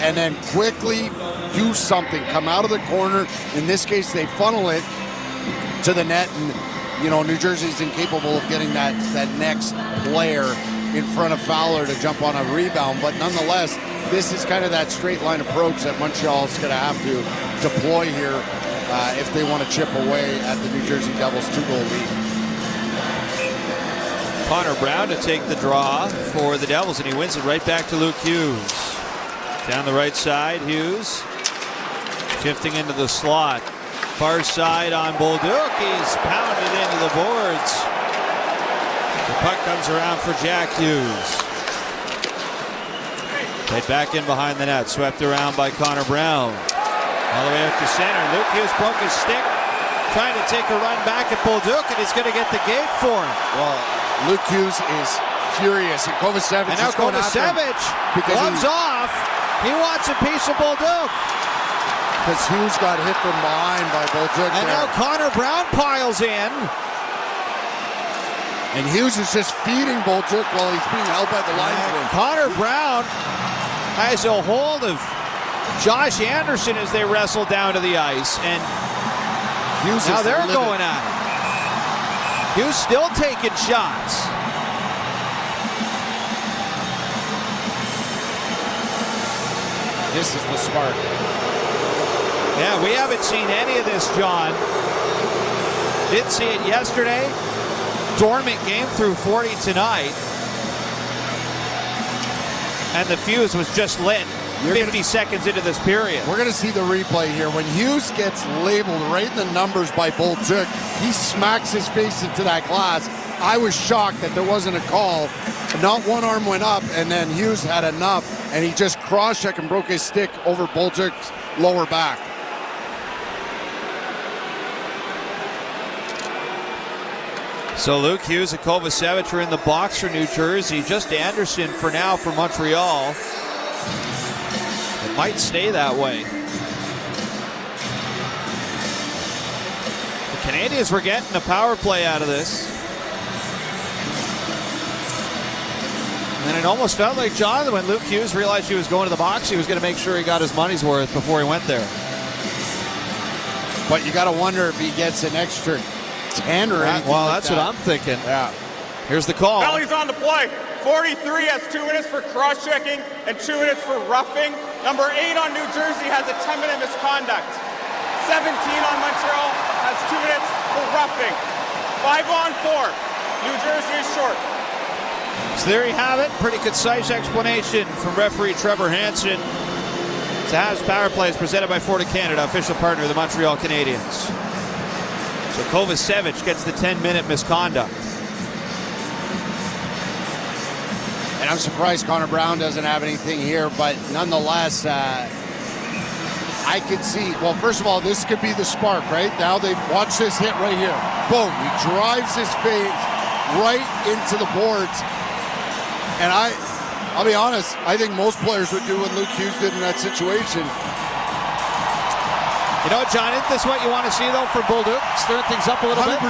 F: and then quickly do something. Come out of the corner. In this case, they funnel it to the net, and, you know, New Jersey's incapable of getting that next player in front of Fowler to jump on a rebound. But nonetheless, this is kind of that straight line approach that Montreal's going to have to deploy here if they want to chip away at the New Jersey Devils' 2-goal lead.
E: Connor Brown to take the draw for the Devils, and he wins it right back to Luke Hughes. Down the right side, Hughes shifting into the slot. Far side on Bolduc. He's pounded into the boards. The puck comes around for Jack Hughes. Played back in behind the net. Swept around by Connor Brown. All the way up to center. Luke Hughes broke his stick. Trying to take a run back at Bolduc, and he's going to get the gate for him.
F: Well, Luke Hughes is furious. And Kovacevic
E: and now
F: is going after him
E: Kovacevic gloves off. He wants a piece of Bolduc.
F: Because Hughes got hit from behind by Bolduc.
E: And now Connor Brown piles in.
F: And Hughes is just feeding Bolduc while he's being held by the linesman.
E: Connor Brown has a hold of Josh Anderson as they wrestle down to the ice. And
F: Hughes
E: now they're going at it. Hughes still taking shots.
F: This is the spark.
E: Yeah, we haven't seen any of this, John. Didn't see it yesterday. Dormant game through 40 tonight. And the fuse was just lit 50 seconds into this period.
F: We're going to see the replay here. When Hughes gets labeled right in the numbers by Bolduc, he smacks his face into that glass. I was shocked that there wasn't a call. Not one arm went up, and then Hughes had enough, and he just cross-checked and broke his stick over Bolduc's lower back.
E: So Luke Hughes and Kovacevic are in the box for New Jersey. Just Anderson for now for Montreal. It might stay that way. The Canadiens were getting a power play out of this. And it almost felt like, John, when Luke Hughes realized he was going to the box, he was going to make sure he got his money's worth before he went there.
F: But you got to wonder if he gets an extra 10 or anything.
E: Well,
F: like
E: that's
F: that.
E: what I'm thinking.
F: Yeah.
E: Here's the call.
G: Penalties on the play. 43 has 2 minutes for cross-checking and 2 minutes for roughing. Number 8 on New Jersey has a 10-minute misconduct. 17 on Montreal has 2 minutes for roughing. 5 on 4. New Jersey is short.
E: So there you have it. Pretty concise explanation from referee Trevor Hansen. The Habs Power Play is presented by Ford of Canada, official partner of the Montreal Canadiens. So Kovacevic gets the 10-minute misconduct.
F: And I'm surprised Connor Brown doesn't have anything here, but nonetheless, I could see, well, first of all, this could be the spark, right? Now they watch this hit right here. Boom, he drives his face right into the boards. And I'll be honest, I think most players would do what Luke Hughes did in that situation.
E: You know, John, isn't this what you want to see, though, for Bolduc? Stir things up a little
F: 100%.
E: bit?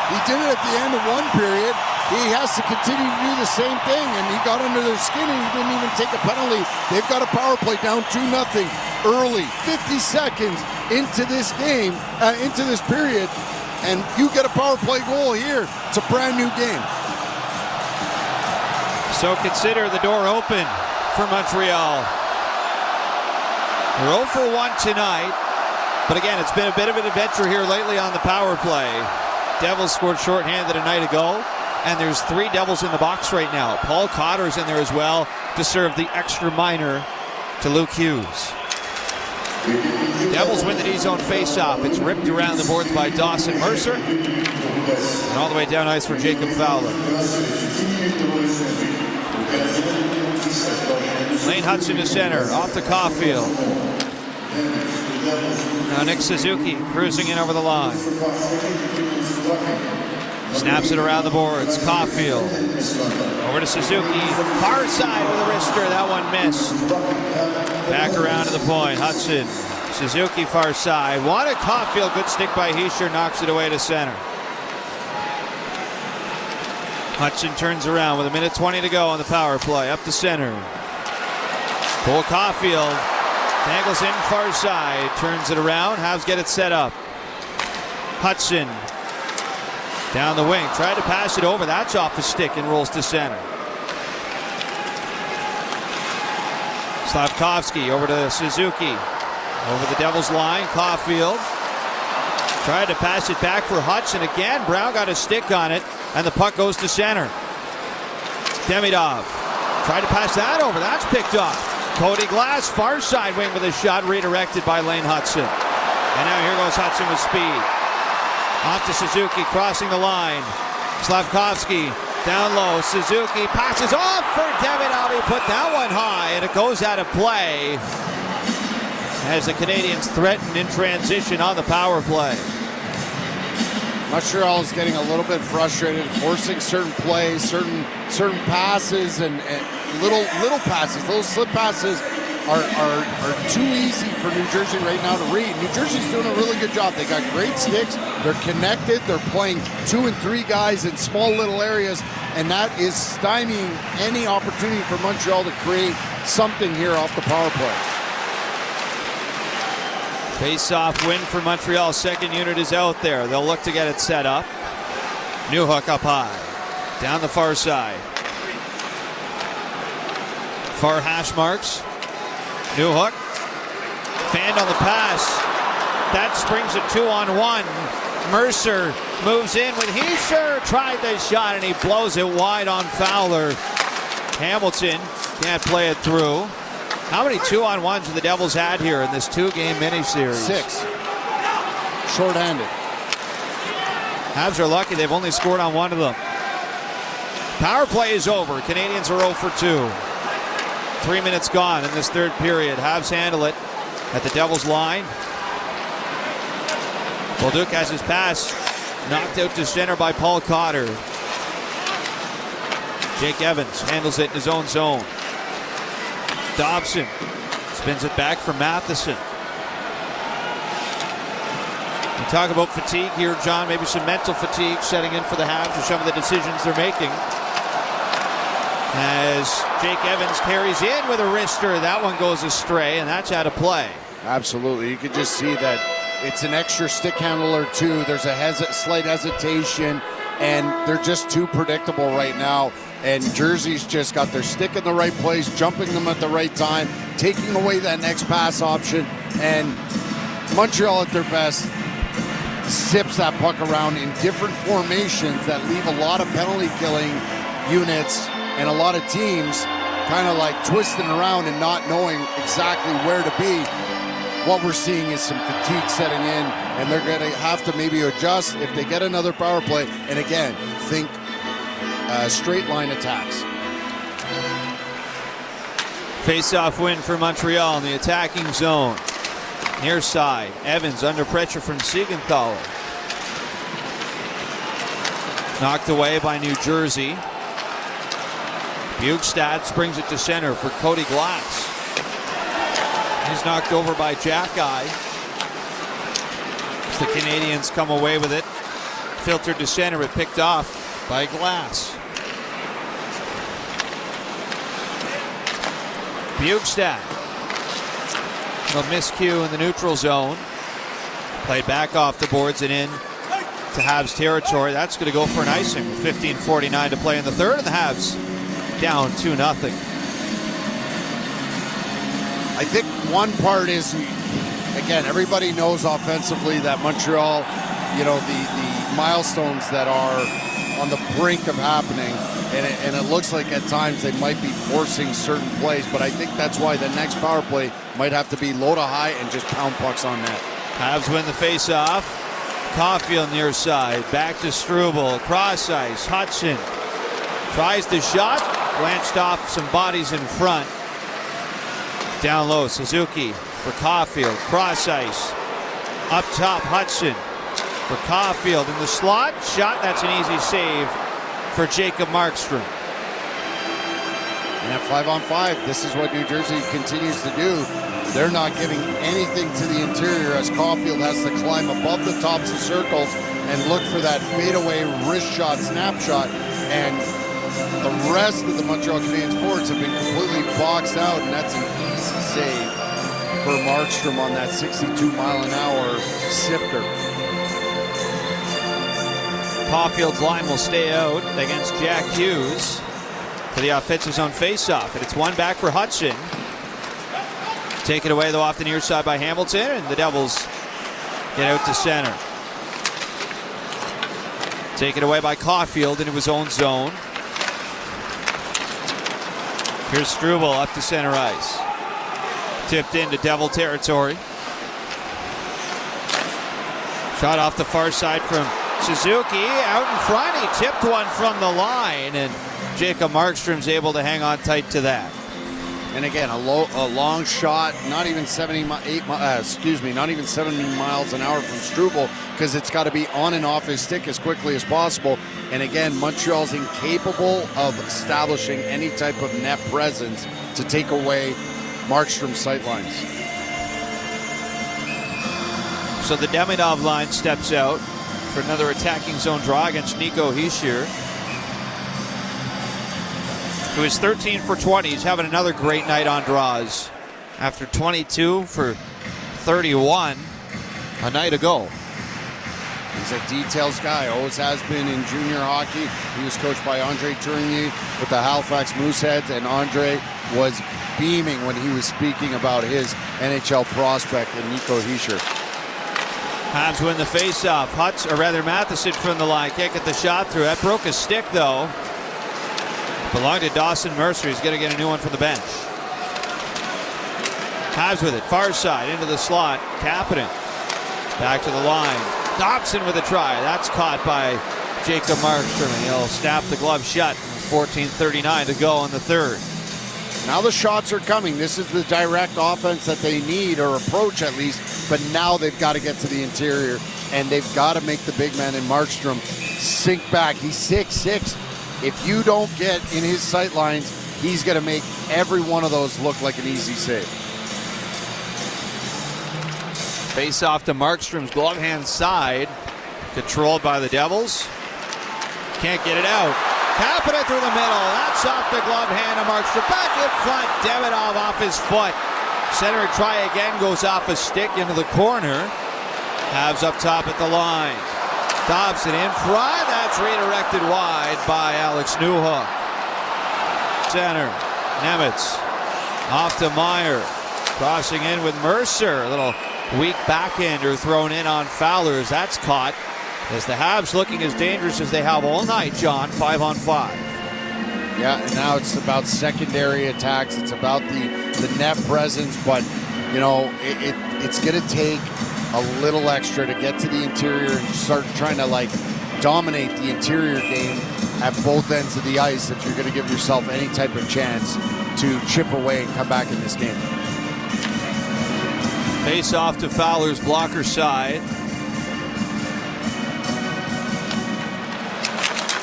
F: He did it at the end of one period, he has to continue to do the same thing, and he got under their skin and he didn't even take a penalty. They've got a power play down 2-0 early, 50 seconds into this game, into this period, and you get a power play goal here. It's a brand new game.
E: So consider the door open for Montreal. They're 0 for 1 tonight, but again, it's been a bit of an adventure here lately on the power play. Devils scored shorthanded a night ago, and there's 3 Devils in the box right now. Paul Cotter's in there as well to serve the extra minor to Luke Hughes. Devils win the D-zone face-off. It's ripped around the boards by Dawson Mercer, and all the way down ice for Jacob Fowler. Lane Hudson to center, off to Caulfield. Now Nick Suzuki cruising in over the line. Snaps it around the boards. Caulfield over to Suzuki. Far side with a wrister. That one missed. Back around to the point. Hudson. Suzuki far side. Wanted Caulfield. Good stick by Hischier. Knocks it away to center. Hudson turns around with 1:20 to go on the power play. Up to center. Cole Caulfield tangles in far side. Turns it around. Habs get it set up. Hudson down the wing. Tried to pass it over. That's off his stick and rolls to center. Slavkovsky over to Suzuki. Over the Devils line. Caulfield tried to pass it back for Hudson. Again, Brown got a stick on it, and the puck goes to center. Demidov tried to pass that over. That's picked off. Cody Glass, far side wing with a shot redirected by Lane Hudson. And now here goes Hudson with speed. Off to Suzuki, crossing the line. Slavkovsky down low. Suzuki passes off for Demidov. He put that one high, and it goes out of play as the Canadiens threaten in transition on the power play.
F: Montreal is getting a little bit frustrated, forcing certain plays, certain passes, and little passes. Those slip passes are too easy for New Jersey right now to read. New Jersey's doing a really good job. They got great sticks. They're connected. They're playing 2 and 3 guys in small little areas, and that is stymieing any opportunity for Montreal to create something here off the power play.
E: Face-off win for Montreal. Second unit is out there. They'll look to get it set up. Newhook up high. Down the far side. Far hash marks. Newhook. Fanned on the pass. That springs a 2-on-1. Mercer moves in with Hischier. Tried the shot and he blows it wide on Fowler. Hamilton can't play it through. How many 2-on-1s have the Devils had here in this 2-game miniseries?
F: 6. Short-handed.
E: Habs are lucky they've only scored on 1 of them. Power play is over. Canadiens are 0 for 2. 3 minutes gone in this third period. Habs handle it at the Devils line. Bolduc has his pass knocked out to center by Paul Cotter. Jake Evans handles it in his own zone. Dobson spins it back for Matheson. We talk about fatigue here, John. Maybe some mental fatigue setting in for the Habs for some of the decisions they're making. As Jake Evans carries in with a wrister, that one goes astray, and that's out of play.
F: Absolutely. You could just see that it's an extra stick handle or two. There's a slight hesitation, and they're just too predictable right now. And Jersey's just got their stick in the right place, jumping them at the right time, taking away that next pass option. And Montreal at their best sips that puck around in different formations that leave a lot of penalty killing units and a lot of teams kind of like twisting around and not knowing exactly where to be. What we're seeing is some fatigue setting in, and they're going to have to maybe adjust if they get another power play. And again, think straight line attacks.
E: Face-off win for Montreal in the attacking zone. Near side, Evans under pressure from Siegenthaler. Knocked away by New Jersey. Bjugstad brings it to center for Cody Glass. He's knocked over by Jack-Eye. The Canadiens come away with it. Filtered to center, but picked off by Glass. Bugstad. A miscue in the neutral zone. Played back off the boards and in to Habs territory. That's going to go for an icing with 15:49 to play in the third, and the Habs down 2-0.
F: I think one part is, again, everybody knows offensively that Montreal, the milestones that are on the brink of happening, and it looks like at times they might be forcing certain plays, but I think that's why the next power play might have to be low to high and just pound pucks on net.
E: Habs win the face-off. Caulfield near side. Back to Struble. Cross ice. Hudson tries the shot. Glanced off some bodies in front. Down low. Suzuki for Caulfield. Cross ice. Up top. Hudson for Caulfield in the slot. Shot. That's an easy save for Jacob Markstrom.
F: And at 5-on-5, this is what New Jersey continues to do. They're not giving anything to the interior as Caulfield has to climb above the tops of circles and look for that fadeaway wrist shot, snapshot. And the rest of the Montreal Canadiens forwards have been completely boxed out, and that's an easy save for Markstrom on that 62-mile-an-hour sifter.
E: Caulfield's line will stay out against Jack Hughes for the offensive zone faceoff, and it's one back for Hudson. Taken away, though, off the near side by Hamilton, and the Devils get out to center. Taken away by Caulfield into his own zone. Here's Struble up to center ice. Tipped into Devil territory. Shot off the far side from Suzuki. Out in front, he tipped one from the line, and Jacob Markstrom's able to hang on tight to that.
F: And again, a long shot, not even 70 miles an hour from Struble, because it's got to be on and off his stick as quickly as possible. And again, Montreal's incapable of establishing any type of net presence to take away Markstrom's sight lines.
E: So the Demidov line steps out for another attacking zone draw against Nico Hischier, who is 13 for 20. He's having another great night on draws. After 22 for 31 a night ago.
F: He's a details guy, always has been in junior hockey. He was coached by Andre Tourigny with the Halifax Mooseheads, and Andre was beaming when he was speaking about his NHL prospect in Nico Hischier.
E: Habs win the faceoff. Matheson from the line. Can't get the shot through. That broke his stick, though. Belonged to Dawson Mercer. He's going to get a new one from the bench. Habs with it. Far side into the slot. Kapanen. Back to the line. Dobson with a try. That's caught by Jacob Markstrom. And he'll snap the glove shut. 14:39 to go in the third.
F: Now the shots are coming. This is the direct offense that they need, or approach at least. But now they've got to get to the interior, and they've got to make the big man in Markstrom sink back. He's 6'6". If you don't get in his sight lines, he's going to make every one of those look like an easy save.
E: Face off to Markstrom's glove hand side. Controlled by the Devils. Can't get it out. Kapanen through the middle. That's off the glove hand of Markstrom. Back in front. Demidov off his foot. Center try again. Goes off a stick into the corner. Habs up top at the line. Dobson in front. That's redirected wide by Alex Newhook. Center. Nemitz. Off to Meyer. Crossing in with Mercer. A little weak backhander thrown in on Fowlers. That's caught. As the Habs looking as dangerous as they have all night, John. 5-on-5.
F: Yeah, and now it's about secondary attacks. It's about the net presence. But, it's going to take a little extra to get to the interior and start trying to dominate the interior game at both ends of the ice if you're going to give yourself any type of chance to chip away and come back in this game.
E: Face off to Fowler's blocker side.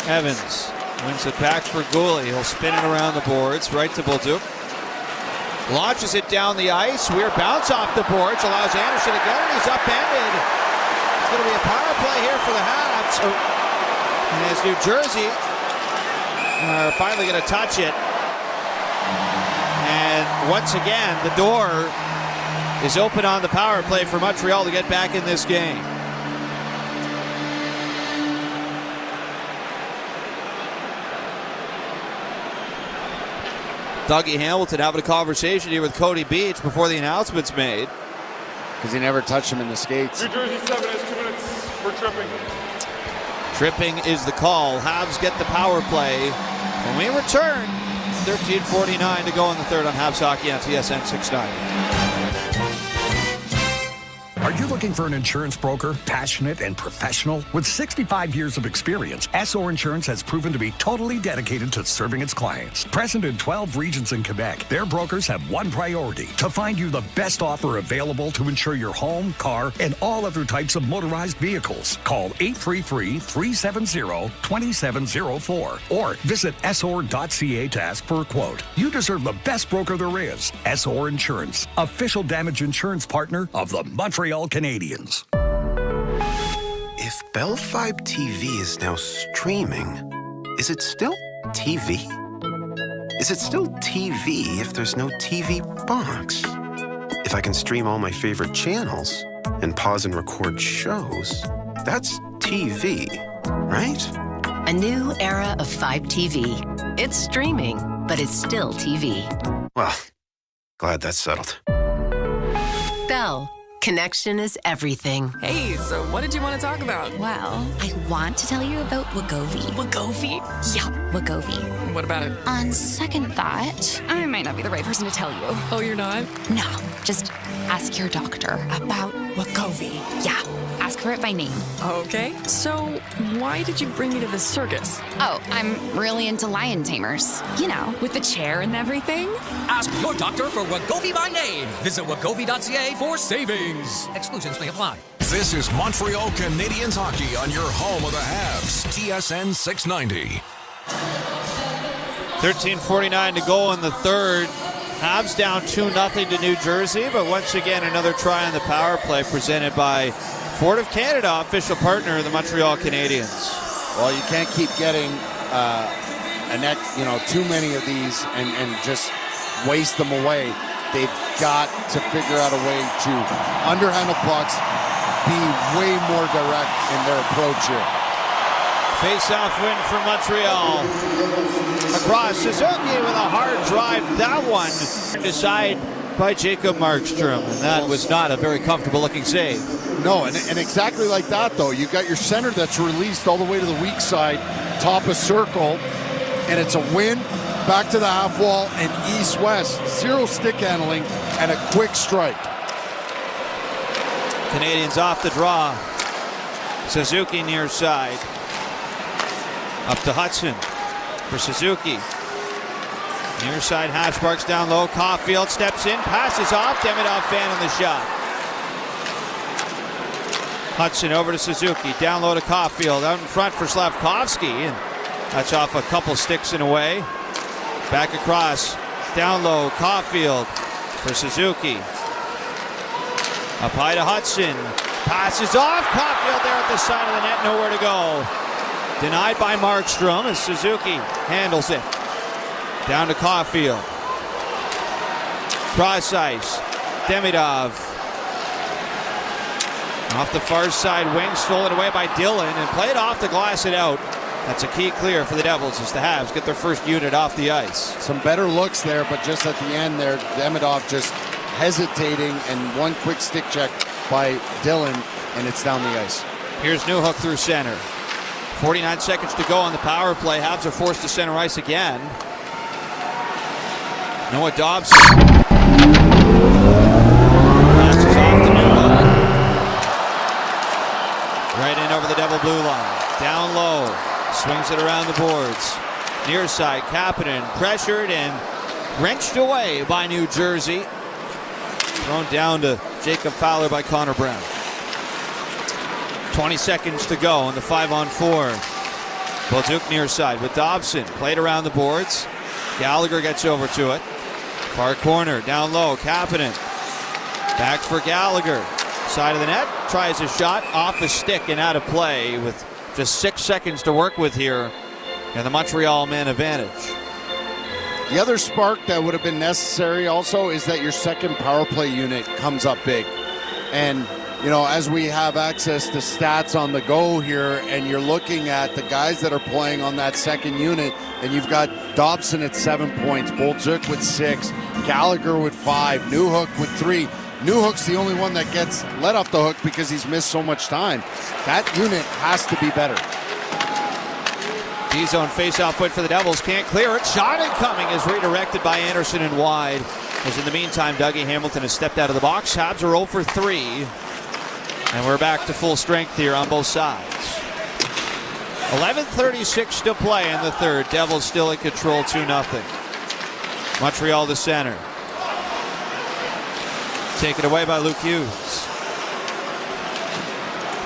E: Evans wins it back for Gooley. He'll spin it around the boards, right to Bolduc. Launches it down the ice. Weird bounce off the boards. Allows Anderson to get it. He's upended. It's going to be a power play here for the Habs. And as New Jersey are finally going to touch it. And once again, the door is open on the power play for Montreal to get back in this game. Dougie Hamilton having a conversation here with Cody Beach before the announcement's made.
F: Because he never touched him in the skates.
G: New Jersey 7 has 2 minutes for tripping.
E: Tripping is the call. Habs get the power play. When we return, 13:49 to go in the third on Habs Hockey on TSN 690.
C: Are you looking for an insurance broker, passionate and professional? With 65 years of experience, SO Insurance has proven to be totally dedicated to serving its clients. Present in 12 regions in Quebec, their brokers have one priority: to find you the best offer available to insure your home, car, and all other types of motorized vehicles. Call 833-370-2704 or visit SOR.ca to ask for a quote. You deserve the best broker there is. SOR Insurance, official damage insurance partner of the Montreal Canadiens.
O: If Bell 5 TV is now streaming, is it still TV? Is it still TV if there's no TV box? If I can stream all my favorite channels and pause and record shows, that's TV, right?
K: A new era of 5 TV. It's streaming, but it's still TV.
O: Well, glad that's settled.
K: Bell. Connection is everything.
L: Hey, so what did you want to talk about?
Q: Well, I want to tell you about Wegovy.
L: Wegovy?
Q: Yeah, Wegovy.
L: What about it?
Q: On second thought, I might not be the right person to tell you.
L: Oh, you're not?
Q: No, just ask your doctor about Wegovy. Yeah, ask for it by name.
L: Okay, so why did you bring me to this circus?
Q: Oh, I'm really into lion tamers. You know, with the chair and everything.
P: Ask your doctor for Wegovy by name. Visit wegovy.ca for savings. Exclusions may apply.
A: This is Montreal Canadiens hockey on your home of the Habs, TSN 690.
E: 13:49 to go in the third. Habs down 2-0 to New Jersey, but once again another try on the power play presented by Ford of Canada, official partner of the Montreal Canadiens.
F: Well, you can't keep getting too many of these and just waste them away. They've got to figure out a way to underhandle pucks, be way more direct in their approach here.
E: Face-off win for Montreal. Across Suzuki with a hard drive. That one decided by Jacob Markstrom, and that was not a very comfortable-looking save.
F: No, and exactly like that, though. You've got your center that's released all the way to the weak side, top of circle, and it's a win. Back to the half wall and east-west. Zero stick handling and a quick strike.
E: Canadiens off the draw. Suzuki near side. Up to Hudson for Suzuki. Near side, Hashmarks down low. Caulfield steps in, passes off. Demidov fan on the shot. Hudson over to Suzuki. Down low to Caulfield. Out in front for Slavkovsky. And that's off a couple sticks and away. Back across, down low, Caulfield for Suzuki. Up high to Hudson. Passes off. Caulfield there at the side of the net, nowhere to go. Denied by Markstrom as Suzuki handles it. Down to Caulfield. Cross ice. Demidov. Off the far side wing, stolen away by Dillon and played off the glass and out. That's a key clear for the Devils as the Habs get their first unit off the ice.
F: Some better looks there, but just at the end there, Demidov just hesitating and one quick stick check by Dillon, and it's down the ice.
E: Here's Newhook through center. 49 seconds to go on the power play. Habs are forced to center ice again. Noah Dobson. Passes off to Newhook. Right in over the Devil blue line. Down low. Swings it around the boards. Near side, Kapanen pressured and wrenched away by New Jersey. Thrown down to Jacob Fowler by Connor Brown. 20 seconds to go in the 5-on-4. Bolduc near side with Dobson. Played around the boards. Gallagher gets over to it. Far corner, down low, Kapanen. Back for Gallagher. Side of the net, tries a shot off the stick and out of play with just 6 seconds to work with here, and the Montreal man advantage.
F: The other spark that would have been necessary also is that your second power play unit comes up big. And, you know, as we have access to stats on the go here, and you're looking at the guys that are playing on that second unit, and you've got Dobson at 7 points, Bolduc with 6, Gallagher with 5, Newhook with 3. Newhook's the only one that gets let off the hook because he's missed so much time. That unit has to be better.
E: D-zone face-off foot for the Devils. Can't clear it. Shot incoming is redirected by Anderson and wide. As in the meantime, Dougie Hamilton has stepped out of the box. Habs are 0 for 3. And we're back to full strength here on both sides. 11:36 to play in the third. Devils still in control, 2-0. Montreal to center. Taken away by Luke Hughes.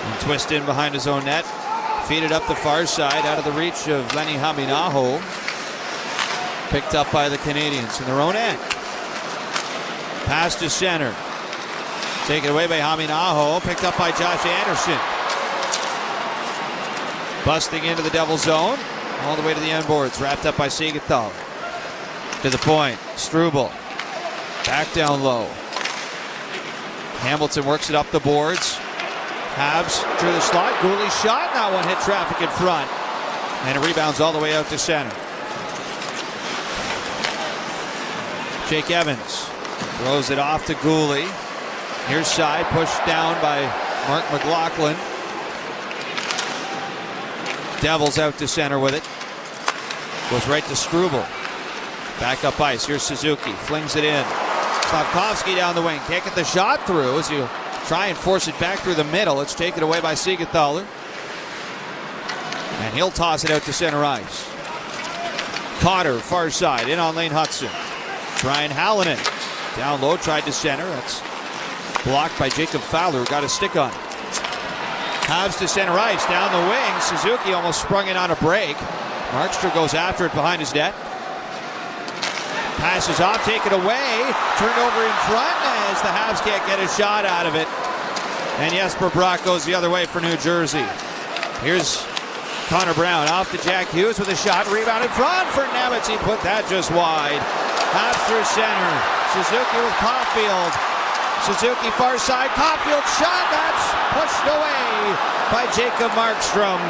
E: And twist in behind his own net. Feed it up the far side, out of the reach of Lenny Haminaho. Picked up by the Canadiens in their own end. Pass to center. Taken away by Haminaho. Picked up by Josh Anderson. Busting into the Devil zone. All the way to the end boards. Wrapped up by Siegenthaler. To the point. Struble. Back down low. Hamilton works it up the boards. Habs through the slot. Gooley shot. That one hit traffic in front. And it rebounds all the way out to center. Jake Evans throws it off to Gooley. Near side, pushed down by Mark McLaughlin. Devils out to center with it. Goes right to Struble. Back up ice. Here's Suzuki. Flings it in. Slavkovsky down the wing. Can't get the shot through as you try and force it back through the middle. It's taken away by Siegenthaler. And he'll toss it out to center ice. Cotter, far side, in on Lane Hudson. Brian Hallinan. Down low, tried to center. That's blocked by Jacob Fowler, who got a stick on it. Habs to center ice, down the wing. Suzuki almost sprung it on a break. Markstrom goes after it behind his net. Passes off, taken away. Turned over in front as the Habs can't get a shot out of it. And Jesper Bratt goes the other way for New Jersey. Here's Connor Brown off to Jack Hughes with a shot. Rebound in front for Nemitz. He put that just wide. Habs through center. Suzuki with Caulfield. Suzuki far side. Caulfield shot. That's pushed away by Jacob Markstrom.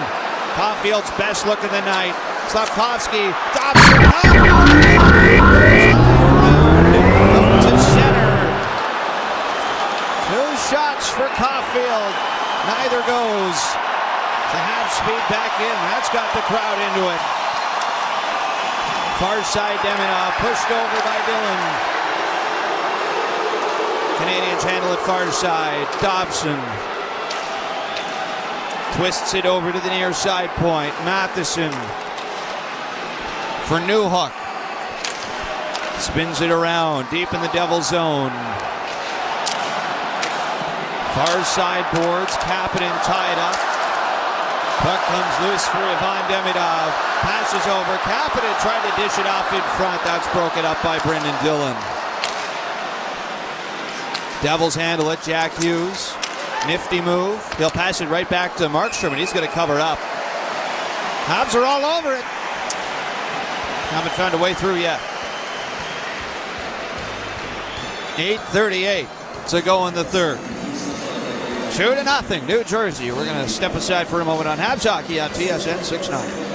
E: Caulfield's best look of the night. Slavkovsky. Dobson. Out to center. 2 shots for Caulfield. Neither goes. The half speed back in. That's got the crowd into it. Far side Deminoff pushed over by Dillon. Canadiens handle it far side. Dobson twists it over to the near side point. Matheson for Newhook. Spins it around deep in the Devil zone. Far side boards. Kapanen tied up. Puck comes loose for Ivan Demidov. Passes over. Kapanen tried to dish it off in front. That's broken up by Brendan Dillon. Devils handle it. Jack Hughes. Nifty move. He'll pass it right back to Markstrom, and he's going to cover up. Habs are all over it. Haven't found a way through yet. 8:38 to go in the third. 2-0, New Jersey. We're going to step aside for a moment on Habs Hockey on TSN 690.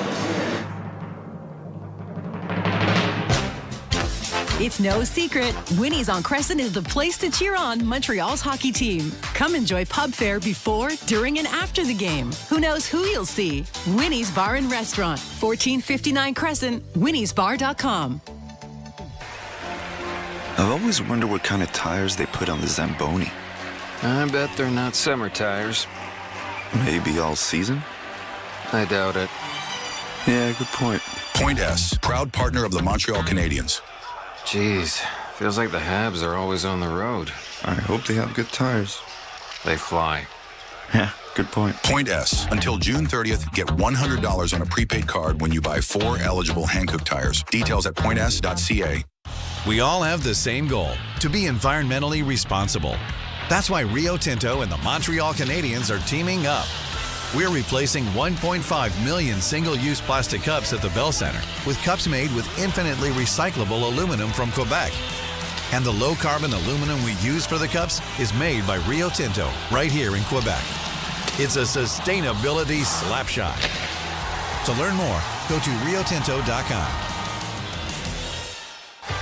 M: It's no secret, Winnie's on Crescent is the place to cheer on Montreal's hockey team. Come enjoy pub fare before, during, and after the game. Who knows who you'll see? Winnie's Bar and Restaurant, 1459 Crescent, winniesbar.com.
I: I've always wondered what kind of tires they put on the Zamboni.
R: I bet they're not summer tires.
I: Maybe all season?
R: I doubt it.
I: Yeah, good point.
Y: Point S, proud partner of the Montreal Canadiens.
R: Jeez, feels like the Habs are always on the road.
I: I hope they have good tires.
R: They fly.
I: Yeah, good point.
Y: Point S. Until June 30th, get $100 on a prepaid card when you buy 4 eligible Hankook tires. Details at points.ca.
Z: We all have the same goal, to be environmentally responsible. That's why Rio Tinto and the Montreal Canadiens are teaming up. We're replacing 1.5 million single-use plastic cups at the Bell Center with cups made with infinitely recyclable aluminum from Quebec. And the low-carbon aluminum we use for the cups is made by Rio Tinto right here in Quebec. It's a sustainability slapshot. To learn more, go to riotinto.com.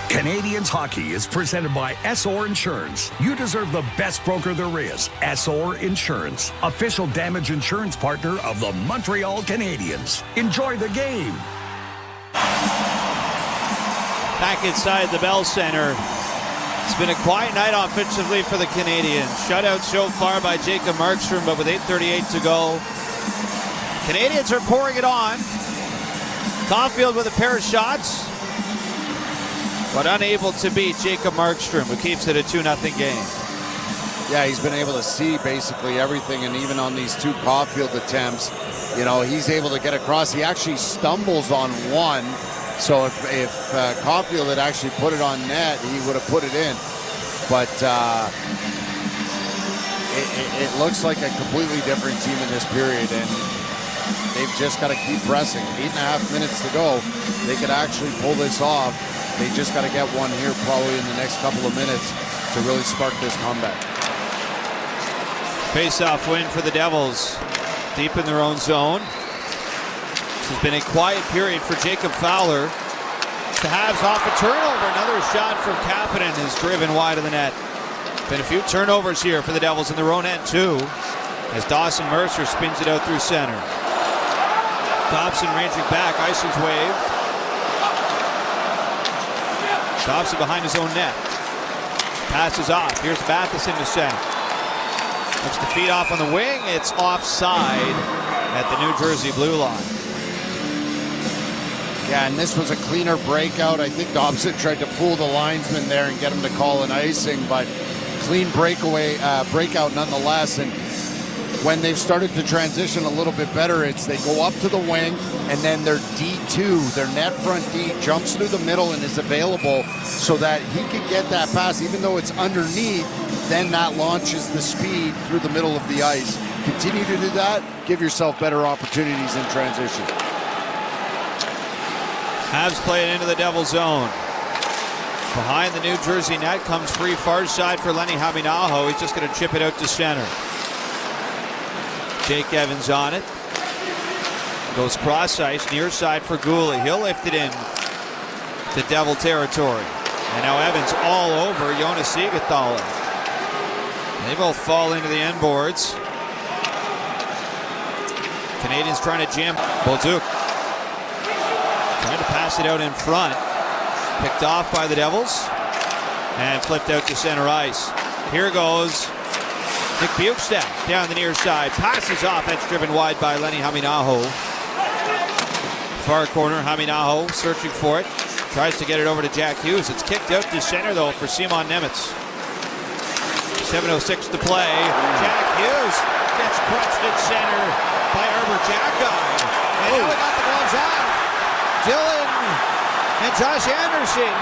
C: Canadiens hockey is presented by SR Insurance. You deserve the best broker there is. SR Insurance, official damage insurance partner of the Montreal Canadiens. Enjoy the game.
E: Back inside the Bell Center. It's been a quiet night offensively for the Canadiens. Shutout so far by Jacob Markstrom, but with 8:38 to go. Canadiens are pouring it on. Caulfield with a pair of shots, but unable to beat Jacob Markstrom, who keeps it a 2-0 game.
F: Yeah, he's been able to see basically everything, and even on these two Caulfield attempts, you know, he's able to get across. He actually stumbles on one, so if Caulfield had actually put it on net, he would have put it in. But it looks like a completely different team in this period, and they've just got to keep pressing. 8.5 minutes to go. They could actually pull this off. They just got to get one here probably in the next couple of minutes to really spark this comeback.
E: Face-off win for the Devils. Deep in their own zone. This has been a quiet period for Jacob Fowler. The Habs off a turnover. Another shot from Kapanen is driven wide of the net. Been a few turnovers here for the Devils in their own end too, as Dawson Mercer spins it out through center. Dobson ranging back. Icing's waved. Dobson behind his own net. Passes off. Here's Matheson to center. Looks to feed off on the wing. It's offside at the New Jersey blue line.
F: Yeah, and this was a cleaner breakout. I think Dobson tried to fool the linesman there and get him to call an icing, but clean breakout nonetheless. And when they've started to transition a little bit better, they go up to the wing, and then their D2, their net front D, jumps through the middle and is available so that he can get that pass, even though it's underneath. Then that launches the speed through the middle of the ice. Continue to do that, give yourself better opportunities in transition.
E: Habs play it into the Devil zone. Behind the New Jersey net comes free far side for Lenny Haminaho. He's just going to chip it out to center. Jake Evans on it. Goes cross ice, near side for Gooley. He'll lift it in to Devil territory. And now Evans all over Jonas Siegenthaler. They both fall into the end boards. Canadiens trying to jam. Bolduc trying to pass it out in front. Picked off by the Devils. And flipped out to center ice. Here goes Nick Bukestad down the near side. Passes off. That's driven wide by Lenny Haminaho. Far corner. Haminaho searching for it. Tries to get it over to Jack Hughes. It's kicked out to center though for Simon Nemitz. 7:06 to play. Jack Hughes gets crunched at center by Arbor Jacki. And now we got the gloves off. Dylan and Josh Anderson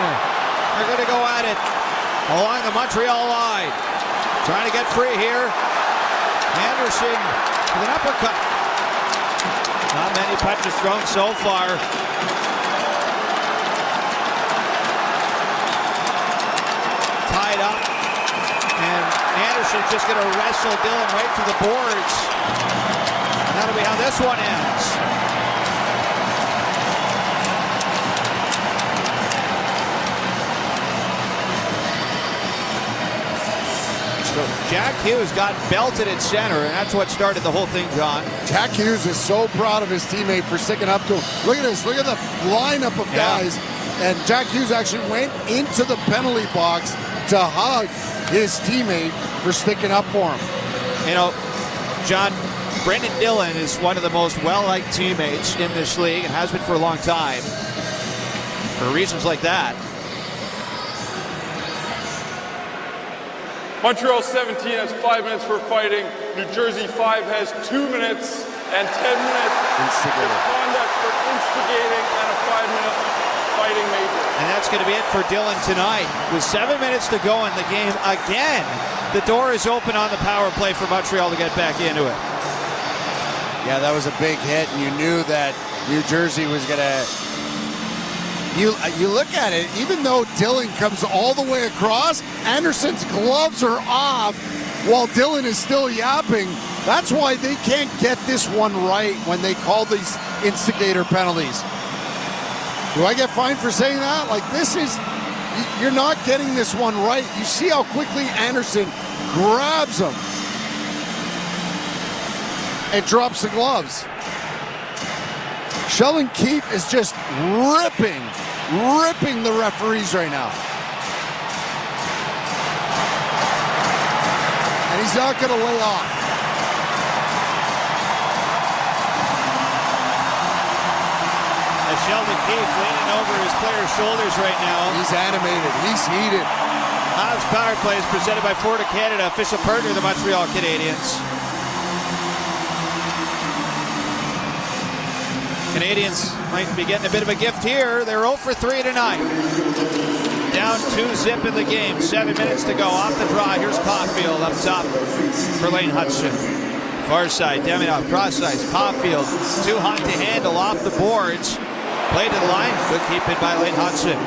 E: are going to go at it along the Montreal line. Trying to get free here. Anderson with an uppercut. Not many punches thrown so far. Tied up. And Anderson's just going to wrestle Dylan right to the boards. That'll be how this one ends. So Jack Hughes got belted at center, and that's what started the whole thing, John.
F: Jack Hughes is so proud of his teammate for sticking up to him. Look at this. Look at the lineup of guys. And Jack Hughes actually went into the penalty box to hug his teammate for sticking up for him.
E: You know, John, Brendan Dillon is one of the most well-liked teammates in this league and has been for a long time for reasons like that.
G: Montreal 17 has 5 minutes for fighting. New Jersey 5 has 2 minutes and 10 minutes for conduct for instigating and a 5-minute fighting major.
E: And that's going to be it for Dillon tonight. With 7 minutes to go in the game again, the door is open on the power play for Montreal to get back into it.
F: Yeah, that was a big hit, and you knew that New Jersey was going to... You look at it, even though Dylan comes all the way across, Anderson's gloves are off while Dylan is still yapping. That's why they can't get this one right when they call these instigator penalties. Do I get fined for saying that? Like, this is... You're not getting this one right. You see how quickly Anderson grabs him and drops the gloves. Sheldon Keefe is just ripping the referees right now. And he's not going to lay off.
E: As Sheldon Keefe leaning over his player's shoulders right now.
F: He's animated. He's heated.
E: Habs Power Play is presented by Ford of Canada, official partner of the Montreal Canadiens. Canadiens might be getting a bit of a gift here. They're 0 for 3 tonight. Down 2-0 in the game. 7 minutes to go. Off the draw. Here's Caulfield up top for Lane Hutchinson. Far side. Demidov. Cross ice. Caulfield. Too hot to handle off the boards. Played to the line. Good keep in by Lane Hutchinson.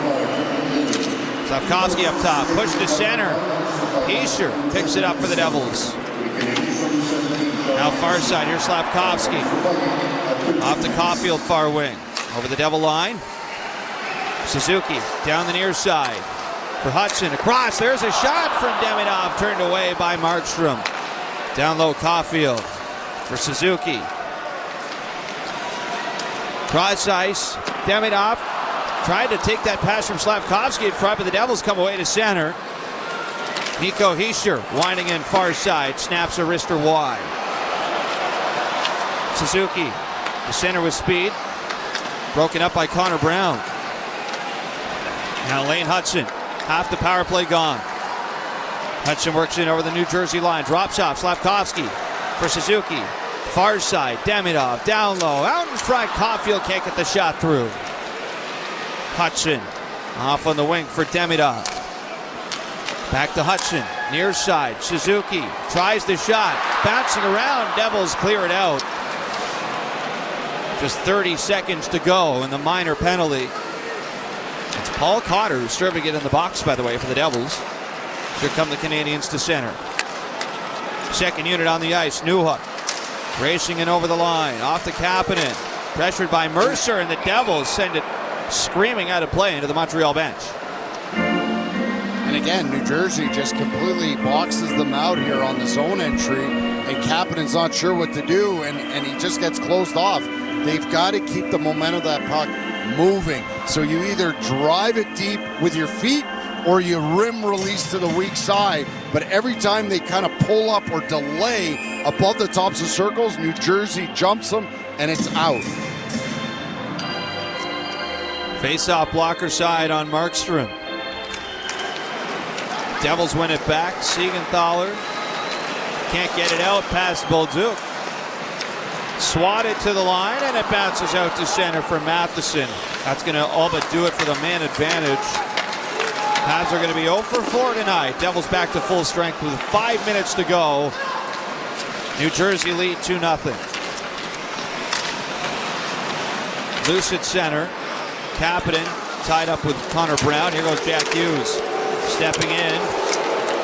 E: Slavkovsky up top. Push to center. Heischer picks it up for the Devils. Now far side. Here's Slavkovsky. Off the Caulfield far wing. Over the Devil line. Suzuki down the near side. For Hudson. Across. There's a shot from Demidov. Turned away by Markstrom. Down low Caulfield. For Suzuki. Cross ice. Demidov tried to take that pass from Slavkovsky in front, but the Devils come away to center. Nico Hischier winding in far side. Snaps a wrister wide. Suzuki. The center with speed. Broken up by Connor Brown. Now Lane Hutchinson. Half the power play gone. Hutchinson works in over the New Jersey line. Drops off. Slavkovsky for Suzuki. Far side. Demidov. Down low. Out in front. Caulfield can't get the shot through. Hutchinson. Off on the wing for Demidov. Back to Hutchinson. Near side. Suzuki. Tries the shot. Bouncing around. Devils clear it out. Just 30 seconds to go in the minor penalty. It's Paul Cotter who's serving it in the box, by the way, for the Devils. Here come the Canadiens to center. Second unit on the ice. Newhook racing in over the line. Off to Kapanen. Pressured by Mercer, and the Devils send it screaming out of play into the Montreal bench.
F: And again, New Jersey just completely boxes them out here on the zone entry, and Kapanen's not sure what to do, and he just gets closed off. They've got to keep the momentum of that puck moving. So you either drive it deep with your feet or you rim release to the weak side. But every time they kind of pull up or delay above the tops of circles, New Jersey jumps them and it's out.
E: Face-off blocker side on Markstrom. Devils win it back. Siegenthaler can't get it out past Bolduc. Swatted to the line, and it bounces out to center for Matheson. That's going to all but do it for the man advantage. Habs are going to be 0 for 4 tonight. Devils back to full strength with 5 minutes to go. New Jersey lead 2-0. Loose at center. Kapanen tied up with Connor Brown. Here goes Jack Hughes. Stepping in.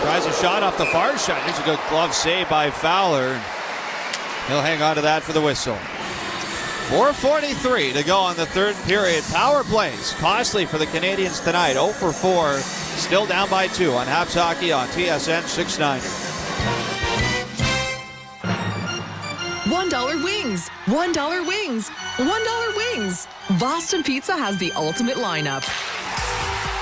E: Tries a shot off the far side. Here's a good glove save by Fowler. He'll hang on to that for the whistle. 4:43 to go on the third period. Power plays costly for the Canadiens tonight. 0 for 4. Still down by 2 on Habs Hockey on TSN 690.
L: $1 wings. $1 wings. $1 wings. Boston Pizza has the ultimate lineup.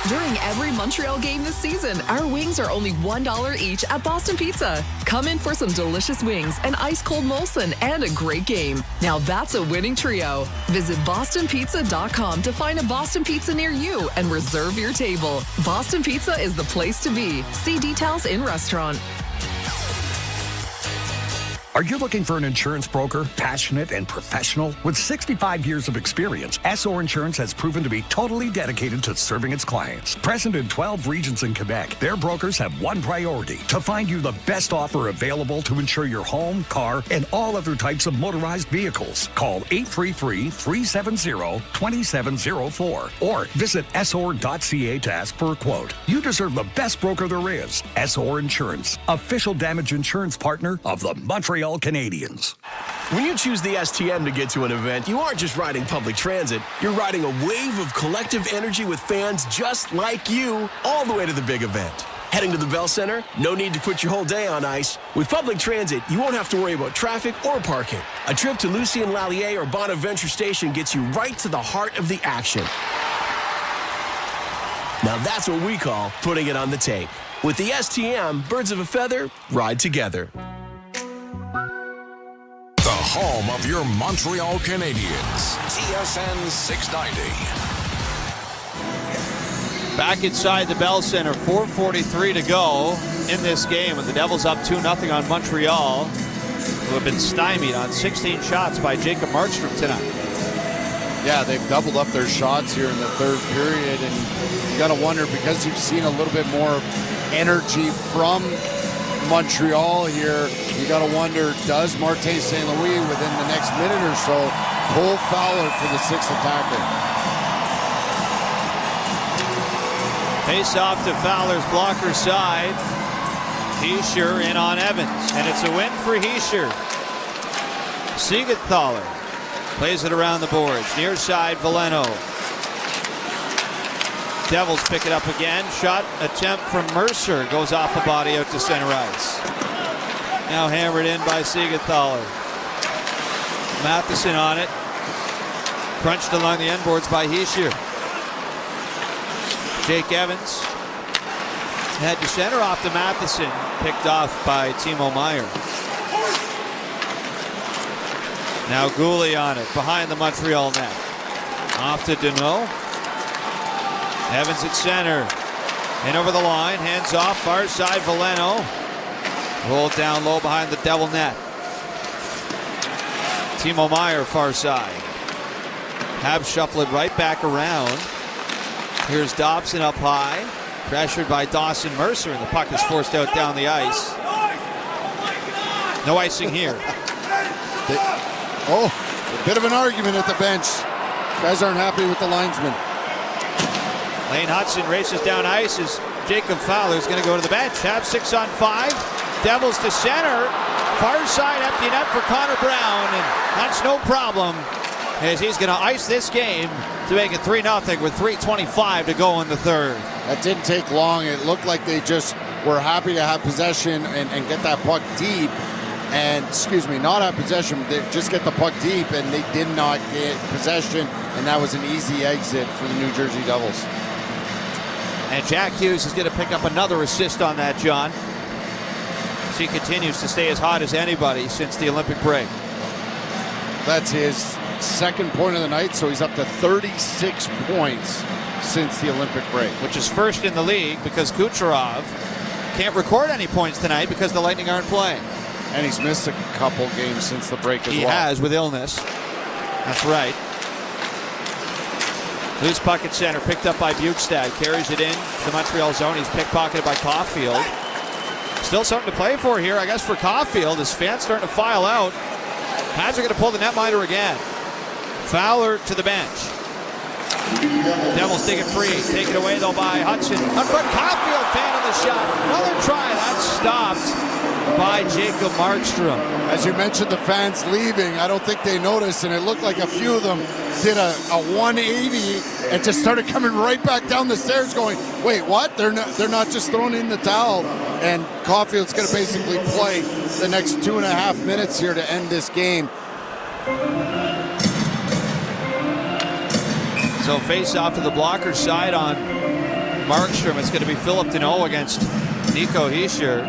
L: During every Montreal game this season, our wings are only $1 each at Boston Pizza. Come in for some delicious wings, an ice-cold Molson, and a great game. Now that's a winning trio. Visit bostonpizza.com to find a Boston Pizza near you and reserve your table. Boston Pizza is the place to be. See details in restaurant.
C: Are you looking for an insurance broker, passionate and professional? With 65 years of experience, SO Insurance has proven to be totally dedicated to serving its clients. Present in 12 regions in Quebec, their brokers have one priority: to find you the best offer available to insure your home, car, and all other types of motorized vehicles. Call 833-370-2704 or visit SOR.ca to ask for a quote. You deserve the best broker there is. SOR Insurance, official damage insurance partner of the Montreal Canadiens.
D: When you choose the STM to get to an event, you aren't just riding public transit. You're riding a wave of collective energy with fans just like you all the way to the big event. Heading to the Bell Center? No need to put your whole day on ice. With public transit, you won't have to worry about traffic or parking. A trip to Lucien Lallier or Bonaventure Station gets you right to the heart of the action. Now that's what we call putting it on the tape. With the STM, birds of a feather ride together.
A: The home of your Montreal Canadiens. TSN 690.
E: Back inside the Bell Center, 4:43 to go in this game, with the Devils up 2-0 on Montreal, who have been stymied on 16 shots by Jacob Markstrom tonight.
F: Yeah, they've doubled up their shots here in the third period, and you got to wonder, because you've seen a little bit more energy from Montreal here, you got to wonder, does Martin St. Louis within the next minute or so pull Fowler for the sixth attacker?
E: Face off to Fowler's blocker side. Hischier in on Evans, and it's a win for Hischier. Siegenthaler plays it around the boards. Near side, Veleno. Devils pick it up again. Shot attempt from Mercer goes off the body out to center ice. Now hammered in by Siegenthaler. Matheson on it. Crunched along the end boards by Hischier. Jake Evans head to center off to Matheson. Picked off by Timo Meier. Now Goulet on it, behind the Montreal net. Off to Deneau. Evans at center. In over the line, hands off, far side, Veleno. Rolled down low behind the Devil net. Timo Meier, far side. Habs shuffle it right back around. Here's Dobson up high. Pressured by Dawson Mercer, and the puck is forced out down the ice. No icing here.
F: A bit of an argument at the bench. Guys aren't happy with the linesman.
E: Lane Hudson races down ice as Jacob Fowler is going to go to the bench. Habs 6 on 5. Devils to center. Far side empty net for Connor Brown, and that's no problem, as he's going to ice this game to make it 3-0 with 3:25 to go in the third.
F: That didn't take long. It looked like they just were happy to have possession and get that puck deep. And, not have possession, they just get the puck deep, and they did not get possession, and that was an easy exit for the New Jersey Devils.
E: And Jack Hughes is going to pick up another assist on that, John. He continues to stay as hot as anybody since the Olympic break.
F: That's his second point of the night, so he's up to 36 points since the Olympic break.
E: Which is first in the league, because Kucherov can't record any points tonight because the Lightning aren't playing.
F: And he's missed a couple games since the break as well.
E: He has, with illness. That's right. Loose puck at center, picked up by Bukestad. Carries it in to the Montreal zone. He's pickpocketed by Caulfield. Still something to play for here, I guess, for Caulfield. His fans starting to file out. Habs are going to pull the netminder again. Fowler to the bench. Devils dig it free. Taken away, though, by Hudson. On front, Caulfield, fan on the shot. Another try. That's stopped by Jacob Markstrom.
F: As you mentioned, the fans leaving, I don't think they noticed, and it looked like a few of them did a 180 and just started coming right back down the stairs going, wait, what? They're not just throwing in the towel. And Caulfield's going to basically play the next 2.5 minutes here to end this game.
E: So face off to the blocker side on Markstrom. It's going to be Philip Deneau against Nico Hischier.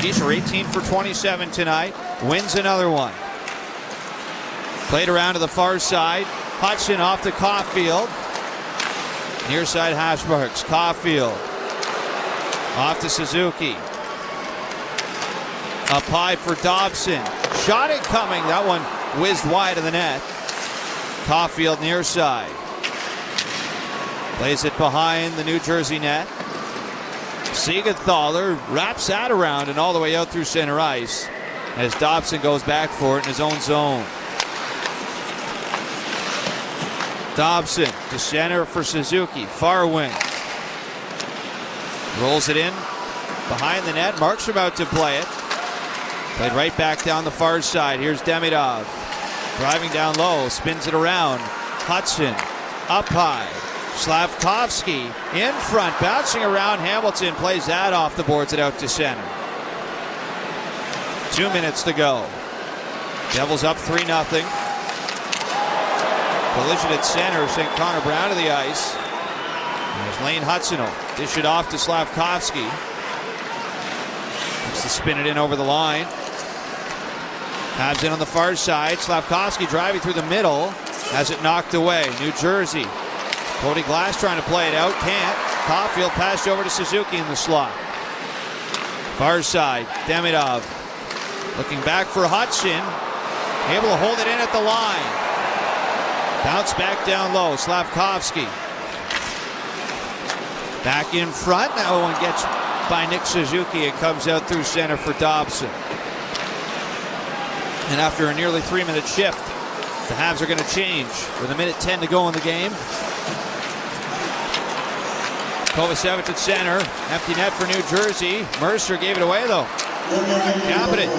E: Hischier 18 for 27 tonight. Wins another one. Played around to the far side. Hudson off to Caulfield. Near side hash marks. Caulfield. Off to Suzuki. Up high for Dobson. shot incoming. That one whizzed wide of the net. Caulfield near side. Plays it behind the New Jersey net. Siegenthaler wraps that around and all the way out through center ice as Dobson goes back for it in his own zone. Dobson to center for Suzuki, far wing. Rolls it in behind the net. Markstrom out to play it. Played right back down the far side. Here's Demidov. Driving down low, spins it around. Hudson up high. Slavkovsky in front, bouncing around. Hamilton plays that off the boards and out to center. 2 minutes to go. Devils up 3-0. Collision at center, sent Connor Brown to the ice. There's Lane Hudson will dish it off to Slavkovsky. Looks to spin it in over the line. Habs in on the far side. Slavkovsky driving through the middle. Has it knocked away. New Jersey. Cody Glass trying to play it out. Can't. Caulfield passed over to Suzuki in the slot. Far side. Demidov looking back for Hudson. Able to hold it in at the line. Bounce back down low. Slavkovsky. Back in front. That one gets by Nick Suzuki. It comes out through center for Dobson. And after a nearly 3-minute shift, the Habs are going to change with 1:10 to go in the game. Kovacevic at center. Empty net for New Jersey. Mercer gave it away though. Kapanen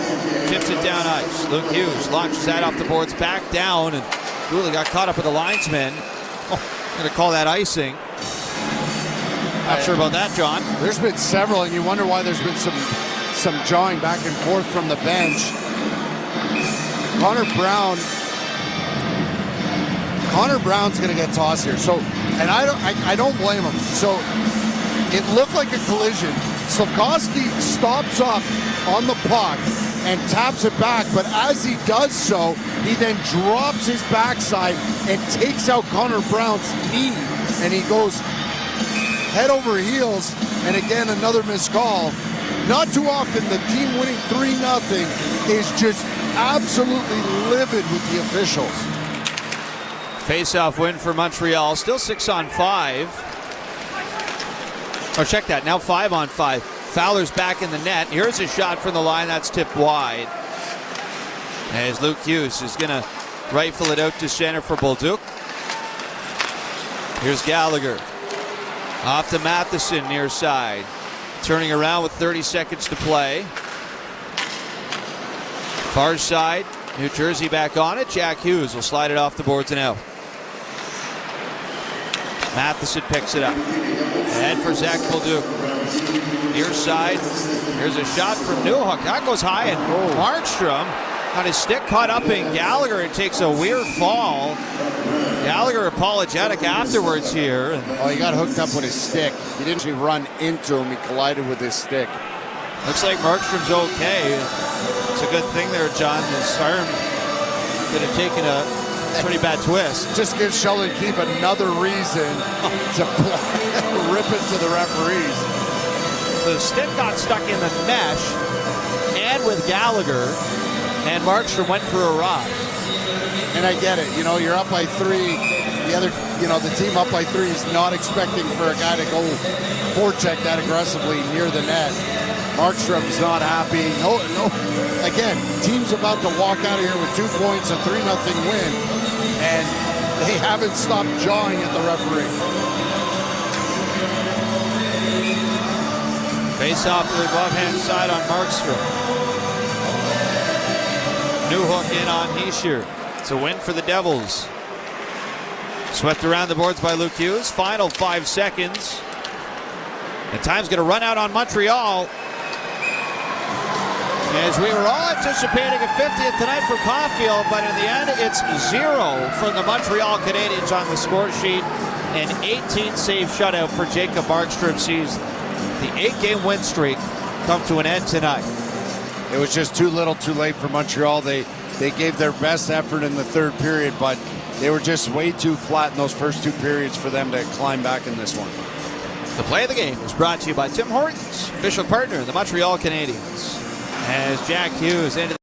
E: tips it down ice. Luke Hughes launches that off the boards back down, and Gouli got caught up with the linesman. I'm going to call that icing. Not sure about that, John.
F: There's been several, and you wonder why there's been some jawing back and forth from the bench. Connor Brown's going to get tossed here. So, and I don't blame him. So, it looked like a collision. Slavkovsky stops up on the puck and taps it back, but as he does so, he then drops his backside and takes out Connor Brown's knee, and he goes head over heels, and again another missed call. Not too often the team winning 3-0 is just absolutely livid with the officials.
E: Face-off win for Montreal, still 6-on-5. Oh, check that, now 5-on-5. Fowler's back in the net. Here's a shot from the line, that's tipped wide. As Luke Hughes is going to rifle it out to center for Bolduc. Here's Gallagher. Off to Matheson near side. Turning around with 30 seconds to play. Far side, New Jersey back on it. Jack Hughes will slide it off the boards and out. Matheson picks it up. Ahead for Zach Bolduc. Near side. Here's a shot from Newhook. That goes high, and Markstrom got his stick caught up in Gallagher. It takes a weird fall. Gallagher apologetic afterwards here.
F: Oh, he got hooked up with his stick. He didn't actually run into him. He collided with his stick.
E: Looks like Markstrom's okay. It's a good thing there, John. His arm could have taken a pretty bad twist.
F: Just gives Sheldon Keefe another reason to rip it to the referees.
E: The stick got stuck in the mesh and with Gallagher, and Markstrom went for a ride.
F: And I get it. You know, you're up by 3. The team up by 3 is not expecting for a guy to go forecheck that aggressively near the net. Markstrom's not happy. No. Again, team's about to walk out of here with 2 points, a 3-0 win, and they haven't stopped jawing at the referee.
E: Face off to the glove-hand side on Markstrom. Newhook in on Hischier. It's a win for the Devils. Swept around the boards by Luke Hughes. Final 5 seconds. And time's going to run out on Montreal. As we were all anticipating a 50th tonight from Caulfield, but in the end, it's 0 from the Montreal Canadiens on the score sheet. An 18-save shutout for Jacob Markstrom sees the 8-game win streak come to an end tonight.
F: It was just too little too late for Montreal. They gave their best effort in the third period, but they were just way too flat in those first 2 periods for them to climb back in this one.
E: The play of the game is brought to you by Tim Hortons, official partner of the Montreal Canadiens. As Jack Hughes into the